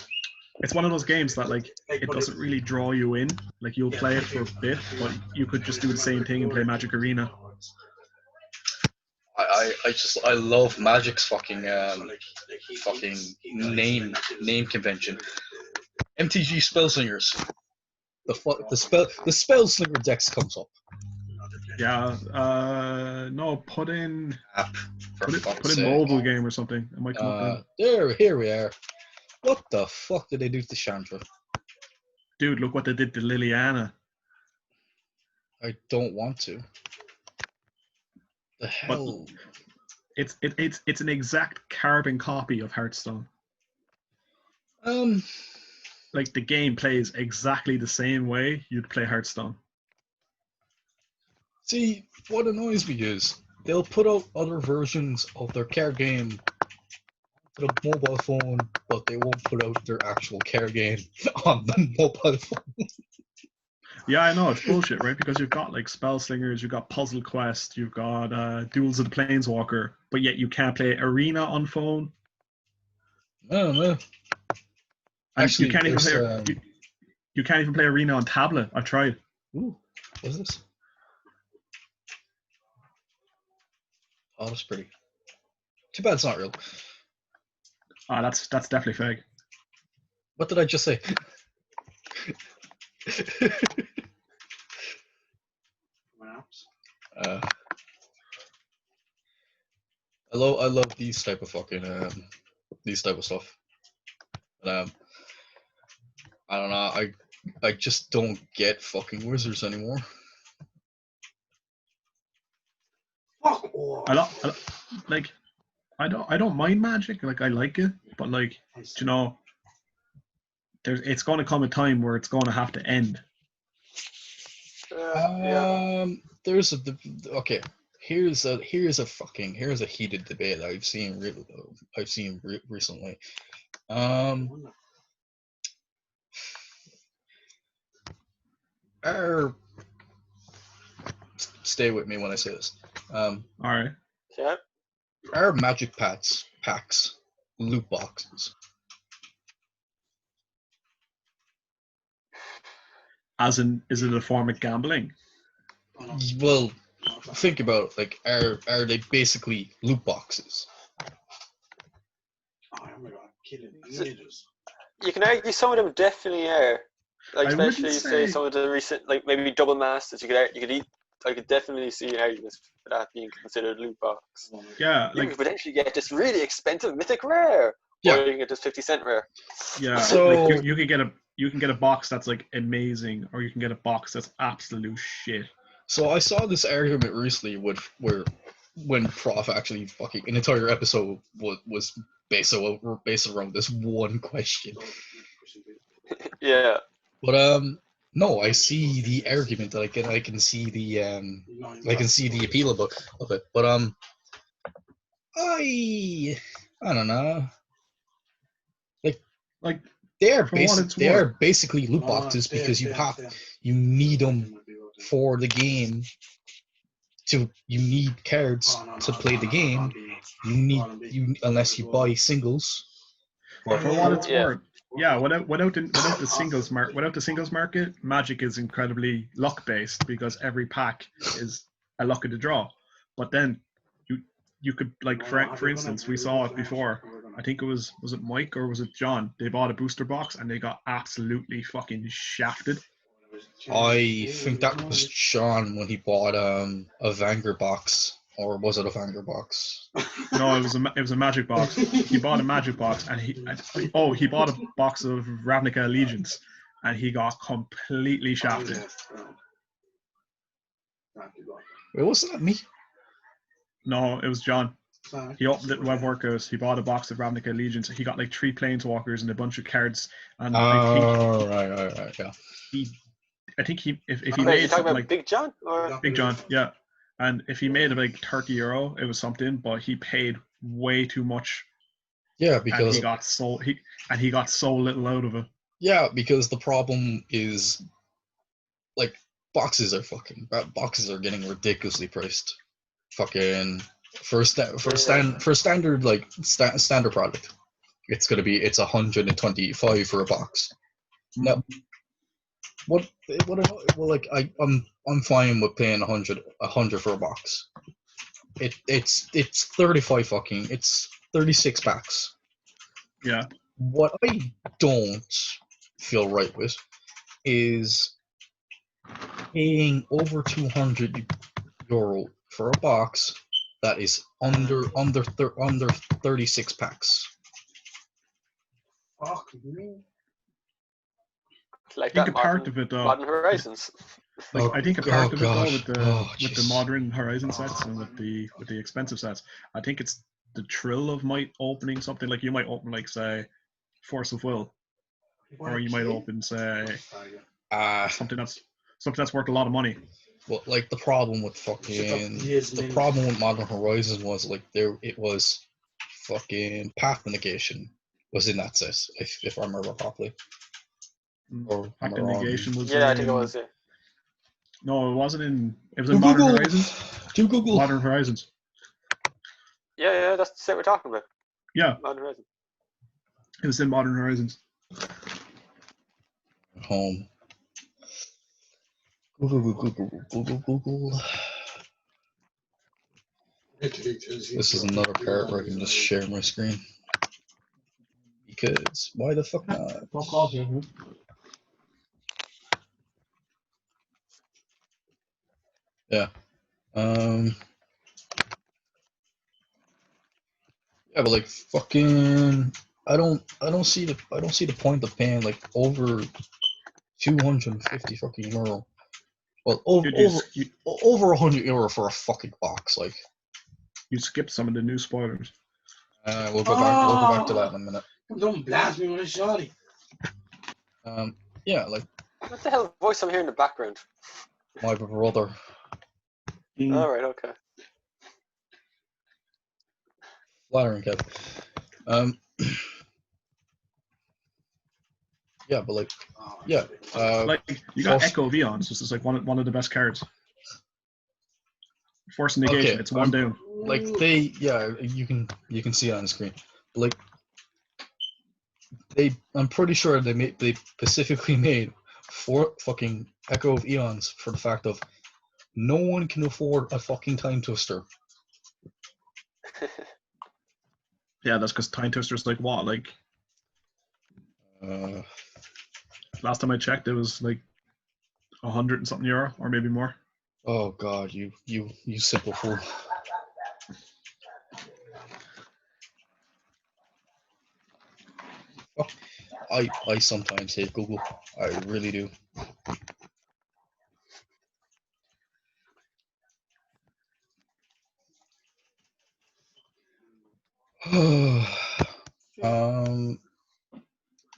[SPEAKER 3] it's one of those games that like it doesn't really draw you in. Like you'll play it for a bit, but you could just do the same thing and play Magic Arena.
[SPEAKER 2] I love Magic's fucking name convention. MTG Spellslingers. The Spellslinger decks comes up.
[SPEAKER 3] Yeah, no, put in
[SPEAKER 2] App for fuck's
[SPEAKER 3] put in
[SPEAKER 2] sake.
[SPEAKER 3] mobile game or something. It might come up then.
[SPEAKER 2] Here we are. What the fuck did they do to Chandra?
[SPEAKER 3] Dude, look what they did to Liliana.
[SPEAKER 2] I don't want to. The hell?
[SPEAKER 3] It's an exact carbon copy of Hearthstone. Like the game plays exactly the same way you'd play Hearthstone.
[SPEAKER 2] See, what annoys me is they'll put out other versions of their card game to the mobile phone, but they won't put out their actual card game on the mobile phone.
[SPEAKER 3] Yeah, I know, it's bullshit, right? Because you've got like Spellslingers, you've got Puzzle Quest, you've got Duels of the Planeswalker, but yet you can't play Arena on phone.
[SPEAKER 2] I don't know.
[SPEAKER 3] And
[SPEAKER 2] Actually,
[SPEAKER 3] you can't even
[SPEAKER 2] there's,
[SPEAKER 3] play. You can't even play Arena on tablet. I've tried.
[SPEAKER 2] Ooh, what's this? Oh, that's pretty. Too bad it's not real.
[SPEAKER 3] Ah, that's definitely fake.
[SPEAKER 2] What did I just say? uh, I love these type of fucking these type of stuff. But, I don't know. I just don't get fucking wizards anymore.
[SPEAKER 4] Fuck off.
[SPEAKER 3] I don't mind Magic. Like, I like it, but like, you know, it's going to come a time where it's going to have to end.
[SPEAKER 1] Yeah.
[SPEAKER 2] There's okay. Here's a heated debate I've seen recently. Stay with me when I say this.
[SPEAKER 3] All right.
[SPEAKER 1] Yeah.
[SPEAKER 2] Are Magic packs loot boxes?
[SPEAKER 3] As in, is it a form of gambling?
[SPEAKER 2] Well, think about it. Like, are they basically loot boxes?
[SPEAKER 4] Oh my god, killing images.
[SPEAKER 1] You can argue some of them definitely are. Like,
[SPEAKER 3] I wouldn't
[SPEAKER 1] especially
[SPEAKER 3] say-
[SPEAKER 1] some of the recent, like maybe double masters. I could definitely see arguments for that being considered loot box.
[SPEAKER 3] Yeah,
[SPEAKER 1] You
[SPEAKER 3] like
[SPEAKER 1] could potentially get this really expensive mythic rare,
[SPEAKER 2] Yeah.
[SPEAKER 1] or you can get this 50-cent rare.
[SPEAKER 3] yeah.
[SPEAKER 2] So-
[SPEAKER 3] like you can get a box that's like amazing, or you can get a box that's absolute shit.
[SPEAKER 2] So I saw this argument recently when Prof actually fucking an entire episode was based around this one question.
[SPEAKER 1] Yeah.
[SPEAKER 2] But no, I see the argument that I can see the appeal of it. But I don't know.
[SPEAKER 3] Like,
[SPEAKER 2] They are
[SPEAKER 3] For what it's
[SPEAKER 2] basically loot boxes because you need them for the game. You need cards to play the game. Unless you buy singles.
[SPEAKER 3] for what it's
[SPEAKER 1] Yeah.
[SPEAKER 3] worth, yeah. Without the singles market, Magic is incredibly luck based because every pack is a luck of the draw. But then you could, like, for instance, we saw it before. I think it was it Mike or was it John? They bought a booster box and they got absolutely fucking shafted.
[SPEAKER 2] I think that was Sean when he bought a Vanguard box, or was it a Vanguard box?
[SPEAKER 3] No, it was a Magic box. He bought a Magic box and he bought a box of Ravnica Allegiance and he got completely shafted.
[SPEAKER 2] Wait, wasn't that me?
[SPEAKER 3] No, it was John. He opened it in Web Workers. He bought a box of Ravnica Allegiance. He got like 3 Planeswalkers and a bunch of cards. And
[SPEAKER 2] Oh, right, yeah.
[SPEAKER 3] I think if he
[SPEAKER 1] Wait, you're
[SPEAKER 3] made
[SPEAKER 1] talking
[SPEAKER 3] something
[SPEAKER 1] about
[SPEAKER 3] like
[SPEAKER 1] Big John? Or?
[SPEAKER 3] Big John, yeah. And if he made it like €30, it was something. But he paid way too much,
[SPEAKER 2] Yeah,
[SPEAKER 3] and
[SPEAKER 2] because
[SPEAKER 3] he got so little out of it.
[SPEAKER 2] yeah, because the problem is, like, boxes are getting ridiculously priced. Fucking standard product, it's $125 for a box. No, I'm fine with paying $100 for a box. It's 36 packs.
[SPEAKER 3] Yeah,
[SPEAKER 2] What I don't feel right with is paying over €200 for a box that is under 36 packs.
[SPEAKER 4] Fuck me.
[SPEAKER 1] Like
[SPEAKER 3] I think
[SPEAKER 1] that
[SPEAKER 3] a part of it though.
[SPEAKER 1] Modern Horizons.
[SPEAKER 3] Like, I think a part of it though with the
[SPEAKER 2] jeez.
[SPEAKER 3] modern Horizon sets and with the expensive sets, I think it's the thrill of opening something. Like, you might open, like, say, Force of Will, or you might open, say, something that's worth a lot of money.
[SPEAKER 2] Well, like, the problem with Modern Horizons was, like, it was fucking path negation was in that set, if I remember properly. Or am I wrong?
[SPEAKER 3] Negation was
[SPEAKER 1] Yeah, I think it was. Yeah.
[SPEAKER 3] No, it wasn't in. It was in Modern Horizons.
[SPEAKER 2] Do Google.
[SPEAKER 3] Modern Horizons.
[SPEAKER 1] Yeah, that's the set we're talking about.
[SPEAKER 3] Yeah,
[SPEAKER 1] Modern Horizons.
[SPEAKER 3] it was in Modern Horizons.
[SPEAKER 2] home. Google. This is another part where I can just share my screen. Because why the fuck not? Yeah. Yeah, but like fucking, I don't see the point of paying like over 250 fucking euro. Well, over over 100 euro for a fucking box. Like,
[SPEAKER 3] you skipped some of the new spoilers.
[SPEAKER 2] we'll go back. We'll go back to that in a minute.
[SPEAKER 4] Don't blast me with a shotty.
[SPEAKER 2] Yeah, like
[SPEAKER 1] What the hell voice I'm hearing in the background?
[SPEAKER 2] my brother.
[SPEAKER 1] All right, okay.
[SPEAKER 2] Flattering, Kev. Yeah, but like, yeah.
[SPEAKER 3] Like you got
[SPEAKER 2] first-
[SPEAKER 3] Echo of Eons. This is like one of the best cards. Force negation.
[SPEAKER 2] Okay,
[SPEAKER 3] It's one down.
[SPEAKER 2] Like you can see it on the screen. Like I'm pretty sure they specifically made 4 fucking Echo of Eons for the fact of no one can afford a fucking time twister.
[SPEAKER 3] Yeah, that's because Time Twister's like what? Like last time I checked, it was like 100 and something euro, or maybe more.
[SPEAKER 2] Oh god, you simple fool. I sometimes hate Google. I really do.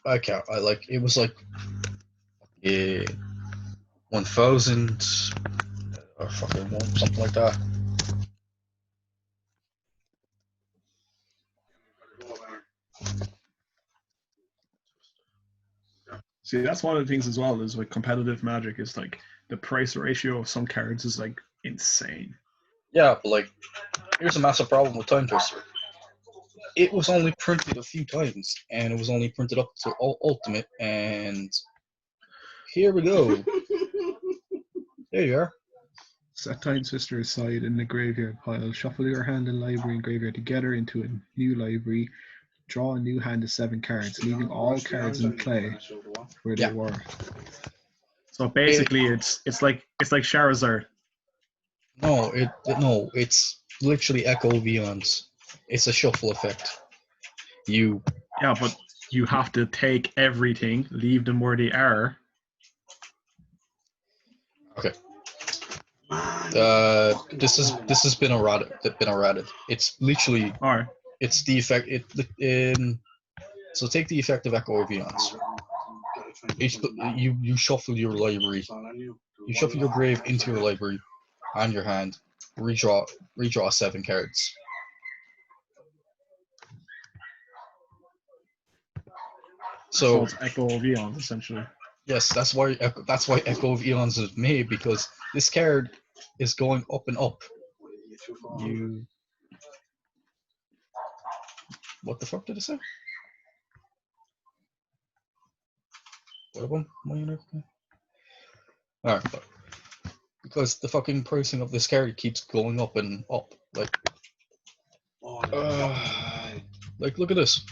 [SPEAKER 2] I can't. I like it was like 1,000 or fucking something like that.
[SPEAKER 3] See, that's one of the things as well is like competitive Magic is like the price ratio of some cards is like insane.
[SPEAKER 2] Yeah, but like, here's a massive problem with Time Twister. It was only printed a few times, and it was only printed up to Ultimate, and here we go. There you are.
[SPEAKER 3] Set Time Twister aside in the graveyard pile. Shuffle your hand and library and graveyard together into a new library. Draw a new hand of 7 cards, leaving all cards in play where they were. So basically, it's like Charizard.
[SPEAKER 2] No, it's literally Echo of Eons. It's a shuffle effect.
[SPEAKER 3] Yeah, but you have to take everything, leave them where they are.
[SPEAKER 2] Okay. This has been errated. It's literally it's the effect. So take the effect of Echo of Eons. You shuffle your library. You shuffle your grave into your library and your hand. Redraw 7 cards. So
[SPEAKER 3] it's Echo of Eons essentially.
[SPEAKER 2] Yes, that's why Echo of Eons is made, because this card is going up and up. What the fuck did I say? What about my unit? Alright, because the fucking pricing of this card keeps going up and up. Like, like look at this.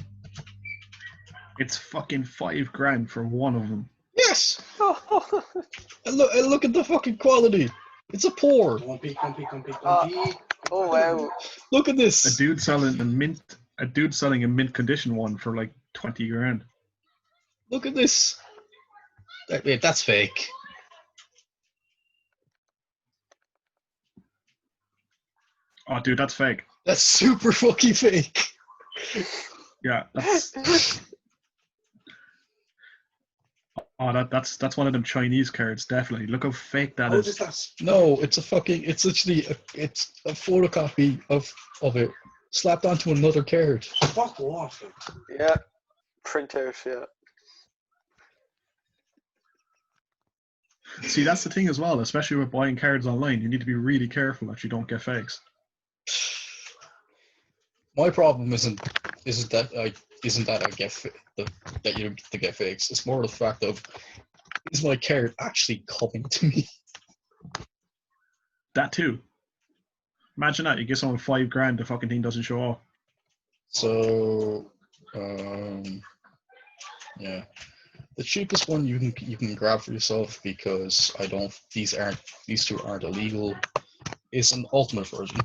[SPEAKER 3] It's fucking $5,000 for one of them.
[SPEAKER 2] Yes. And look at the fucking quality. It's a pour.
[SPEAKER 1] Oh wow!
[SPEAKER 2] Look at this.
[SPEAKER 3] A dude selling a mint condition one for like $20,000.
[SPEAKER 2] Look at this. Wait, that's fake.
[SPEAKER 3] Oh, dude, that's fake.
[SPEAKER 2] That's super fucking fake.
[SPEAKER 3] Yeah, that's. Oh, that's one of them Chinese cards, definitely. Look how fake that is.
[SPEAKER 2] No, it's literally it's a photocopy of it slapped onto another card.
[SPEAKER 4] Fuck off.
[SPEAKER 1] Yeah, printout. Yeah.
[SPEAKER 3] See, that's the thing as well, especially with buying cards online. You need to be really careful that you don't get fakes.
[SPEAKER 2] My problem isn't that I get that you get fakes. It's more the fact of Is my card actually coming to me?
[SPEAKER 3] That too. Imagine that you give someone $5,000, the fucking thing doesn't show up.
[SPEAKER 2] So, yeah, the cheapest one you can grab for yourself, because these two aren't illegal, is an ultimate version,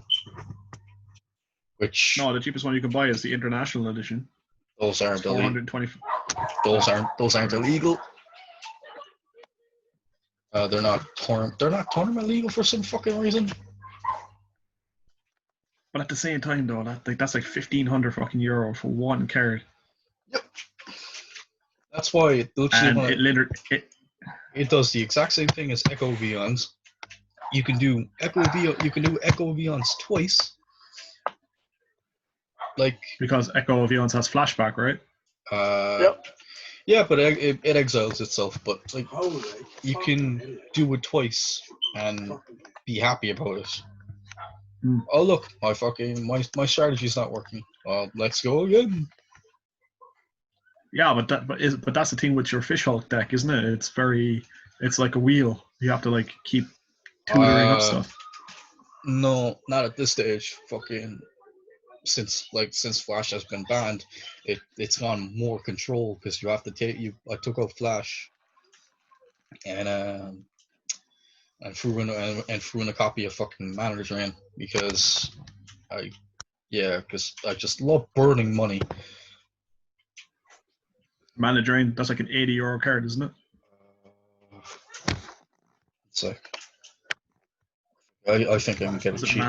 [SPEAKER 2] which
[SPEAKER 3] No, the cheapest one you can buy is the international edition.
[SPEAKER 2] those aren't illegal.
[SPEAKER 3] 420.
[SPEAKER 2] Those aren't illegal. They're not tournament legal for some fucking reason.
[SPEAKER 3] But at the same time, though, that's like 1,500 fucking euro for one card.
[SPEAKER 2] Yep. That's why it literally
[SPEAKER 3] And
[SPEAKER 2] it does the exact same thing as Echo Vions. You can do Echo Vions twice. Like,
[SPEAKER 3] because Echo Vions has flashback, right?
[SPEAKER 1] Yep.
[SPEAKER 2] Yeah, but it exiles itself. But like, you can do it twice and be happy about it. Oh look, my strategy's not working. Let's go again.
[SPEAKER 3] Yeah, but that's the thing with your Fishhawk deck, isn't it? It's like a wheel. You have to like keep tutoring up stuff.
[SPEAKER 2] No, not at this stage. Fucking since Flash has been banned, it's gone more control, because you have to I took out Flash and threw in a copy of fucking Mana Drain, because I just love burning money.
[SPEAKER 3] Mana Drain, that's like an €80 card, isn't it?
[SPEAKER 2] So I think I can get it cheap.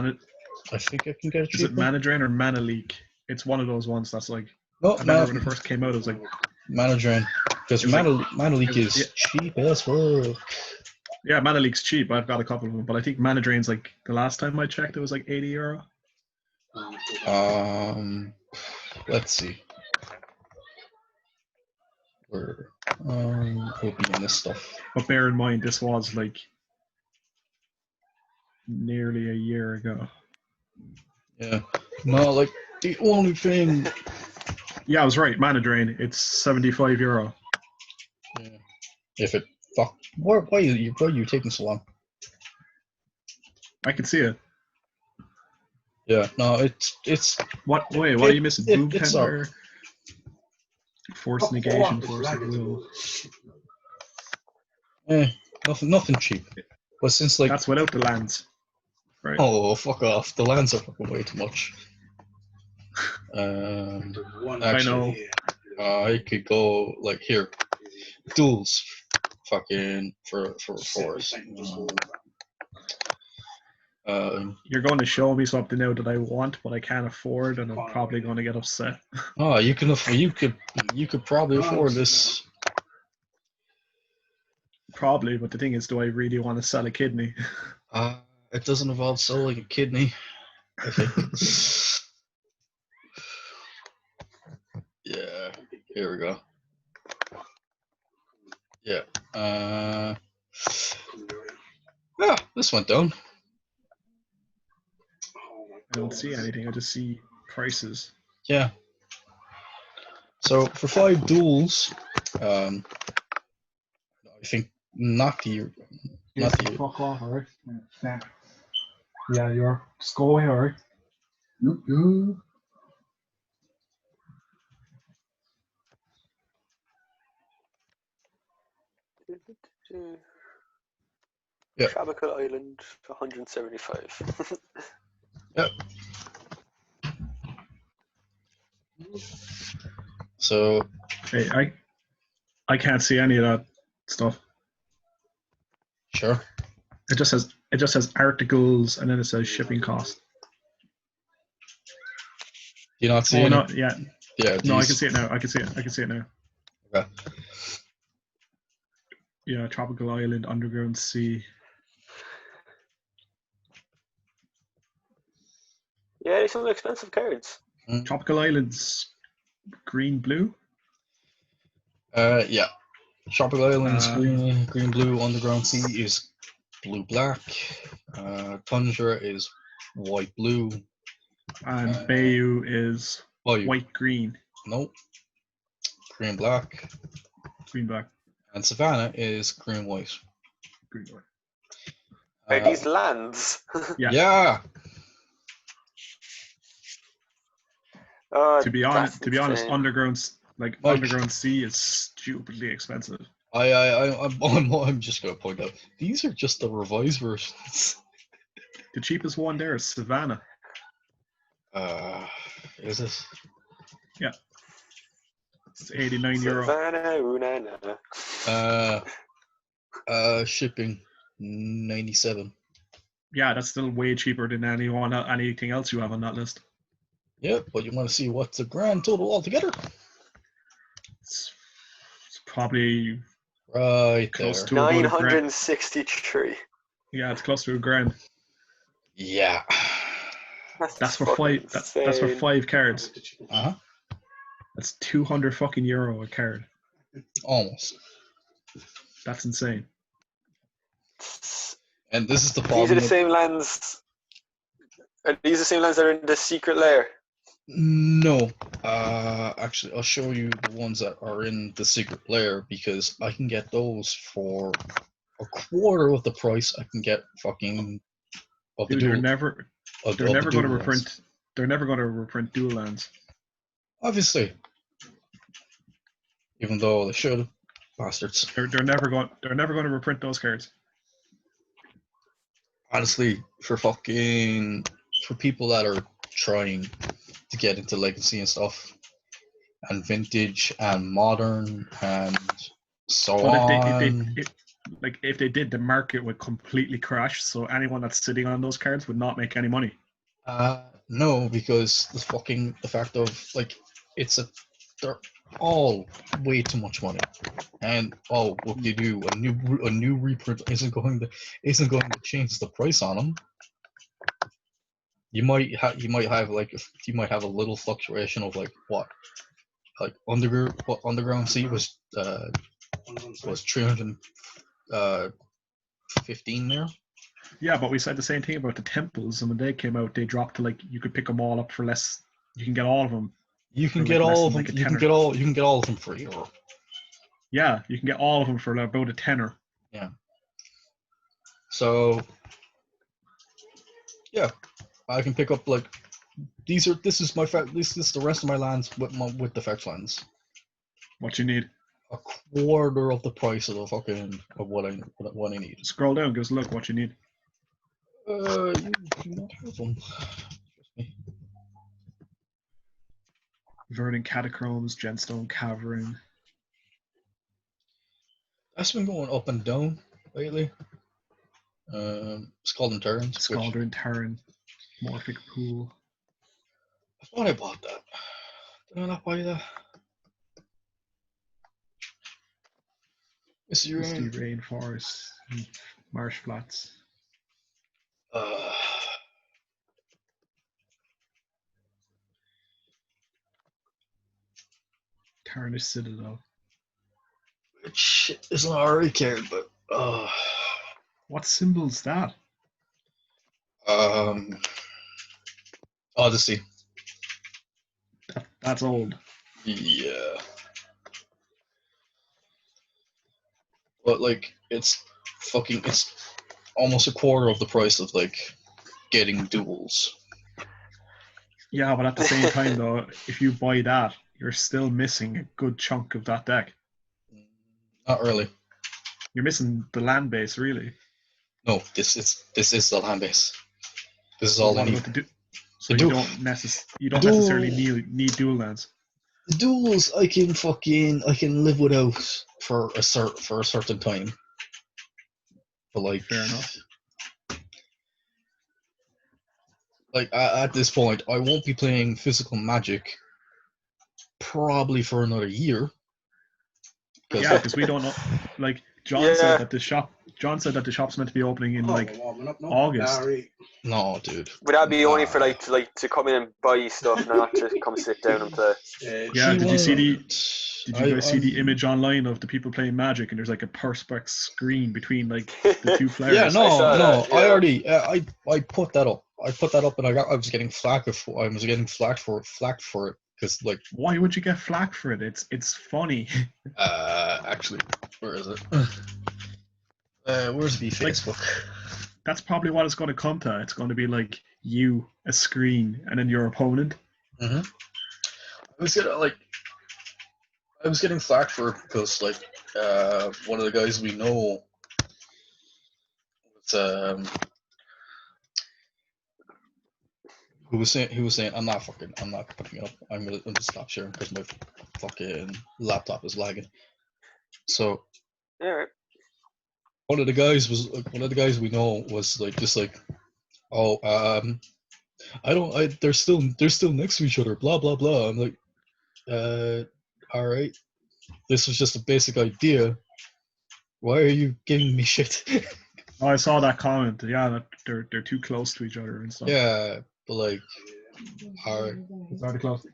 [SPEAKER 2] I think I can get it cheap.
[SPEAKER 3] Is it Mana Drain or Mana Leak? It's one of those ones that's like.
[SPEAKER 2] No,
[SPEAKER 3] I remember when it first came out, it was like
[SPEAKER 2] Mana Drain, because Mana Leak is cheap as fuck.
[SPEAKER 3] Yeah, Mana Leak's cheap. I've got a couple of them, but I think Mana Drain's like the last time I checked, it was like €80.
[SPEAKER 2] Let's see. We'll be in this stuff.
[SPEAKER 3] But bear in mind, this was like nearly a year ago.
[SPEAKER 2] Yeah. No, like the only thing.
[SPEAKER 3] Yeah, I was right. Mana Drain, it's €75.
[SPEAKER 2] Yeah. If it fuck, why are you taking so long?
[SPEAKER 3] I can see it.
[SPEAKER 2] Yeah. No, it's.
[SPEAKER 3] What? Wait, what are you missing? Boob
[SPEAKER 2] it's
[SPEAKER 3] Tender, Force Negation, Force of Will.
[SPEAKER 2] Nothing cheap. But since like
[SPEAKER 3] that's without the lands, right?
[SPEAKER 2] Oh, fuck off! The lands are fucking way too much.
[SPEAKER 3] I know.
[SPEAKER 2] I could go like here, duels, fucking for force.
[SPEAKER 3] You're going to show me something now that I want, but I can't afford, and I'm probably going to get upset.
[SPEAKER 2] Oh, you could probably afford this.
[SPEAKER 3] Probably, but the thing is, do I really want to sell a kidney?
[SPEAKER 2] It doesn't involve selling a kidney, I think. Yeah, here we go. Yeah. Yeah, this went down.
[SPEAKER 3] I don't see anything. I just see prices.
[SPEAKER 2] Yeah. So for 5 duels, I think not the.
[SPEAKER 4] Fuck off, alright? Yeah, you're. Just go away, alright?
[SPEAKER 2] Yeah.
[SPEAKER 1] Tropical Island, 175.
[SPEAKER 2] Yep. So.
[SPEAKER 3] Hey, I can't see any of that stuff.
[SPEAKER 2] Sure.
[SPEAKER 3] It just says articles, and then it says shipping cost.
[SPEAKER 2] Do you not see?
[SPEAKER 3] Oh no, yeah.
[SPEAKER 2] Yeah.
[SPEAKER 3] No, I can see it now. I can see it now.
[SPEAKER 2] Okay.
[SPEAKER 3] Yeah, Tropical Island, Underground Sea.
[SPEAKER 1] Yeah, there's some expensive cards.
[SPEAKER 3] Tropical Island's green blue.
[SPEAKER 2] Yeah. Tropical Islands green blue. Underground Sea is blue black. Tundra is white blue.
[SPEAKER 3] And Bayou is white green.
[SPEAKER 2] Nope. Green black.
[SPEAKER 3] Green black.
[SPEAKER 2] And Savannah is green white.
[SPEAKER 3] Green white.
[SPEAKER 1] Are these lands?
[SPEAKER 3] Yeah.
[SPEAKER 2] Yeah.
[SPEAKER 3] To be honest,
[SPEAKER 1] insane.
[SPEAKER 3] underground
[SPEAKER 2] Like-
[SPEAKER 3] underground sea is stupidly expensive.
[SPEAKER 2] I'm just gonna point out these are just the revised versions.
[SPEAKER 3] The cheapest one there is Savannah.
[SPEAKER 2] Is it?
[SPEAKER 3] It's €89.
[SPEAKER 1] Savannah, ooh, na, na.
[SPEAKER 2] Shipping 97.
[SPEAKER 3] Yeah, that's still way cheaper than anything else you have on that list.
[SPEAKER 2] Yep, but you want to see what's the grand total altogether?
[SPEAKER 3] It's probably
[SPEAKER 2] Right
[SPEAKER 3] close
[SPEAKER 2] there.
[SPEAKER 3] to about a grand.
[SPEAKER 1] 963.
[SPEAKER 3] Yeah, it's close to a grand.
[SPEAKER 2] Yeah.
[SPEAKER 3] That's for
[SPEAKER 1] fucking
[SPEAKER 3] five. That's for
[SPEAKER 1] insane.
[SPEAKER 3] 5 cards.
[SPEAKER 2] Uh-huh.
[SPEAKER 3] That's €200 fucking a card.
[SPEAKER 2] Almost.
[SPEAKER 3] That's insane.
[SPEAKER 2] And this is the
[SPEAKER 1] These
[SPEAKER 2] problem.
[SPEAKER 1] are the same lands. Are these the same lands that are in the secret lair?
[SPEAKER 2] No. Actually, I'll show you the ones that are in the secret lair because I can get those for a quarter of the price I can get fucking of the
[SPEAKER 3] Dude,
[SPEAKER 2] dual.
[SPEAKER 3] they're never
[SPEAKER 2] of
[SPEAKER 3] going
[SPEAKER 2] the
[SPEAKER 3] to
[SPEAKER 2] dual
[SPEAKER 3] reprint.
[SPEAKER 2] lands.
[SPEAKER 3] They're never going to reprint dual lands.
[SPEAKER 2] Obviously. Even though they should, bastards.
[SPEAKER 3] They're never going to reprint those cards.
[SPEAKER 2] Honestly, for people that are trying to get into legacy and stuff, and vintage and modern and so
[SPEAKER 3] But
[SPEAKER 2] on.
[SPEAKER 3] if they did, the market would completely crash. So anyone that's sitting on those cards would not make any money.
[SPEAKER 2] No, because the fact of like they're all way too much money, and what you do a new reprint isn't going to change the price on them. You might have a little fluctuation of underground sea was 315 there.
[SPEAKER 3] Yeah, but we said the same thing about the temples, and when they came out, they dropped to you could pick them all up for less. You can get all of them.
[SPEAKER 2] You can
[SPEAKER 3] For,
[SPEAKER 2] get
[SPEAKER 3] less
[SPEAKER 2] all
[SPEAKER 3] than,
[SPEAKER 2] of them.
[SPEAKER 3] a
[SPEAKER 2] You can
[SPEAKER 3] tenner.
[SPEAKER 2] get all of them for €1.
[SPEAKER 3] Yeah, you can get all of them for about a tenner.
[SPEAKER 2] Yeah. So yeah, I can pick up this is the rest of my lands with the fetch lands.
[SPEAKER 3] What you need?
[SPEAKER 2] A quarter of the price of what I need.
[SPEAKER 3] Scroll down, give us a look. What you need?
[SPEAKER 2] You don't have them.
[SPEAKER 3] Verdant Catacombs, Gemstone Cavern.
[SPEAKER 2] That's been going up and down lately. Scalding Terrans.
[SPEAKER 3] Scaldern Tarn, Morphic Pool.
[SPEAKER 2] I thought I bought that. Did I not buy that? Misty
[SPEAKER 3] Misty
[SPEAKER 2] Rain.
[SPEAKER 3] Rainforest, Marsh Flats. Tarnished Citadel.
[SPEAKER 2] Which is an RA card, but
[SPEAKER 3] What symbol's that?
[SPEAKER 2] Odyssey.
[SPEAKER 3] That's old.
[SPEAKER 2] Yeah. But it's almost a quarter of the price of getting duels.
[SPEAKER 3] Yeah, but at the same time though, if you buy that, you're still missing a good chunk of that deck.
[SPEAKER 2] Not really.
[SPEAKER 3] You're missing the land base, really.
[SPEAKER 2] No, this is the land base. This is all I need.
[SPEAKER 3] So you don't necessarily need dual lands.
[SPEAKER 2] The duels I can live without for a certain time. But
[SPEAKER 3] Fair enough.
[SPEAKER 2] At this point, I won't be playing physical Magic probably for another year.
[SPEAKER 3] Yeah, because we don't know. John said that the shop's meant to be opening in August.
[SPEAKER 2] No, dude.
[SPEAKER 1] Would that be only for to come in and buy stuff, not to come sit down and play?
[SPEAKER 3] Yeah, did you guys see the image online of the people playing Magic, and there's a perspex screen between the two players?
[SPEAKER 2] Yeah, no.
[SPEAKER 1] Yeah.
[SPEAKER 2] I already I put that up. I was getting flack for it because like
[SPEAKER 3] Why would you get flack for it? It's funny.
[SPEAKER 2] actually, where is it? Where's the
[SPEAKER 3] Like,
[SPEAKER 2] Facebook?
[SPEAKER 3] that's probably what it's going to come to. It's going to be like you, a screen, and then your opponent.
[SPEAKER 2] I was getting flack for it because like one of the guys we know was he was saying I'm not putting it up. I'm gonna stop sharing because my fucking laptop is lagging. So
[SPEAKER 1] Yeah.
[SPEAKER 2] one of the guys we know was like just like, oh they're still next to each other, blah blah blah. I'm like, all right, this was just a basic idea. Why are you giving me shit?
[SPEAKER 3] Oh, I saw that comment. Yeah, that they're too close to each other and stuff.
[SPEAKER 2] Yeah, but like, all right.
[SPEAKER 3] It's already close.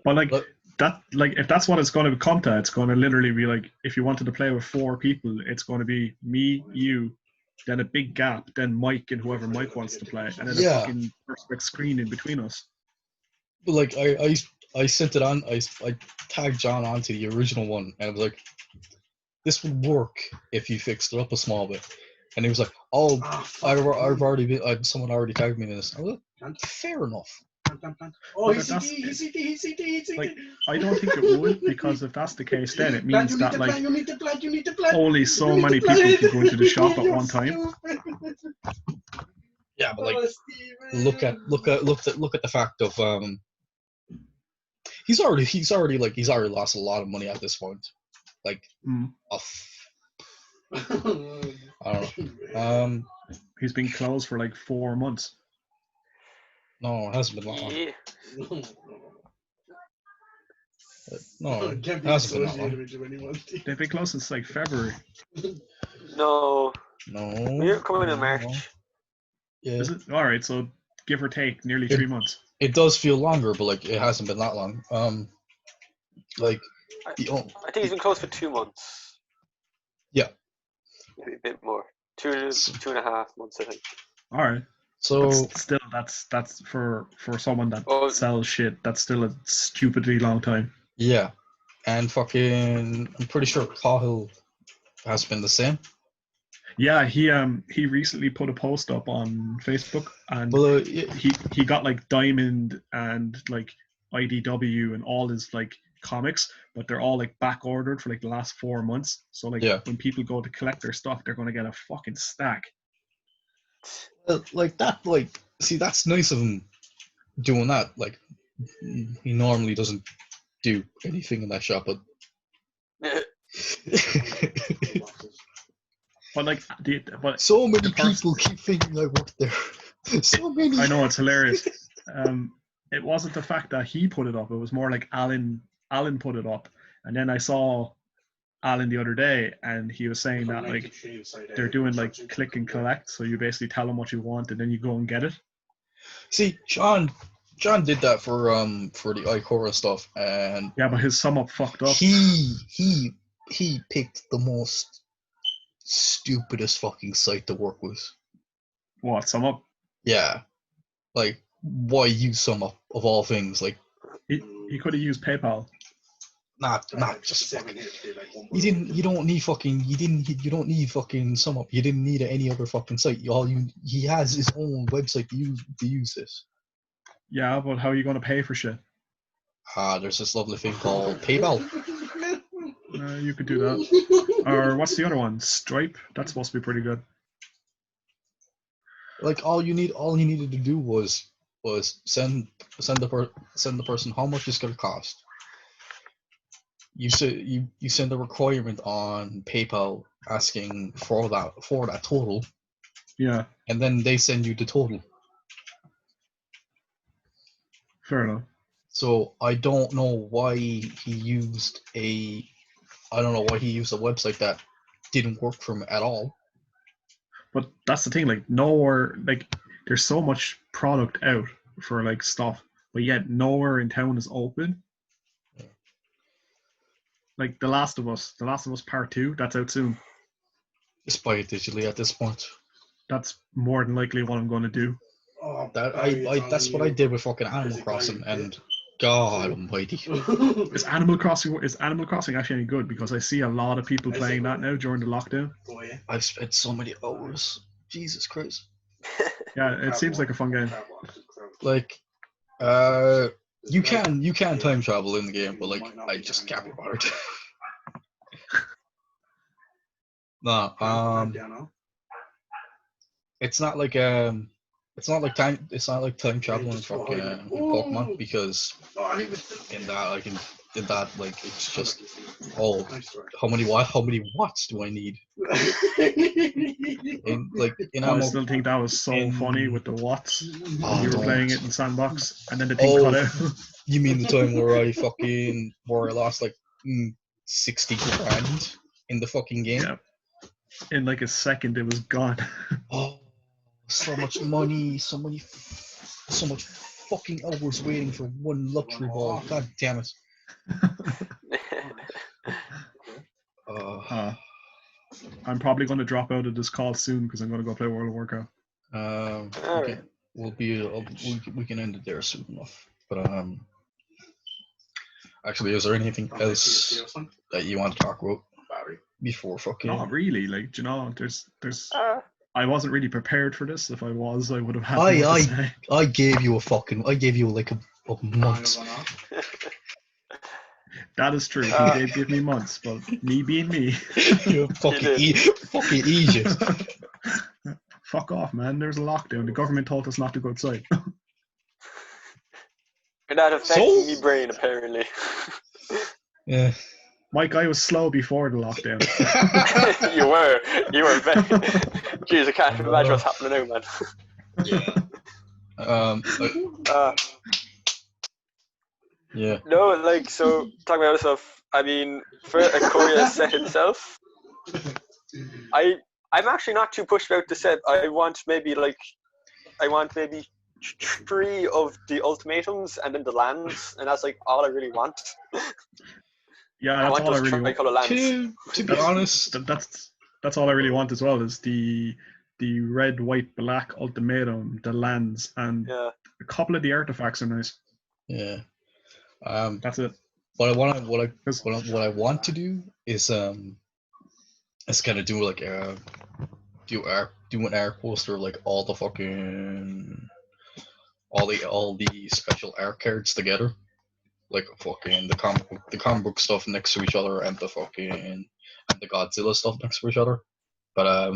[SPEAKER 3] But like that, like if that's what it's going to come to, it's going to literally be like if you wanted to play with 4 people, it's going to be me, you, then a big gap, then Mike and whoever Mike wants to play, and then a fucking perfect screen in between us.
[SPEAKER 2] But like I sent it on. I tagged John onto the original one, and I was like, this would work if you fixed it up a small bit. And he was like, oh, I've already been. Someone already tagged me in this. I was like, fair enough.
[SPEAKER 4] Oh, he's CT.
[SPEAKER 3] Like, I don't think it would, because if that's the case, then it means that like only so many people can go into the shop at one time.
[SPEAKER 2] Yeah, but like, look at the fact of he's already lost a lot of money at this point. Like, I don't know.
[SPEAKER 3] He's been closed for like 4 months.
[SPEAKER 2] No, it hasn't been long.
[SPEAKER 1] Yeah.
[SPEAKER 2] No, it hasn't been that long.
[SPEAKER 3] They've been closed since like February.
[SPEAKER 1] No.
[SPEAKER 2] No.
[SPEAKER 1] We're coming in March.
[SPEAKER 2] Yeah.
[SPEAKER 3] Is it? All right, so give or take nearly 3 months.
[SPEAKER 2] It does feel longer, but like it hasn't been that long. Like
[SPEAKER 1] I think he's been closed for 2 months.
[SPEAKER 2] Yeah.
[SPEAKER 1] Maybe a bit more. 2.5 months, I think.
[SPEAKER 3] All right.
[SPEAKER 2] So
[SPEAKER 3] still, that's for someone that sells shit. That's still a stupidly long time.
[SPEAKER 2] Yeah, and fucking, I'm pretty sure Cahill has been the same.
[SPEAKER 3] Yeah, he recently put a post up on Facebook, and he got like Diamond and like IDW and all his like comics, but they're all like back ordered for like the last 4 months. So like when people go to collect their stuff, they're gonna get a fucking stack.
[SPEAKER 2] Like that, like, see, that's nice of him doing that. Like, he normally doesn't do anything in that shop, but
[SPEAKER 3] but like,
[SPEAKER 2] so many people keep thinking I work there. So many.
[SPEAKER 3] I know, it's hilarious. It wasn't the fact that he put it up; it was more like Alan put it up, and then I saw Alan the other day, and he was saying that like they're doing like click and collect, so you basically tell them what you want and then you go and get it.
[SPEAKER 2] See, John did that for the Ikora stuff, and
[SPEAKER 3] yeah, but his sum up fucked up.
[SPEAKER 2] He picked the most stupidest fucking site to work with.
[SPEAKER 3] What, sum up?
[SPEAKER 2] Yeah, like, why use sum up of all things? Like,
[SPEAKER 3] he could have used PayPal.
[SPEAKER 2] Not just fucking. You don't need fucking sum up. You didn't need any other fucking site. He has his own website to use this.
[SPEAKER 3] Yeah, but how are you going to pay for shit?
[SPEAKER 2] There's this lovely thing called PayPal.
[SPEAKER 3] You could do that. Or what's the other one? Stripe. That's supposed to be pretty good.
[SPEAKER 2] Like, all you needed to do was send the person how much it's gonna cost. You send a requirement on PayPal asking for that total.
[SPEAKER 3] Yeah.
[SPEAKER 2] And then they send you the total.
[SPEAKER 3] Fair enough.
[SPEAKER 2] So I don't know why he used a website that didn't work for him at all.
[SPEAKER 3] But that's the thing, like, nowhere, like, there's so much product out for like stuff, but yet nowhere in town is open. Like The Last of Us Part 2, that's out soon.
[SPEAKER 2] Just buy it digitally at this point.
[SPEAKER 3] That's more than likely what I'm going to do.
[SPEAKER 4] Oh,
[SPEAKER 2] That's what I did with fucking Animal Crossing, and God Almighty.
[SPEAKER 3] Is Animal Crossing actually any good? Because I see a lot of people playing that now during the lockdown.
[SPEAKER 2] I've spent so many hours. Jesus Christ.
[SPEAKER 3] Yeah, it seems like a fun game.
[SPEAKER 2] Like, you can time travel in the game, but like, I just can't be bothered. No, it's not like time traveling in fucking in Pokemon, because in that like it's just how many watts do I need? In
[SPEAKER 3] I
[SPEAKER 2] Animal,
[SPEAKER 3] still think that was so funny with the watts.
[SPEAKER 2] Oh,
[SPEAKER 3] You were
[SPEAKER 2] don't.
[SPEAKER 3] playing it in Sandbox, and then the thing
[SPEAKER 2] Oh,
[SPEAKER 3] cut out.
[SPEAKER 2] You mean the time where I lost like 60 grand in the fucking game?
[SPEAKER 3] Yeah. In like a second, it was gone.
[SPEAKER 2] Oh, so much money, so much fucking hours waiting for one luxury ball. God damn it.
[SPEAKER 3] I'm probably going to drop out of this call soon because I'm going to go play World of Warcraft.
[SPEAKER 2] We can end it there soon enough. But actually, is there anything else that you want to talk about before fucking?
[SPEAKER 3] Not really. Like, you know, there's. I wasn't really prepared for this. If I was, I would have had more to say.
[SPEAKER 2] I gave you like a month.
[SPEAKER 3] That is true. He did give me months, but me being me.
[SPEAKER 2] You fucking Egypt.
[SPEAKER 3] Fuck off, man. There's a lockdown. The government told us not to go outside.
[SPEAKER 1] You're not affecting me brain, apparently.
[SPEAKER 2] Yeah.
[SPEAKER 3] Mike, I was slow before the lockdown.
[SPEAKER 1] You were very. Jeez, I can't imagine what's happening now, man.
[SPEAKER 2] Yeah.
[SPEAKER 1] No, like, so talking about other stuff. I mean, for Ikoria set itself, I'm actually not too pushed about the set. I want maybe 3 of the ultimatums and then the lands, and that's like all I really want.
[SPEAKER 3] Yeah, that's all I really want.
[SPEAKER 2] To be honest,
[SPEAKER 3] that's all I really want as well, is the red, white, black ultimatum, the lands, and a couple of the artifacts are nice.
[SPEAKER 2] Yeah.
[SPEAKER 3] That's it.
[SPEAKER 2] What I want to do is kind of do like do an art poster of like all the special art cards together, like fucking the comic book stuff next to each other, and the Godzilla stuff next to each other. But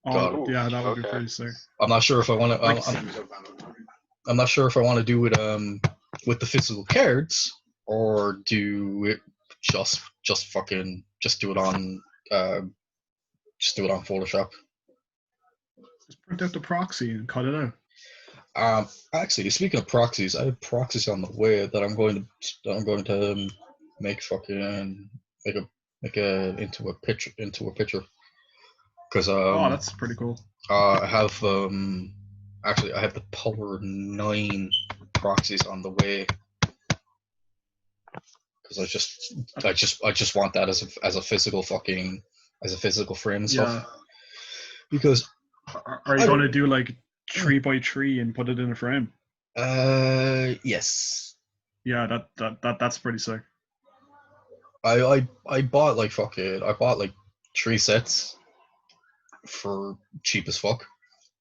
[SPEAKER 3] yeah, that would be pretty sick.
[SPEAKER 2] I'm not sure if I want to. I'm not sure if I want to do it with the physical cards, or do it just do it on Photoshop.
[SPEAKER 3] Just print out the proxy and cut it out.
[SPEAKER 2] Actually, speaking of proxies, I have proxies on the way that I'm going to make into a picture. Because
[SPEAKER 3] that's pretty cool.
[SPEAKER 2] I have actually I have the Power 9 proxies on the way. Because I just want that as a physical frame and stuff.
[SPEAKER 3] Yeah.
[SPEAKER 2] Because
[SPEAKER 3] are you going to do like 3x3 and put it in a frame?
[SPEAKER 2] Yes.
[SPEAKER 3] Yeah, that's pretty sick.
[SPEAKER 2] I bought like 3 sets for cheap as fuck.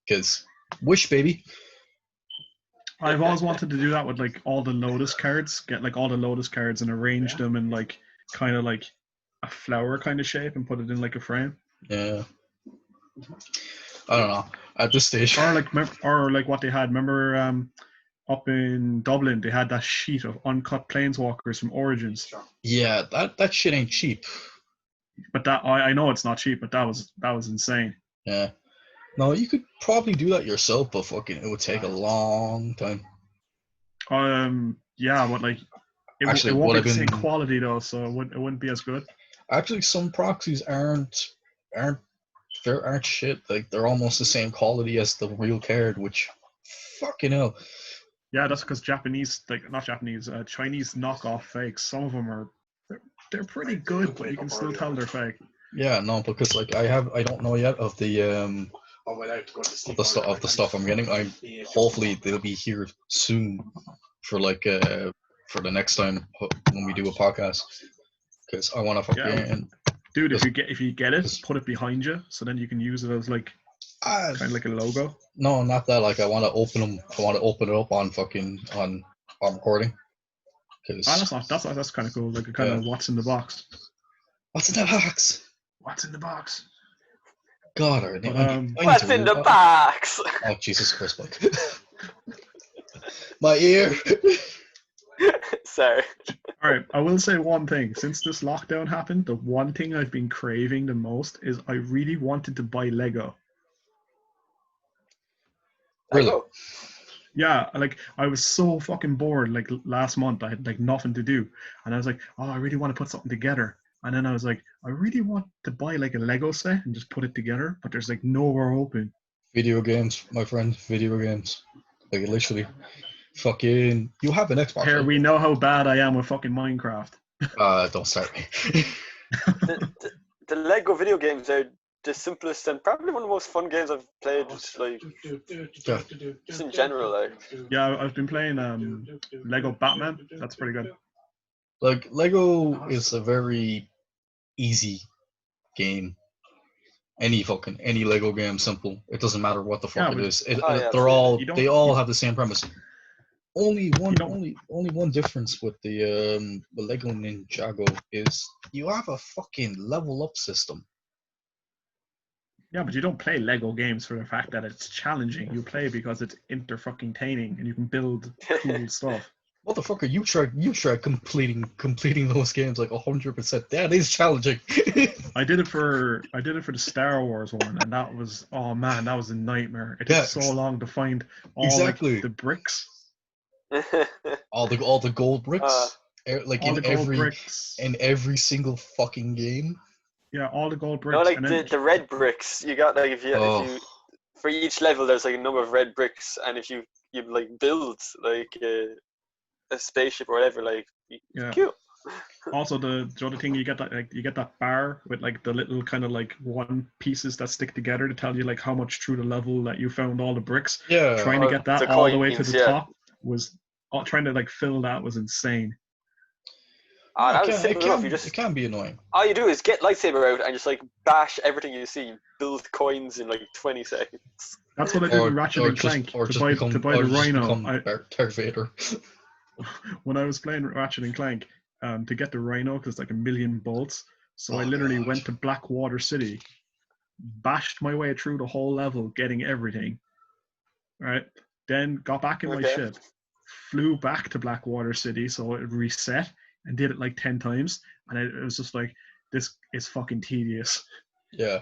[SPEAKER 2] Because Wish, baby.
[SPEAKER 3] I've always wanted to do that with like all the Lotus cards. Get like all the Lotus cards and arrange them in like kind of like a flower kind of shape and put it in like a frame.
[SPEAKER 2] Yeah. I don't know. At this stage.
[SPEAKER 3] Or like what they had. Remember up in Dublin, they had that sheet of uncut planeswalkers from Origins.
[SPEAKER 2] Yeah, that shit ain't cheap.
[SPEAKER 3] But that I know it's not cheap, but that was insane.
[SPEAKER 2] Yeah. No, you could probably do that yourself, but fucking it would take a long time.
[SPEAKER 3] Yeah, but like it won't be the same quality though, so it wouldn't be as good.
[SPEAKER 2] Actually, some proxies aren't shit. Like they're almost the same quality as the real card, which fucking hell. Yeah,
[SPEAKER 3] that's because Chinese knockoff fakes. Some of them they're pretty good, but you can still tell they're fake.
[SPEAKER 2] Yeah, no, because like I don't know yet of the
[SPEAKER 4] I went out to go to sleep.
[SPEAKER 2] of the stuff I'm getting. Hopefully they'll be here soon for for the next time when we do a podcast, because I want to fucking
[SPEAKER 3] dude. If you get it, put it behind you, so then you can use it as like kind of like a logo.
[SPEAKER 2] No, not that. Like I want to open them. I want to open it up on on recording.
[SPEAKER 3] That's kind of cool. Like a kind of what's in the box.
[SPEAKER 2] What's in the box?
[SPEAKER 3] What's in the box?
[SPEAKER 2] God,
[SPEAKER 1] what's in the box?
[SPEAKER 2] Oh, Jesus Christ, Mike. My ear.
[SPEAKER 1] Sorry.
[SPEAKER 3] All right, I will say one thing. Since this lockdown happened, the one thing I've been craving the most is I really wanted to buy Lego.
[SPEAKER 2] Really?
[SPEAKER 3] Yeah, like I was so fucking bored. Like last month, I had like nothing to do, and I was like, "Oh, I really want to put something together." And then I was like, "I really want to buy like a Lego set and just put it together," but there's like nowhere open.
[SPEAKER 2] Video games, my friend. Video games. Like literally, fucking. You have an Xbox.
[SPEAKER 3] Here,
[SPEAKER 2] right?
[SPEAKER 3] we know how bad I am with fucking Minecraft.
[SPEAKER 2] Don't start me.
[SPEAKER 1] The Lego video games are the simplest and probably one of the most fun games I've played, like just in general. Like,
[SPEAKER 3] yeah, I've been playing Lego Batman. That's pretty good.
[SPEAKER 2] Like Lego is a very easy game. Any Lego game, simple. It doesn't matter what the fuck it is. They all have the same premise. Only one difference with the Lego Ninjago is you have a fucking level up system.
[SPEAKER 3] Yeah, but you don't play Lego games for the fact that it's challenging. You play because it's inter-fucking-taining and you can build cool stuff.
[SPEAKER 2] Motherfucker, you try completing those games like 100%. That is challenging.
[SPEAKER 3] I did it for the Star Wars one, and that was that was a nightmare. It took so long to find all like, the bricks.
[SPEAKER 2] all the gold bricks. Like
[SPEAKER 3] all
[SPEAKER 2] in every single fucking game.
[SPEAKER 3] Yeah, all the gold bricks.
[SPEAKER 1] No, like the red bricks. You got like if you for each level there's like a number of red bricks, and if you like build like a spaceship or whatever, like cute.
[SPEAKER 3] Also, the other thing you get that bar with like the little kind of like one pieces that stick together to tell you like how much through the level that you found all the bricks.
[SPEAKER 2] Yeah,
[SPEAKER 3] trying to get that all the way to the top was trying to like fill that was insane.
[SPEAKER 2] It can be annoying.
[SPEAKER 1] All you do is get lightsaber out and just like bash everything you see, build coins in like 20 seconds.
[SPEAKER 3] That's what I did with Ratchet and Clank to buy the Rhino.
[SPEAKER 2] Darth Vader.
[SPEAKER 3] When I was playing Ratchet and Clank, to get the Rhino, because it's like 1,000,000 bolts, so I literally went to Blackwater City, bashed my way through the whole level, getting everything. Right, then got back in my ship, flew back to Blackwater City, so it reset. And did it like 10 times, and it was just like, this is fucking tedious.
[SPEAKER 2] Yeah,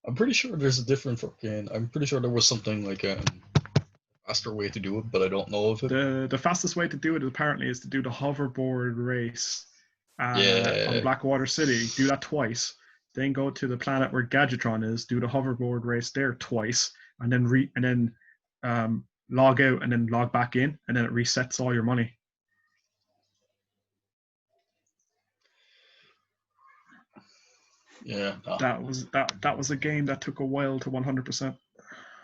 [SPEAKER 2] I'm pretty sure there's a different fucking. I'm pretty sure there was something like a faster way to do it, but I don't know of it.
[SPEAKER 3] The fastest way to do it apparently is to do the hoverboard race on Blackwater City. Do that twice, then go to the planet where Gadgetron is. Do the hoverboard race there twice, and then log out and then log back in, and then it resets all your money.
[SPEAKER 2] Yeah,
[SPEAKER 3] that was a game that took a while to 100%.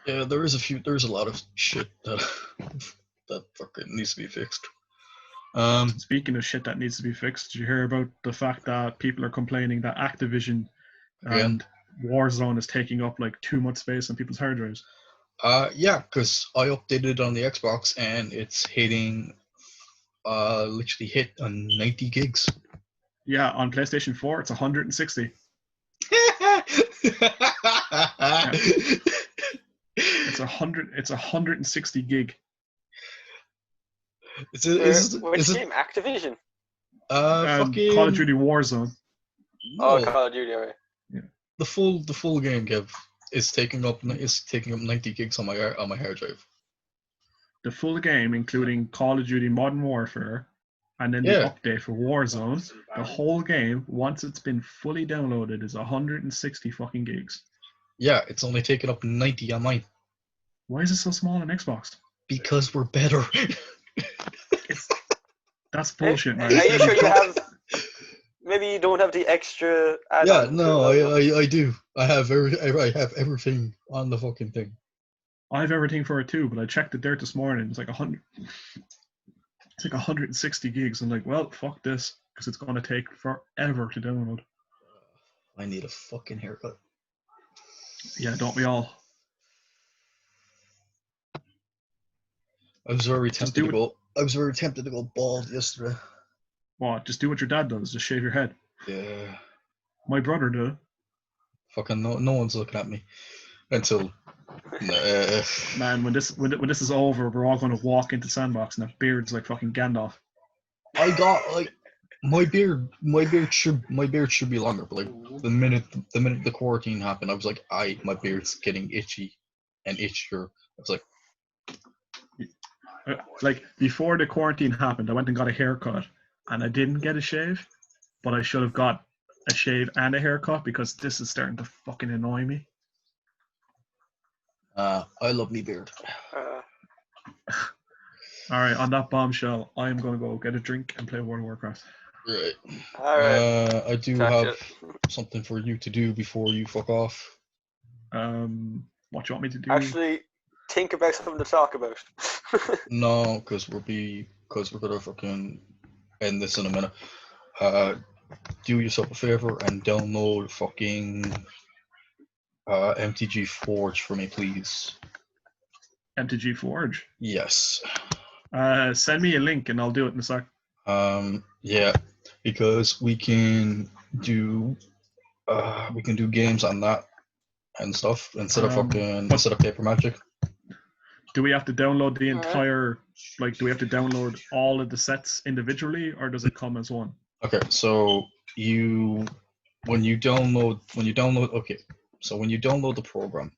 [SPEAKER 2] Yeah, there's a lot of shit that fucking needs to be fixed.
[SPEAKER 3] Speaking of shit that needs to be fixed, did you hear about the fact that people are complaining that Activision and Warzone is taking up like too much space on people's hard drives?
[SPEAKER 2] Yeah, because I updated on the Xbox and it's hitting, literally hit on 90 gigs.
[SPEAKER 3] Yeah, on PlayStation 4 it's 160. It's 160 gig.
[SPEAKER 1] Which game? Activision?
[SPEAKER 2] Fucking
[SPEAKER 3] Call of Duty Warzone.
[SPEAKER 1] No. Oh, Call of Duty, alright.
[SPEAKER 2] Yeah. The full game, Kev, is taking up 90 gigs on my hard drive.
[SPEAKER 3] The full game, including Call of Duty Modern Warfare, and then the update for Warzone, the whole game, once it's been fully downloaded, is 160 fucking gigs.
[SPEAKER 2] Yeah, it's only taken up 90 on mine.
[SPEAKER 3] Why is it so small on Xbox?
[SPEAKER 2] Because we're better.
[SPEAKER 3] That's bullshit, man.
[SPEAKER 1] Are you sure you have... maybe you don't have the extra
[SPEAKER 2] Yeah,
[SPEAKER 1] add-on.
[SPEAKER 2] no, I do. I have everything on the fucking thing.
[SPEAKER 3] I have everything for it too, but I checked it there this morning. It's like 100. It's like 160 gigs. I'm like, well, fuck this, because it's going to take forever to download.
[SPEAKER 2] I need a fucking haircut.
[SPEAKER 3] Yeah, don't we all?
[SPEAKER 2] I was very
[SPEAKER 3] Just
[SPEAKER 2] tempted
[SPEAKER 3] do
[SPEAKER 2] to
[SPEAKER 3] it.
[SPEAKER 2] go. I was very tempted to go bald yesterday.
[SPEAKER 3] What? Just do what your dad does. Just shave your head.
[SPEAKER 2] Yeah.
[SPEAKER 3] My brother did it.
[SPEAKER 2] Fucking no one's looking at me until.
[SPEAKER 3] Man, when this is over, we're all going to walk into Sandbox and that beard's like fucking Gandalf.
[SPEAKER 2] I got like my beard should be longer, but like the minute the quarantine happened, I was like, my beard's getting itchy and itchier. I was
[SPEAKER 3] like before the quarantine happened, I went and got a haircut, and I didn't get a shave, but I should have got a shave and a haircut because this is starting to fucking annoy me.
[SPEAKER 2] I love me beard.
[SPEAKER 3] All right, on that bombshell, I am going to go get a drink and play World of Warcraft.
[SPEAKER 2] Right.
[SPEAKER 1] All right.
[SPEAKER 2] I do have something for you to do before you fuck off.
[SPEAKER 3] What do you want me to do?
[SPEAKER 1] Actually, think about something to talk about.
[SPEAKER 2] No, because we're gonna fucking end this in a minute. Do yourself a favor and download fucking MTG Forge for me, please.
[SPEAKER 3] MTG Forge?
[SPEAKER 2] Yes.
[SPEAKER 3] Send me a link and I'll do it in a sec.
[SPEAKER 2] Yeah, because we can do games on that and stuff instead of Paper Magic.
[SPEAKER 3] Do we have to download the entire? Like, do we have to download all of the sets individually, or does it come as one?
[SPEAKER 2] Okay, so when you download the program,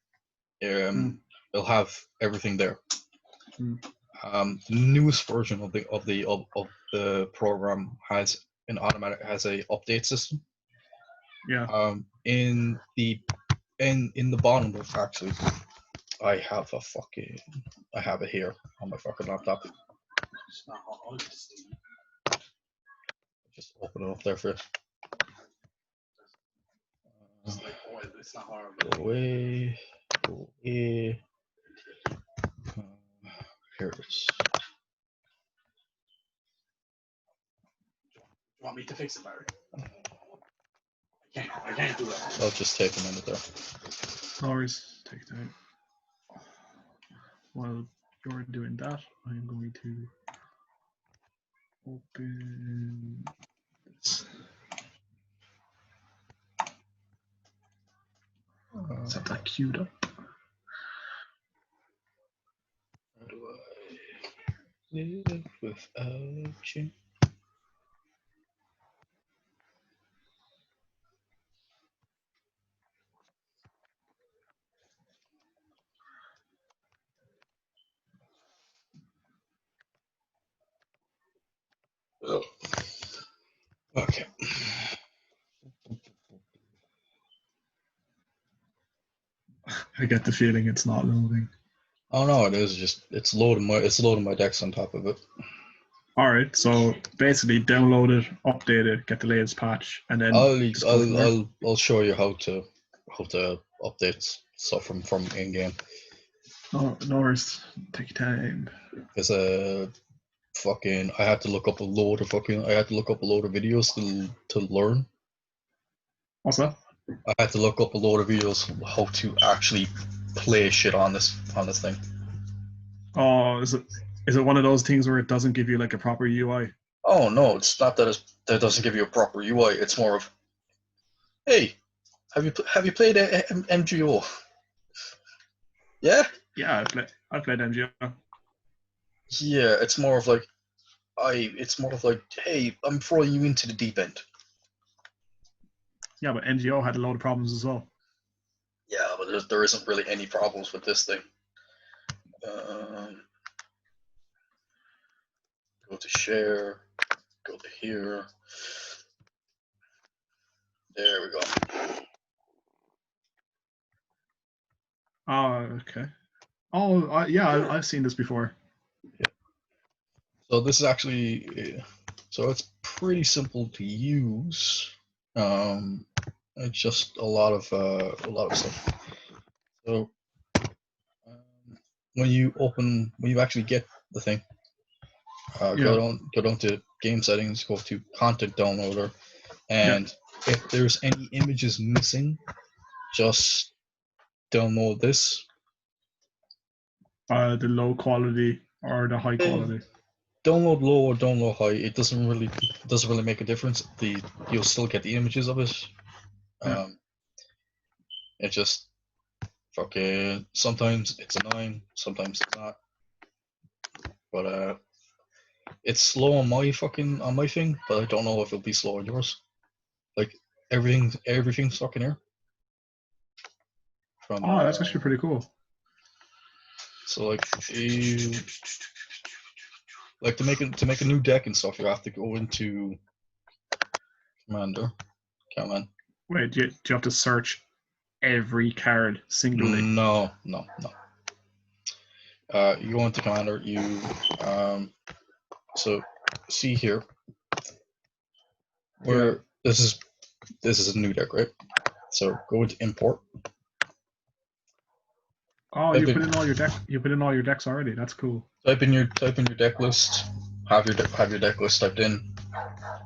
[SPEAKER 2] it'll have everything there. The newest version of the program has a update system.
[SPEAKER 3] Yeah.
[SPEAKER 2] In the bottom of actually, I have it here on my fucking laptop.
[SPEAKER 4] It's not hard.
[SPEAKER 2] Just open it up there for you.
[SPEAKER 4] It's like oil. It's not hard.
[SPEAKER 2] Go away. Here it is.
[SPEAKER 4] You want me to fix it, Barry? I can't do that.
[SPEAKER 2] I'll just take a minute there.
[SPEAKER 3] No worries. Take time. While you're doing that, I'm going to open this. Set that queued up.
[SPEAKER 2] How do I live without you? Oh. Okay.
[SPEAKER 3] I get the feeling it's not loading.
[SPEAKER 2] Oh no, it is just it's loading my decks on top of it.
[SPEAKER 3] All right, so basically download it, update it, get the latest patch, and then
[SPEAKER 2] I'll show you how to update stuff from in game.
[SPEAKER 3] No worries. Take your time.
[SPEAKER 2] Because I had to look up a load of videos to learn.
[SPEAKER 3] What's that?
[SPEAKER 2] I had to look up a load of videos how to actually play shit on this thing.
[SPEAKER 3] Oh, is it one of those things where it doesn't give you like a proper UI?
[SPEAKER 2] Oh no, it's not that it doesn't give you a proper UI. It's more of, hey, have you played MGO? Yeah.
[SPEAKER 3] Yeah, I played MGO.
[SPEAKER 2] Yeah, it's more of like, hey, I'm throwing you into the deep end.
[SPEAKER 3] Yeah, but MGO had a load of problems as well.
[SPEAKER 2] Yeah, but there isn't really any problems with this thing. Go to share, go to here. There we go.
[SPEAKER 3] Oh, okay. Oh, yeah, I've seen this before.
[SPEAKER 2] Yeah. So this is actually, So it's pretty simple to use. It's just a lot of stuff. So when you actually get the thing, go down to game settings, go to content downloader, and if there's any images missing, just download this.
[SPEAKER 3] The low quality or the high quality.
[SPEAKER 2] Download low or download high. It doesn't really make a difference. You'll still get the images of it. It just fucking sometimes it's annoying, sometimes it's not. But it's slow on my thing, but I don't know if it'll be slow on yours. Like everything's stuck in here.
[SPEAKER 3] That's actually pretty cool.
[SPEAKER 2] So like to make a new deck and stuff, you have to go into Commander. Come on.
[SPEAKER 3] Wait, do you have to search every card singly?
[SPEAKER 2] No. You go into Commander. You so see here where this is a new deck, right? So go into Import.
[SPEAKER 3] Oh, you put in all your deck. You put in all your decks already. That's cool.
[SPEAKER 2] Type in your deck list. Have your deck list typed in.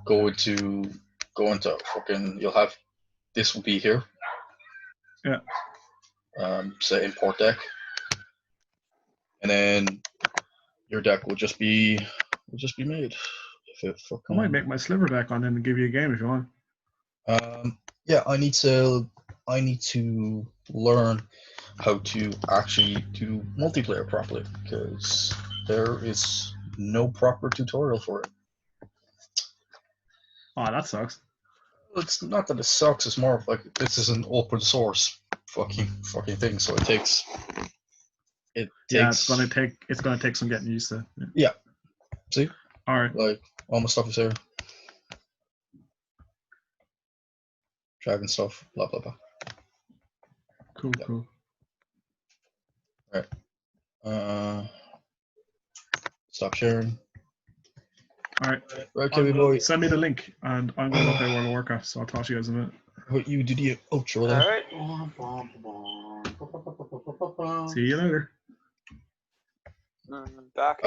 [SPEAKER 2] Go into fucking. You'll have this will be here.
[SPEAKER 3] Yeah.
[SPEAKER 2] Say import deck, and then your deck will just be made.
[SPEAKER 3] I might make my sliver deck on and give you a game if you want.
[SPEAKER 2] Yeah, I need to learn how to actually do multiplayer properly because there is no proper tutorial for it.
[SPEAKER 3] Oh, that sucks.
[SPEAKER 2] It's not that it sucks. It's more of like this is an open source fucking thing, so it takes.
[SPEAKER 3] It's gonna take some getting used to.
[SPEAKER 2] Yeah. See.
[SPEAKER 3] All right.
[SPEAKER 2] Like all my stuff is here. Dragon stuff. Blah blah blah.
[SPEAKER 3] Cool.
[SPEAKER 2] Yeah.
[SPEAKER 3] Cool.
[SPEAKER 2] All right. Stop sharing.
[SPEAKER 3] All right.
[SPEAKER 2] Right, Kevin boy.
[SPEAKER 3] Send me the link, and I'm going to play World of Warcraft. So I'll talk to you guys in a minute.
[SPEAKER 2] What you did you outro
[SPEAKER 1] All
[SPEAKER 2] there?
[SPEAKER 1] right.
[SPEAKER 3] See you later.
[SPEAKER 1] Back.